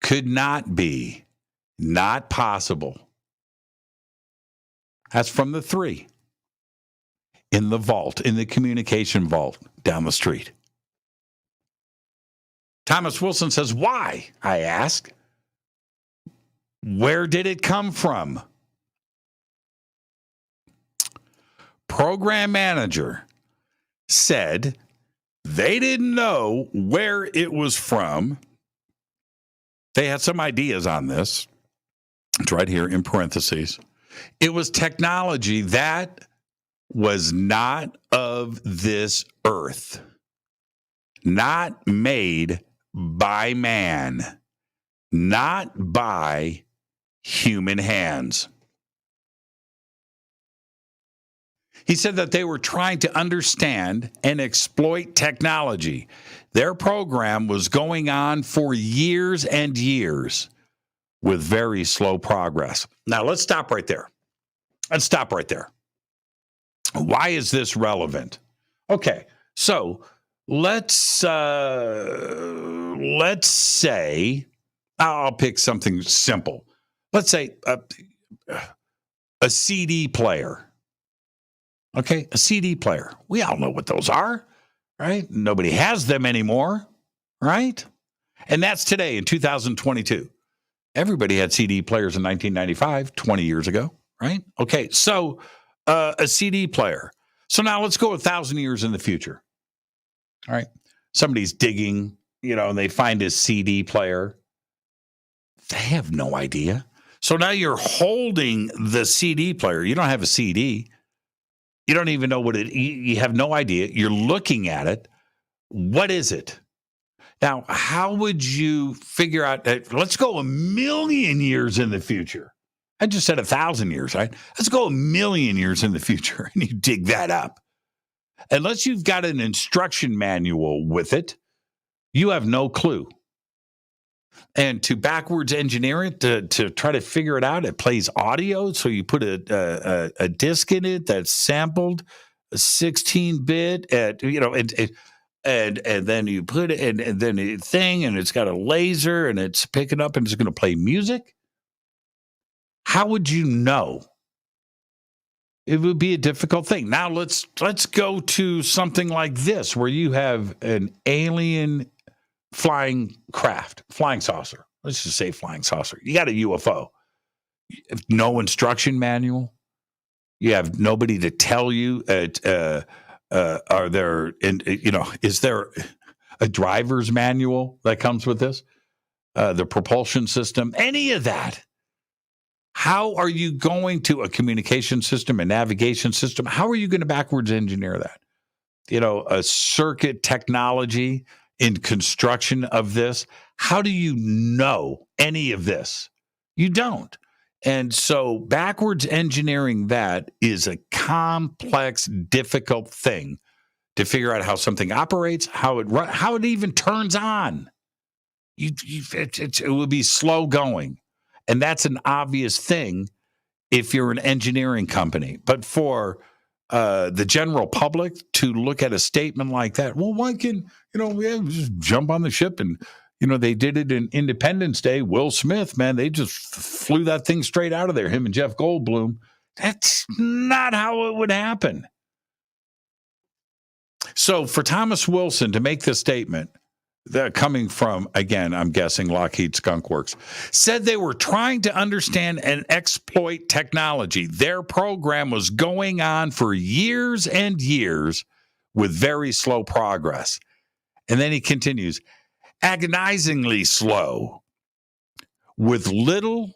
could not be, not possible. That's from the three. In the vault, in the communication vault down the street. Thomas Wilson says, why? I ask. Where did it come from? Program manager said they didn't know where it was from. They had some ideas on this. It's right here in parentheses. It was technology that was not of this earth. not made by man, not by human hands. He said that they were trying to understand and exploit technology. Their program was going on for years and years with very slow progress. Now, let's stop right there. Why is this relevant? Okay, so let's say, I'll pick something simple. Let's say a CD player. Okay, a CD player. We all know what those are, right? Nobody has them anymore, right? And that's today in 2022. Everybody had CD players in 1995, 20 years ago, right? Okay, so a CD player. So now let's go 1,000 years in the future. All right, somebody's digging, and they find a CD player. They have no idea. So now you're holding the CD player. You don't have a CD. You don't even know what you have no idea. You're looking at it. What is it? Now, how would you figure out that? Let's go 1,000,000 years in the future. I just said 1,000 years, right? Let's go 1,000,000 years in the future, and you dig that up. Unless you've got an instruction manual with it, you have no clue. And to backwards engineer it, to try to figure it out, it plays audio. So you put a disc in it that's sampled, a 16-bit, and then you put it, and then a thing, and it's got a laser, and it's picking up, and it's going to play music. How would you know? It would be a difficult thing. Now let's go to something like this, where you have an alien flying craft, flying saucer. Let's just say flying saucer. You got a UFO. No instruction manual. You have nobody to tell you. Are there? Is there a driver's manual that comes with this? The propulsion system, any of that. How are you going to a communication system, a navigation system? How are you going to backwards engineer that? A circuit technology in construction of this. How do you know any of this? You don't. And so backwards engineering that is a complex, difficult thing to figure out how something operates, how it even turns on. It would be slow going. And that's an obvious thing if you're an engineering company. But for the general public to look at a statement like that, well, why can, we just jump on the ship and, they did it in Independence Day. Will Smith, man, they just flew that thing straight out of there, him and Jeff Goldblum. That's not how it would happen. So for Thomas Wilson to make this statement, that coming from, again, I'm guessing Lockheed Skunk Works, said they were trying to understand and exploit technology. Their program was going on for years and years with very slow progress. And then he continues, agonizingly slow, with little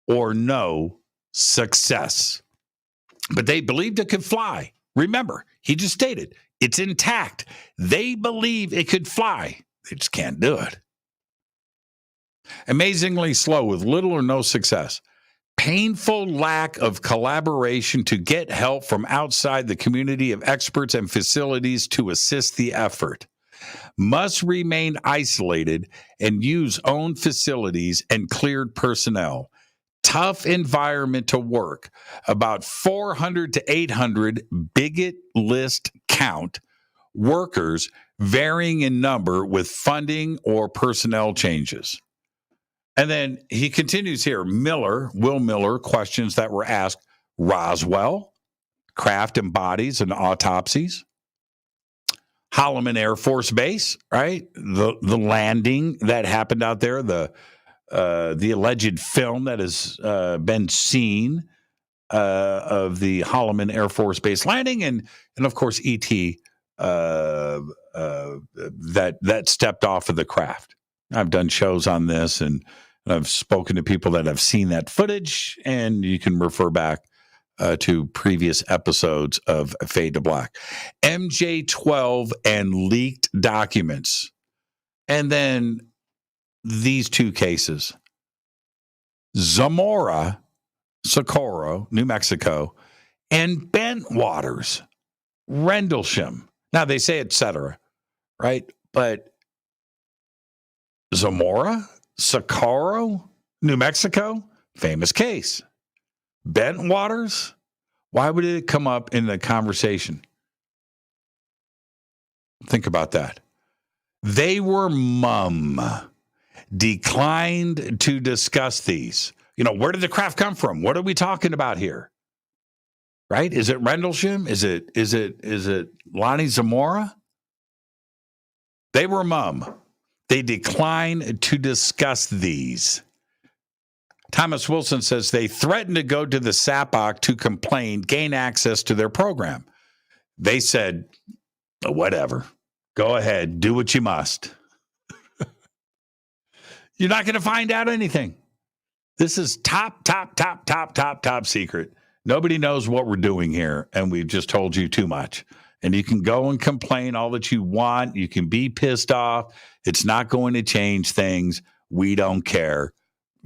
or no success. But they believed it could fly. Remember, he just stated, it's intact. They believe it could fly. They just can't do it. Amazingly slow with little or no success. Painful lack of collaboration to get help from outside the community of experts and facilities to assist the effort. Must remain isolated and use own facilities and cleared personnel. Tough environment to work. About 400 to 800 bigot list count workers, varying in number with funding or personnel changes. And then he continues here. Will Miller, questions that were asked. Roswell, craft and bodies and autopsies. Holloman Air Force Base, right? The landing that happened out there, the alleged film that has been seen of the Holloman Air Force Base landing, and of course E.T. that stepped off of the craft. I've done shows on this, and I've spoken to people that have seen that footage, and you can refer back to previous episodes of Fade to Black. MJ12 and leaked documents. And then these two cases. Zamora, Socorro, New Mexico, and Bentwaters, Rendlesham. Now, they say et cetera, right? But Zamora, Socorro, New Mexico, famous case. Bentwaters, why would it come up in the conversation? Think about that. They were mum, declined to discuss these. You know, where did the craft come from? What are we talking about here? Right? Is it Rendlesham? Is it Lonnie Zamora? They were mum. They declined to discuss these. Thomas Wilson says they threatened to go to the SAPOC to complain, gain access to their program. They said, whatever, go ahead, do what you must. You're not going to find out anything. This is top secret. Nobody knows what we're doing here, and we've just told you too much. And you can go and complain all that you want. You can be pissed off. It's not going to change things. We don't care.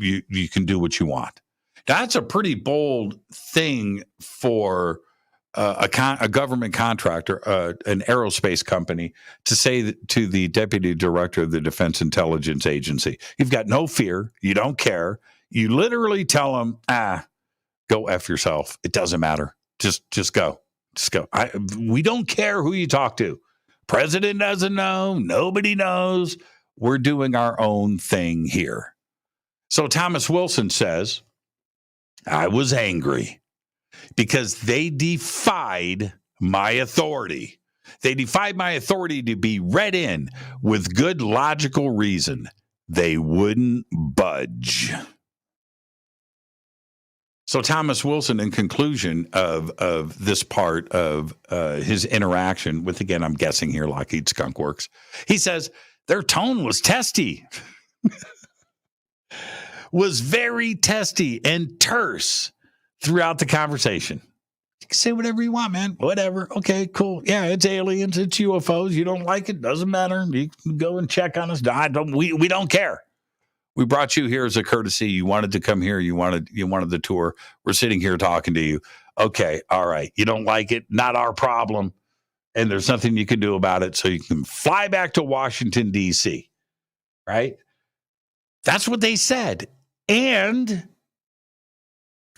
You can do what you want. That's a pretty bold thing for a government contractor, an aerospace company, to say to the deputy director of the Defense Intelligence Agency. You've got no fear. You don't care. You literally tell them, go F yourself. It doesn't matter. Just go. Just go. We don't care who you talk to. President doesn't know. Nobody knows. We're doing our own thing here. So Thomas Wilson says, I was angry because they defied my authority. They defied my authority to be read in with good logical reason. They wouldn't budge. So Thomas Wilson, in conclusion of this part of his interaction with, again, I'm guessing here, Lockheed Skunk Works, he says their tone was testy. Was very testy and terse throughout the conversation. You can say whatever you want, man. Whatever. Okay, cool. Yeah, it's aliens. It's UFOs. You don't like it. Doesn't matter. You can go and check on us. We don't care. We brought you here as a courtesy. You wanted to come here. You wanted the tour. We're sitting here talking to you. Okay, all right. You don't like it. Not our problem. And there's nothing you can do about it. So you can fly back to Washington, D.C. Right? That's what they said. And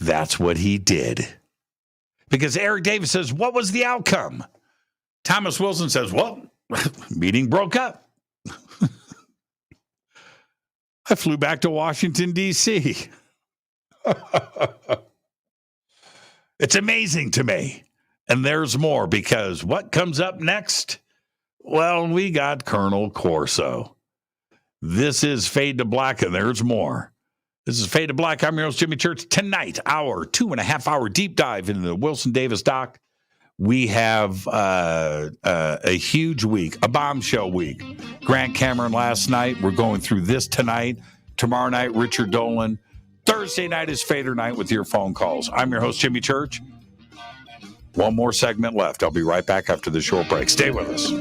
that's what he did. Because Eric Davis says, what was the outcome? Thomas Wilson says, well, meeting broke up. I flew back to Washington, D.C. It's amazing to me. And there's more, because what comes up next? Well, we got Colonel Corso. This is Fade to Black, and there's more. This is Fade to Black. I'm your host, Jimmy Church. Tonight, our 2.5-hour deep dive into the Wilson Davis doc. We have a huge week, a bombshell week. Grant Cameron last night. We're going through this tonight. Tomorrow night, Richard Dolan. Thursday night is Fader night with your phone calls. I'm your host, Jimmy Church. One more segment left. I'll be right back after the short break. Stay with us.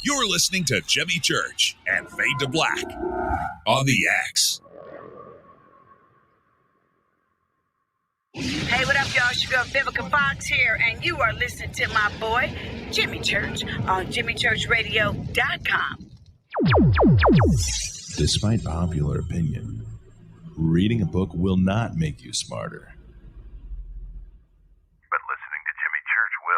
You're listening to Jimmy Church and Fade to Black on the X. Hey, what up, y'all? It's your girl Vivica Fox here, and you are listening to my boy, Jimmy Church, on JimmyChurchRadio.com. Despite popular opinion, reading a book will not make you smarter. But listening to Jimmy Church will.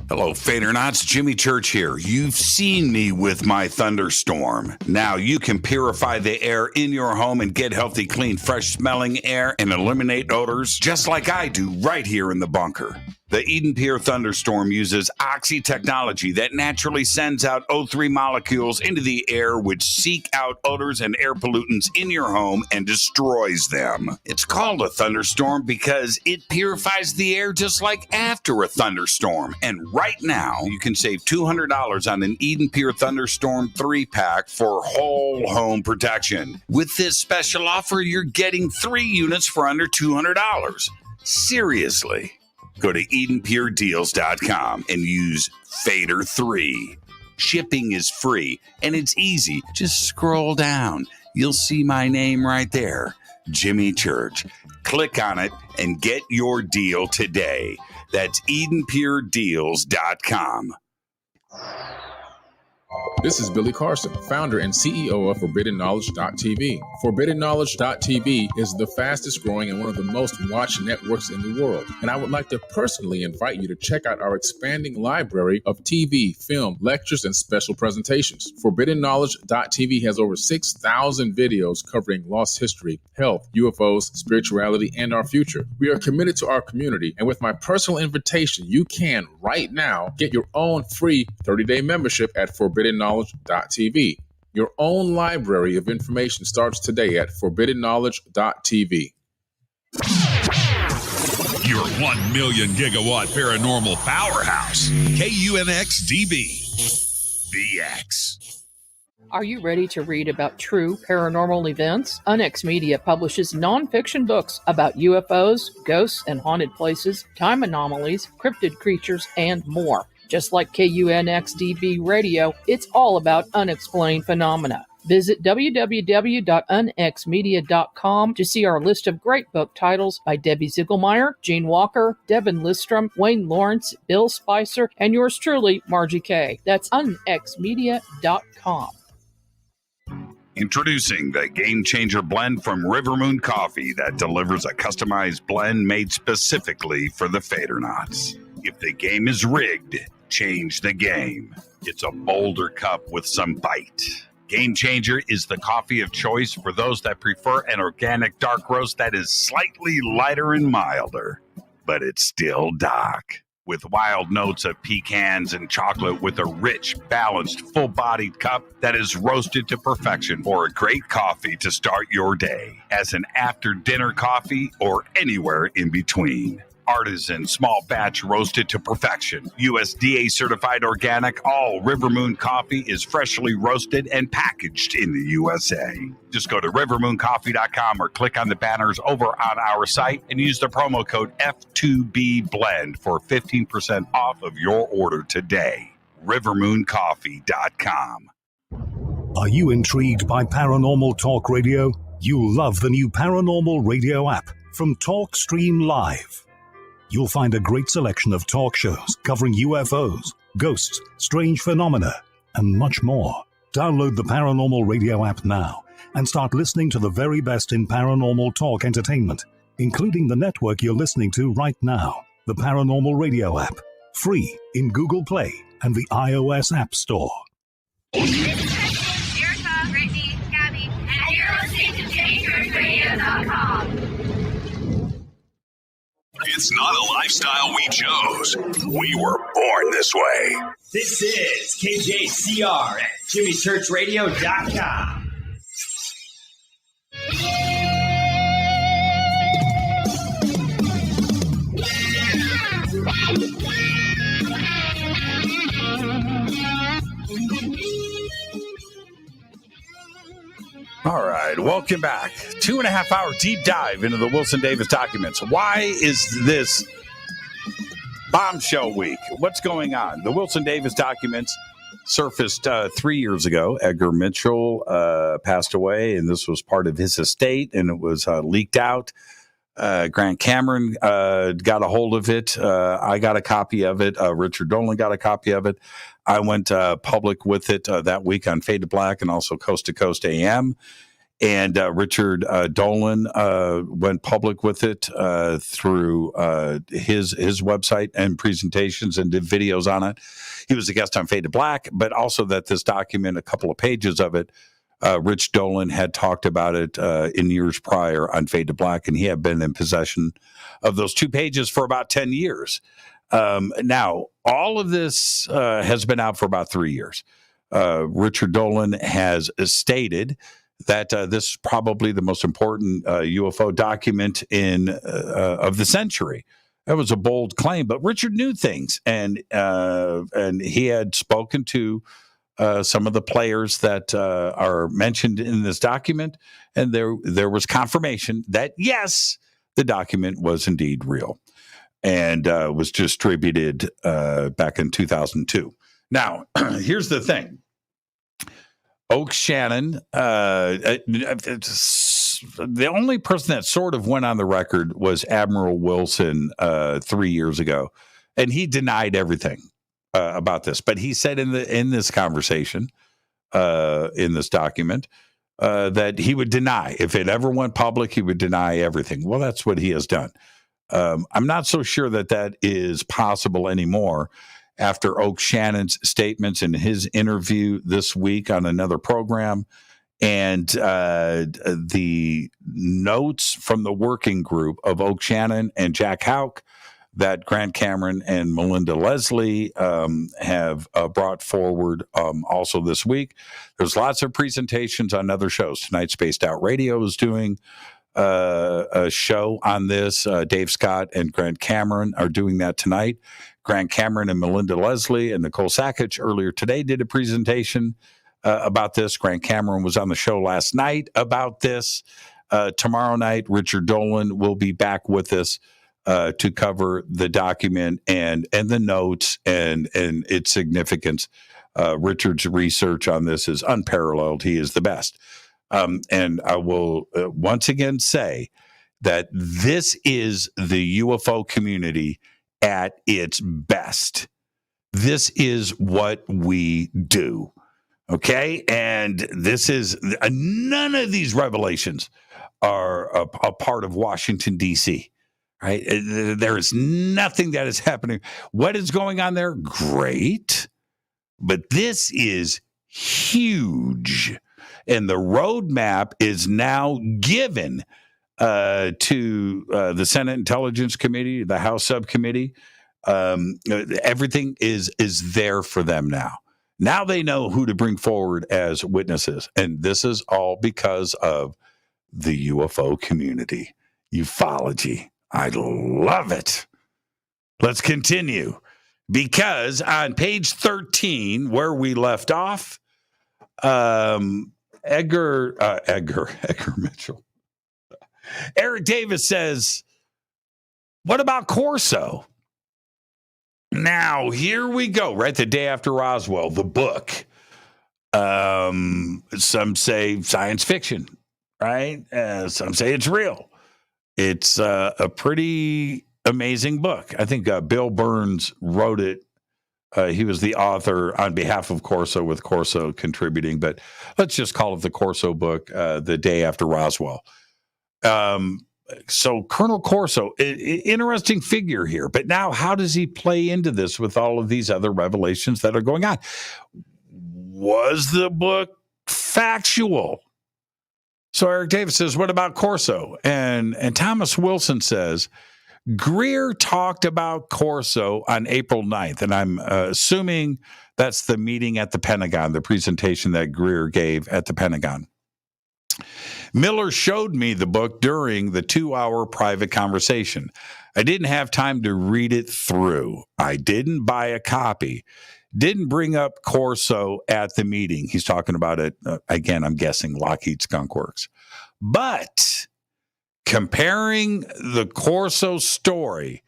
Hello, Fadernauts. Jimmy Church here. You've seen me with my thunderstorm. Now you can purify the air in your home and get healthy, clean, fresh-smelling air and eliminate odors just like I do right here in the bunker. The Eden Pure Thunderstorm uses oxy technology that naturally sends out O3 molecules into the air, which seek out odors and air pollutants in your home and destroys them. It's called a thunderstorm because it purifies the air just like after a thunderstorm. And right now, you can save $200 on an Eden Pure Thunderstorm 3-pack for whole home protection. With this special offer, you're getting 3 units for under $200. Seriously. Go to EdenPureDeals.com and use Fader3. Shipping is free and it's easy. Just scroll down. You'll see my name right there, Jimmy Church. Click on it and get your deal today. That's EdenPureDeals.com. This is Billy Carson, founder and CEO of ForbiddenKnowledge.tv. ForbiddenKnowledge.tv is the fastest growing and one of the most watched networks in the world. And I would like to personally invite you to check out our expanding library of TV, film, lectures, and special presentations. ForbiddenKnowledge.tv has over 6,000 videos covering lost history, health, UFOs, spirituality, and our future. We are committed to our community, and with my personal invitation, you can, right now, get your own free 30-day membership at ForbiddenKnowledge.tv. Your own library of information starts today at ForbiddenKnowledge.tv. Your 1 million gigawatt paranormal powerhouse, KUNX DB, VX. Are you ready to read about true paranormal events? UNX Media publishes nonfiction books about UFOs, ghosts and haunted places, time anomalies, cryptid creatures, and more. Just like KUNX DB Radio, it's all about unexplained phenomena. Visit www.unxmedia.com to see our list of great book titles by Debbie Ziegelmeyer, Gene Walker, Devin Listrom, Wayne Lawrence, Bill Spicer, and yours truly, Margie Kay. That's unxmedia.com. Introducing the Game Changer blend from River Moon Coffee that delivers a customized blend made specifically for the Fadernauts. If the game is rigged, change the game. It's a bolder cup with some bite. Game Changer is the coffee of choice for those that prefer an organic dark roast that is slightly lighter and milder, but it's still dark. With wild notes of pecans and chocolate with a rich, balanced, full-bodied cup that is roasted to perfection for a great coffee to start your day, as an after-dinner coffee or anywhere in between. Artisan, small batch roasted to perfection. USDA certified organic, all River Moon coffee is freshly roasted and packaged in the USA. Just go to rivermooncoffee.com or click on the banners over on our site and use the promo code F2BBLEND for 15% off of your order today. rivermooncoffee.com. Are you intrigued by Paranormal Talk Radio? You'll love the new Paranormal Radio app from TalkStream Live. You'll find a great selection of talk shows covering UFOs, ghosts, strange phenomena, and much more. Download the Paranormal Radio app now and start listening to the very best in paranormal talk entertainment, including the network you're listening to right now, the Paranormal Radio app, free in Google Play and the iOS App Store. Erica, Brittany, Gabby, and you're listening to JamieChurchRadio.com. It's not a lifestyle we chose. We were born this way. This is KJCR at JimmyChurchRadio.com. All right, welcome back. 2.5 hour deep dive into the Wilson Davis documents. Why is this bombshell week? What's going on? The Wilson Davis documents surfaced 3 years ago. Edgar Mitchell passed away, and this was part of his estate, and it was leaked out. Grant Cameron got a hold of it. I got a copy of it. Richard Dolan got a copy of it. I went public with it that week on Fade to Black and also Coast to Coast AM. And Richard Dolan went public with it through his website and presentations and did videos on it. He was a guest on Fade to Black, but also that this document, a couple of pages of it, Rich Dolan had talked about it in years prior on Fade to Black, and he had been in possession of those 2 pages for about 10 years. Now, all of this has been out for about 3 years. Richard Dolan has stated that this is probably the most important UFO document of the century. That was a bold claim, but Richard knew things, and he had spoken to some of the players that are mentioned in this document, and there was confirmation that yes, the document was indeed real, and was distributed back in 2002. Now, here's the thing. Oak Shannon, the only person that sort of went on the record was Admiral Wilson 3 years ago, and he denied everything about this. But he said in this conversation, in this document, that he would deny. If it ever went public, he would deny everything. Well, that's what he has done. I'm not so sure that is possible anymore after Oak Shannon's statements in his interview this week on another program, and the notes from the working group of Oak Shannon and Jack Houck that Grant Cameron and Melinda Leslie have brought forward also this week. There's lots of presentations on other shows. Tonight, Spaced Out Radio is doing a show on this. Dave Scott and Grant Cameron are doing that tonight. Grant Cameron and Melinda Leslie and Nicole Sackich earlier today did a presentation about this. Grant Cameron was on the show last night about this. Tomorrow night, Richard Dolan will be back with us to cover the document and the notes and its significance. Richard's research on this is unparalleled. He is the best. And I will once again say that this is the UFO community at its best. This is what we do. Okay? And this is none of these revelations are a part of Washington, D.C., right? There is nothing that is happening. What is going on there? Great. But this is huge. And the roadmap is now given to the Senate Intelligence Committee, the House Subcommittee. Everything is there for them now. Now they know who to bring forward as witnesses. And this is all because of the UFO community. Ufology. I love it. Let's continue. Because on page 13, where we left off, Edgar Mitchell. Eric Davis says, what about Corso? Now, here we go, right? The day after Roswell, the book. Some say science fiction, right? Some say it's real. It's a pretty amazing book. I think Bill Burns wrote it. He was the author on behalf of Corso, with Corso contributing, but let's just call it the Corso book, The Day After Roswell. So Colonel Corso, interesting figure here, but now how does he play into this with all of these other revelations that are going on? Was the book factual? So Eric Davis says, what about Corso? And Thomas Wilson says, Greer talked about Corso on April 9th, and I'm assuming that's the meeting at the Pentagon, the presentation that Greer gave at the Pentagon. Miller showed me the book during the 2-hour private conversation. I didn't have time to read it through. I didn't buy a copy. Didn't bring up Corso at the meeting. He's talking about it, again, I'm guessing Lockheed Skunk Works. But comparing the Corso story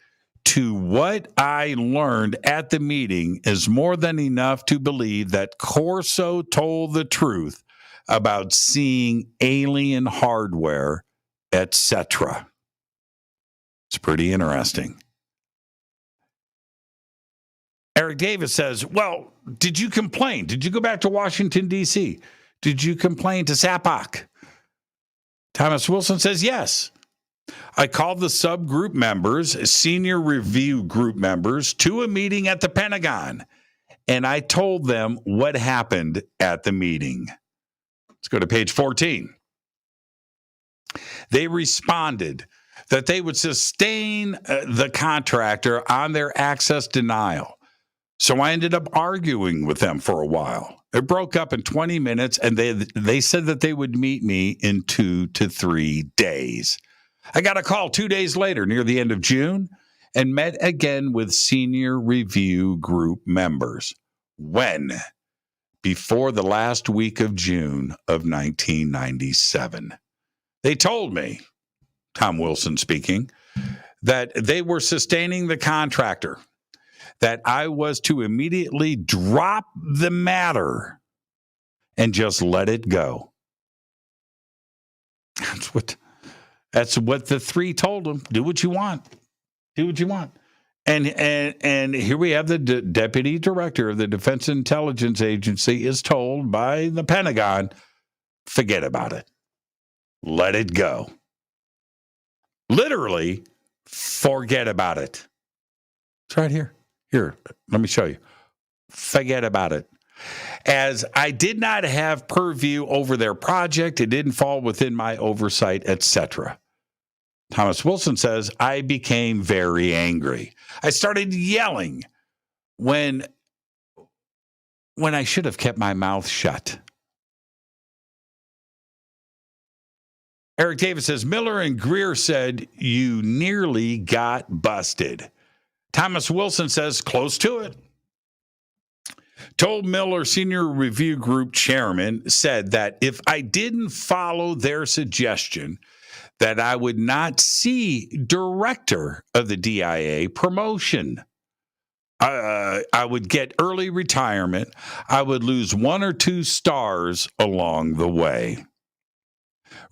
to what I learned at the meeting is more than enough to believe that Corso told the truth about seeing alien hardware, etc. It's pretty interesting. Eric Davis says, well, did you complain? Did you go back to Washington, D.C.? Did you complain to SAPOC? Thomas Wilson says, yes. I called the subgroup members, senior review group members, to a meeting at the Pentagon, and I told them what happened at the meeting. Let's go to page 14. They responded. that they would sustain the contractor on their access denial. So I ended up arguing with them for a while. It broke up in 20 minutes, and they said that they would meet me in 2 to 3 days. I got a call 2 days later, near the end of June, and met again with senior review group members. When? Before the last week of June of 1997. They told me, Tom Wilson speaking, that they were sustaining the contractor, that I was to immediately drop the matter and just let it go. That's what the three told him. Do what you want. Do what you want. And here we have the deputy director of the Defense Intelligence Agency is told by the Pentagon, forget about it. Let it go. Literally, forget about it. It's right here. Here, let me show you. Forget about it. As I did not have purview over their project, it didn't fall within my oversight, etc. Thomas Wilson says, I became very angry. I started yelling when I should have kept my mouth shut. Eric Davis says, Miller and Greer said you nearly got busted. Thomas Wilson says, close to it. Told Miller Senior Review Group Chairman said that if I didn't follow their suggestion, that I would not see director of the DIA promotion. I would get early retirement. I would lose 1 or 2 stars along the way.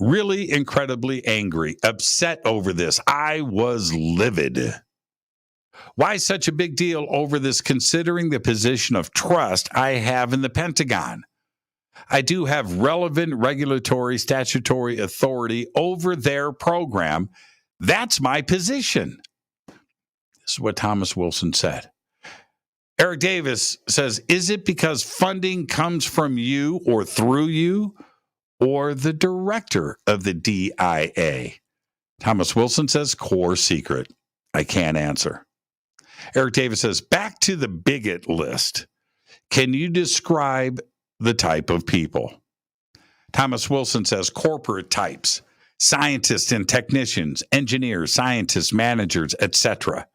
Really incredibly angry, upset over this. I was livid. Why such a big deal over this, considering the position of trust I have in the Pentagon? I do have relevant regulatory statutory authority over their program. That's my position. This is what Thomas Wilson said. Eric Davis says, is it because funding comes from you or through you or the director of the DIA? Thomas Wilson says, core secret. I can't answer. Eric Davis says, back to the bigot list. Can you describe the type of people? Thomas Wilson says, corporate types, scientists and technicians, engineers, scientists, managers, etc.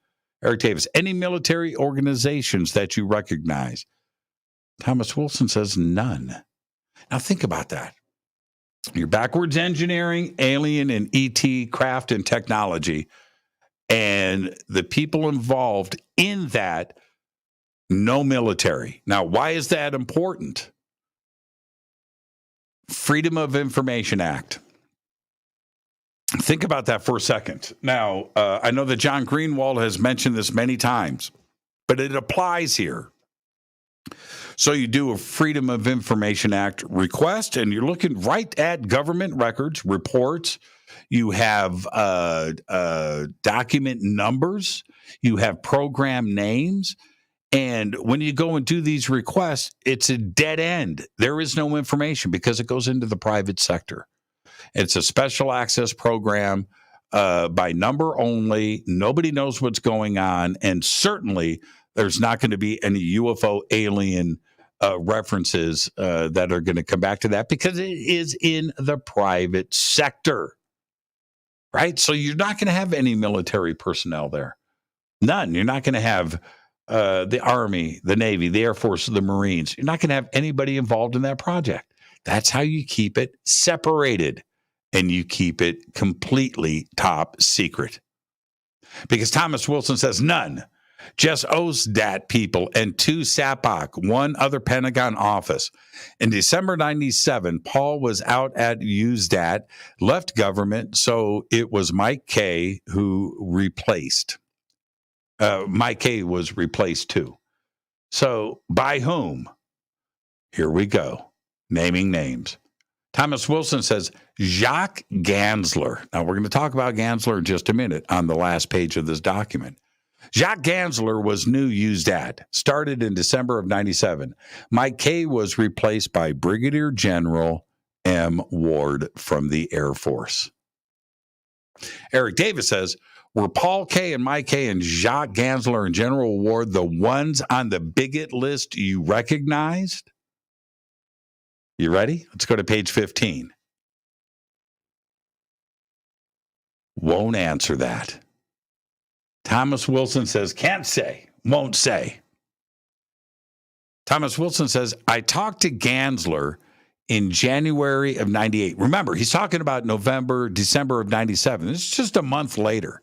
Eric Davis, any military organizations that you recognize? Thomas Wilson says, none. Now think about that. You're backwards engineering, alien and ET craft and technology, and the people involved in that, no military. Now, why is that important? Freedom of Information Act. Think about that for a second. Now, I know that John Greenwald has mentioned this many times, but it applies here. So you do a Freedom of Information Act request, and you're looking right at government records, reports. You have document numbers. You have program names. And when you go and do these requests, it's a dead end. There is no information because it goes into the private sector. It's a special access program by number only. Nobody knows what's going on. And certainly there's not going to be any UFO alien references that are going to come back to that because it is in the private sector. Right? So you're not going to have any military personnel there. None. You're not going to have the Army, the Navy, the Air Force, the Marines. You're not going to have anybody involved in that project. That's how you keep it separated, and you keep it completely top secret. Because Thomas Wilson says none. Just OSDAT people and 2 SAPOC, 1 other Pentagon office. In December 97, Paul was out at USDAT, left government, so it was Mike K who replaced. Mike K was replaced too. So by whom? Here we go. Naming names. Thomas Wilson says Jacques Gansler. Now we're going to talk about Gansler in just a minute on the last page of this document. Jacques Gansler was new USDAT, started in December of 97. Mike K was replaced by Brigadier General M. Ward from the Air Force. Eric Davis says, were Paul K. and Mike K. and Jacques Gansler and General Ward the ones on the bigot list you recognized? You ready? Let's go to page 15. Won't answer that. Thomas Wilson says, can't say, won't say. Thomas Wilson says, I talked to Gansler in January of 98. Remember, he's talking about December of 97. It's just a month later.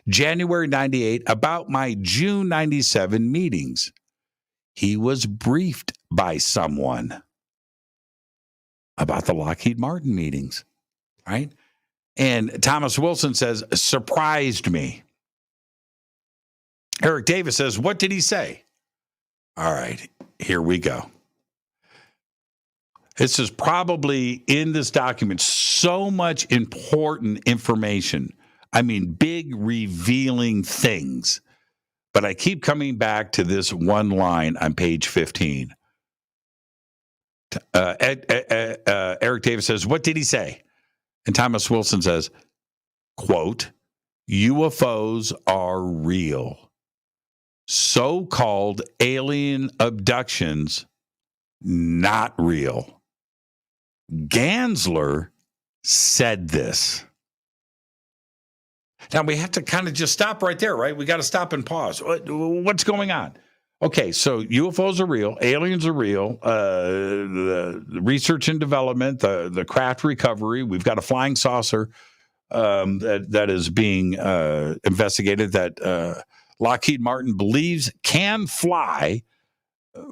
January 98, about my June 97 meetings. He was briefed by someone about the Lockheed Martin meetings, right? And Thomas Wilson says, surprised me. Eric Davis says, what did he say? All right, here we go. This is probably in this document so much important information. I mean, big revealing things. But I keep coming back to this one line on page 15. Eric Davis says, what did he say? And Thomas Wilson says, quote, UFOs are real. So-called alien abductions, not real. Gansler said this. Now, we have to kind of just stop right there, right? We got to stop and pause. What's going on? Okay, so UFOs are real. Aliens are real. The research and development, the craft recovery. We've got a flying saucer that is being investigated that Lockheed Martin believes can fly,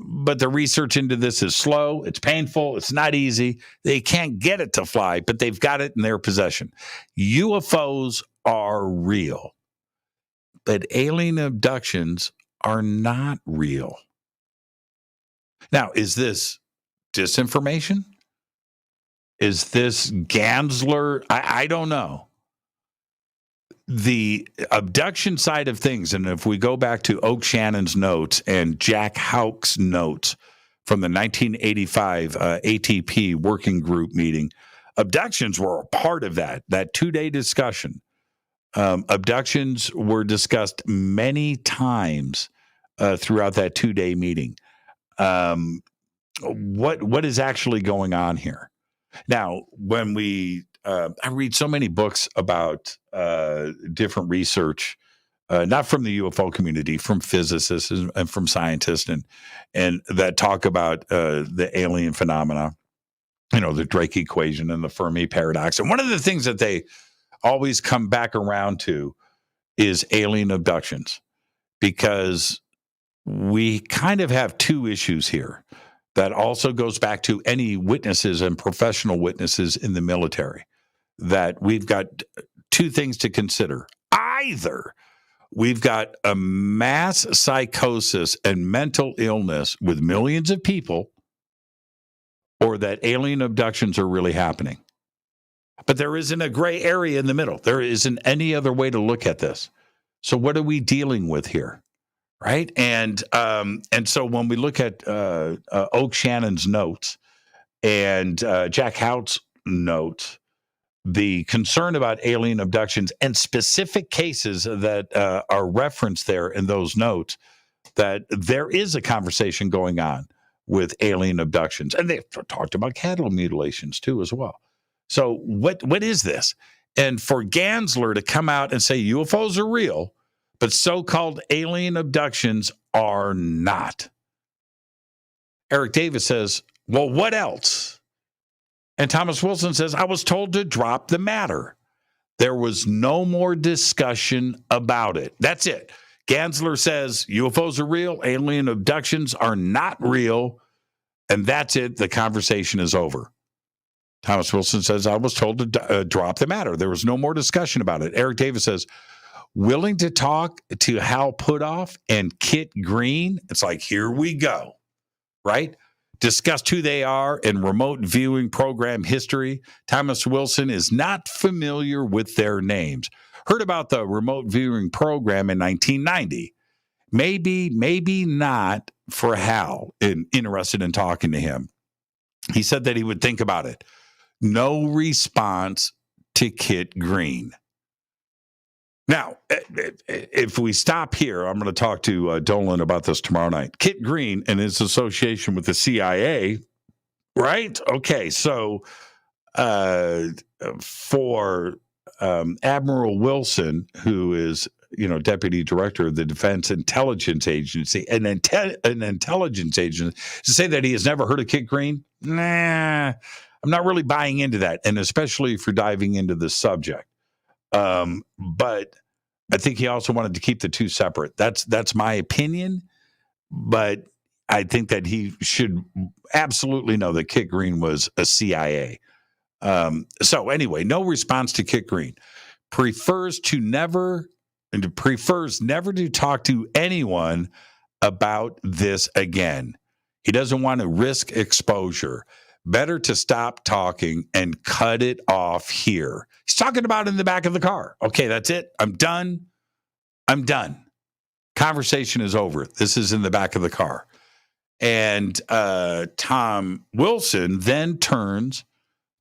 but the research into this is slow. It's painful. It's not easy. They can't get it to fly, but they've got it in their possession. UFOs are real, but alien abductions are not real. Now, is this disinformation? Is this Gansler? I don't know. The abduction side of things, and if we go back to Oak Shannon's notes and Jack Houck's notes from the 1985 ATP working group meeting, abductions were a part of that 2-day discussion. Abductions were discussed many times throughout that 2-day meeting. What is actually going on here? Now, when I read so many books about different research, not from the UFO community, from physicists and from scientists, and that talk about the alien phenomena, the Drake equation and the Fermi paradox. And one of the things that they always come back around to is alien abductions, because we kind of have two issues here. That also goes back to any witnesses and professional witnesses in the military, that we've got two things to consider. Either we've got a mass psychosis and mental illness with millions of people, or that alien abductions are really happening. But there isn't a gray area in the middle. There isn't any other way to look at this. So what are we dealing with here? Right. And so when we look at Oak Shannon's notes and Jack Houck's notes, the concern about alien abductions and specific cases that are referenced there in those notes, that there is a conversation going on with alien abductions. And they've talked about cattle mutilations too as well. So what is this? And for Gansler to come out and say UFOs are real, but so-called alien abductions are not. Eric Davis says, well, what else? And Thomas Wilson says, I was told to drop the matter. There was no more discussion about it. That's it. Gansler says UFOs are real, alien abductions are not real, and that's it. The conversation is over. Thomas Wilson says, I was told to drop the matter. There was no more discussion about it. Eric Davis says, willing to talk to Hal Puthoff and Kit Green. It's like, here we go, right? Discussed who they are in remote viewing program history. Thomas Wilson is not familiar with their names. Heard about the remote viewing program in 1990. Maybe not for Hal, interested in talking to him. He said that he would think about it. No response to Kit Green. Now, if we stop here, I'm going to talk to Dolan about this tomorrow night. Kit Green and his association with the CIA, right? Okay, so for Admiral Wilson, who is deputy director of the Defense Intelligence Agency, an intelligence agency, to say that he has never heard of Kit Green, I'm not really buying into that, and especially for diving into the subject. But I think he also wanted to keep the two separate. That's my opinion, but I think that he should absolutely know that Kit Green was a CIA. So anyway, no response to Kit Green. Prefers never to talk to anyone about this again. He doesn't want to risk exposure. Better to stop talking and cut it off here. He's talking about it in the back of the car. Okay, that's it. I'm done. Conversation is over. This is in the back of the car. And Tom Wilson then turns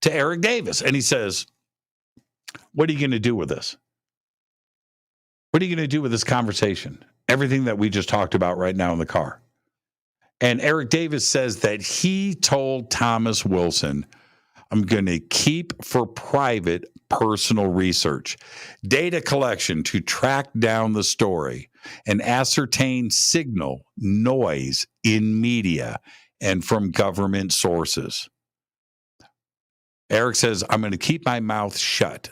to Eric Davis and he says, what are you going to do with this? What are you going to do with this conversation? Everything that we just talked about right now in the car. And Eric Davis says that he told Thomas Wilson, I'm going to keep for private personal research, data collection to track down the story and ascertain signal noise in media and from government sources. Eric says, I'm going to keep my mouth shut.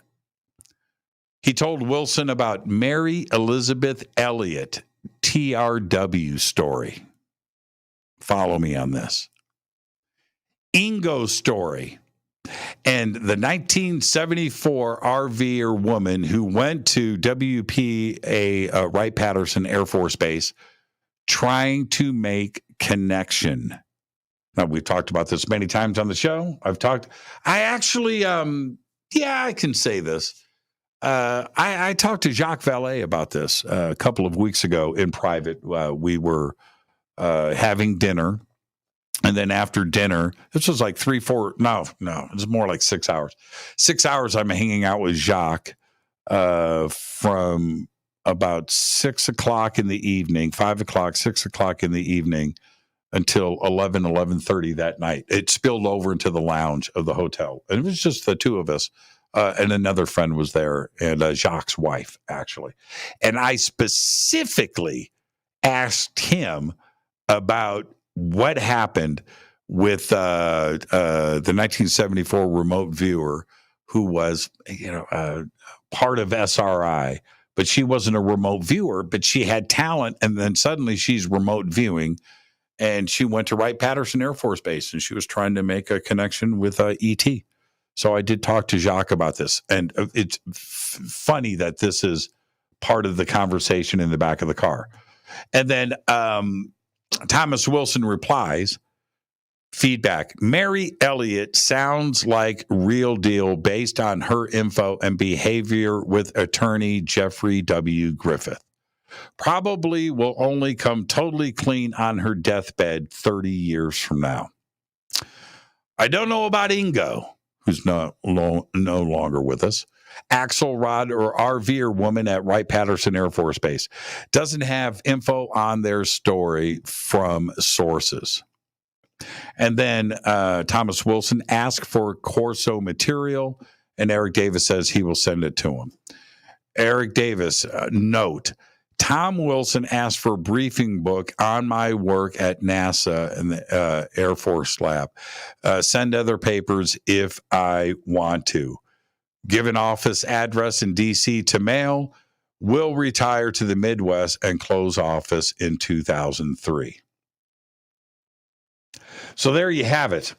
He told Wilson about Mary Elizabeth Elliott, TRW story. Follow me on this. Ingo's story and the 1974 RVer woman who went to WPA Wright-Patterson Air Force Base trying to make connection. Now, we've talked about this many times on the show. I can say this. I talked to Jacques Vallée about this a couple of weeks ago in private. We were having dinner. And then after dinner, this was like 3, 4, no, it was more like 6 hours. 6 hours I'm hanging out with Jacques from about 6 o'clock in the evening, 5 o'clock, 6 o'clock in the evening until 11:30 that night. It spilled over into the lounge of the hotel. And it was just the two of us. And another friend was there, and Jacques' wife, actually. And I specifically asked him about what happened with the 1974 remote viewer who was, part of SRI, but she wasn't a remote viewer, but she had talent. And then suddenly she's remote viewing, and she went to Wright-Patterson Air Force Base, and she was trying to make a connection with ET. So I did talk to Jacques about this, and it's funny that this is part of the conversation in the back of the car. And then Thomas Wilson replies, feedback, Mary Elliott sounds like real deal based on her info and behavior with attorney Jeffrey W. Griffith. Probably will only come totally clean on her deathbed 30 years from now. I don't know about Ingo, who's no longer with us. Axelrod or RVer woman at Wright-Patterson Air Force Base doesn't have info on their story from sources. And then Thomas Wilson asked for Corso material, and Eric Davis says he will send it to him. Eric Davis, note, Tom Wilson asked for a briefing book on my work at NASA and the Air Force Lab. Send other papers if I want to. Give an office address in D.C. to mail. Will retire to the Midwest and close office in 2003. So there you have it.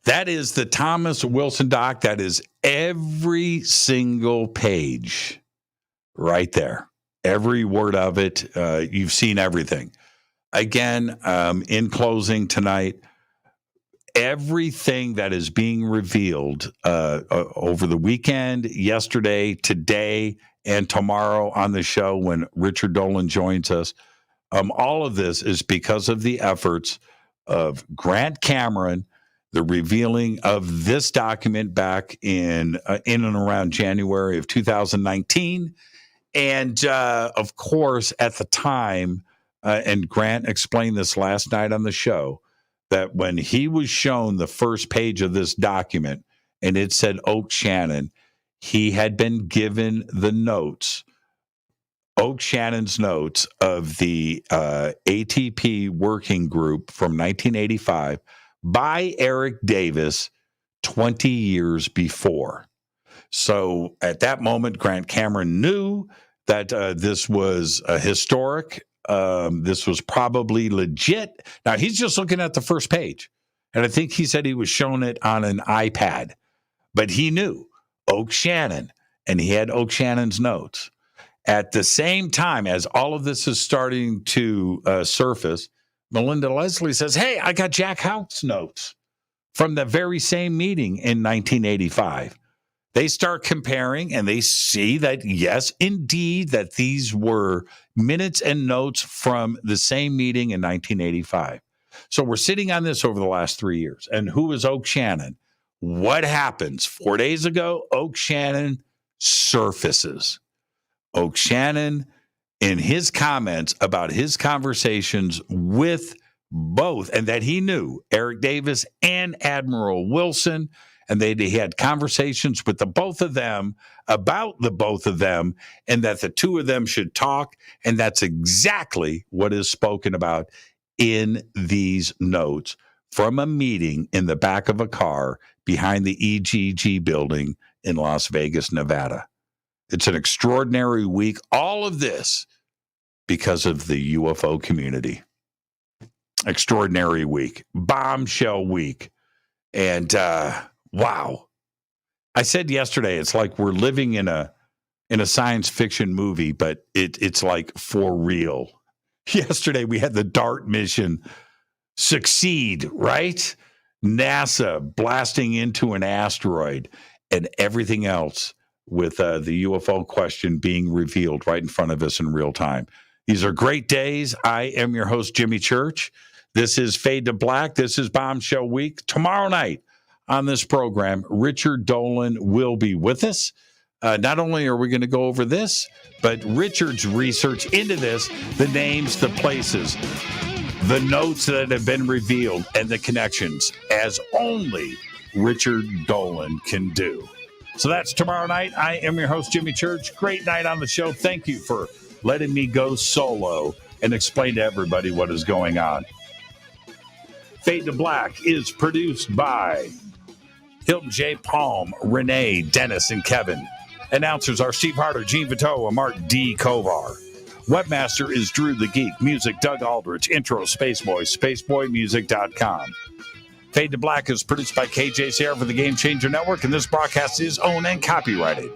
That is the Thomas Wilson doc. That is every single page right there. Every word of it. You've seen everything. Again, in closing tonight, everything that is being revealed over the weekend, yesterday, today, and tomorrow on the show when Richard Dolan joins us, all of this is because of the efforts of Grant Cameron the revealing of this document back in and around January of 2019. And of course, at the time, and Grant explained this last night on the show, that when he was shown the first page of this document and it said Oak Shannon, he had been given the notes, Oak Shannon's notes of the ATP working group from 1985 by Eric Davis 20 years before. So at that moment, Grant Cameron knew that this was historic. This was probably legit. Now, he's just looking at the first page. And I think he said he was shown it on an iPad. But he knew Oak Shannon, and he had Oak Shannon's notes. At the same time as all of this is starting to surface, Melinda Leslie says, hey, I got Jack Hout's notes from the very same meeting in 1985. They start comparing and they see that, yes, indeed, that these were minutes and notes from the same meeting in 1985. So we're sitting on this over the last 3 years. And who is Oak Shannon? What happens? 4 days ago, Oak Shannon surfaces. Oak Shannon, in his comments about his conversations with both, and that he knew Eric Davis and Admiral Wilson, and they had conversations with the both of them about the both of them, and that the two of them should talk. And that's exactly what is spoken about in these notes from a meeting in the back of a car behind the EGG building in Las Vegas, Nevada. It's an extraordinary week. All of this because of the UFO community. Extraordinary week. Bombshell week. And, wow. I said yesterday, it's like we're living in a science fiction movie, but it's like for real. Yesterday, we had the DART mission succeed, right? NASA blasting into an asteroid and everything else with the UFO question being revealed right in front of us in real time. These are great days. I am your host, Jimmy Church. This is Fade to Black. This is Bombshell Week. Tomorrow night on this program, Richard Dolan will be with us. Not only are we going to go over this, but Richard's research into this, the names, the places, the notes that have been revealed, and the connections, as only Richard Dolan can do. So that's tomorrow night. I am your host, Jimmy Church. Great night on the show. Thank you for letting me go solo and explain to everybody what is going on. Fade to Black is produced by Hilton J. Palm, Renee, Dennis, and Kevin. Announcers are Steve Harder, Gene Vito, and Mark D. Kovar. Webmaster is Drew the Geek. Music, Doug Aldrich. Intro, Spaceboy, spaceboymusic.com. Fade to Black is produced by KJCR for the Game Changer Network, and this broadcast is owned and copyrighted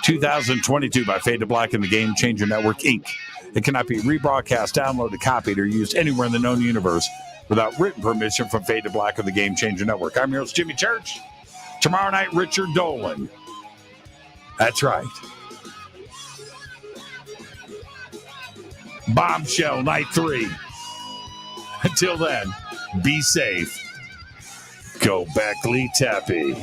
2022 by Fade to Black and the Game Changer Network, Inc. It cannot be rebroadcast, downloaded, copied, or used anywhere in the known universe without written permission from Fade to Black or the Game Changer Network. I'm your host, Jimmy Church. Tomorrow night, Richard Dolan. That's right. Bombshell Night 3. Until then, be safe. Go Beckley Tappy.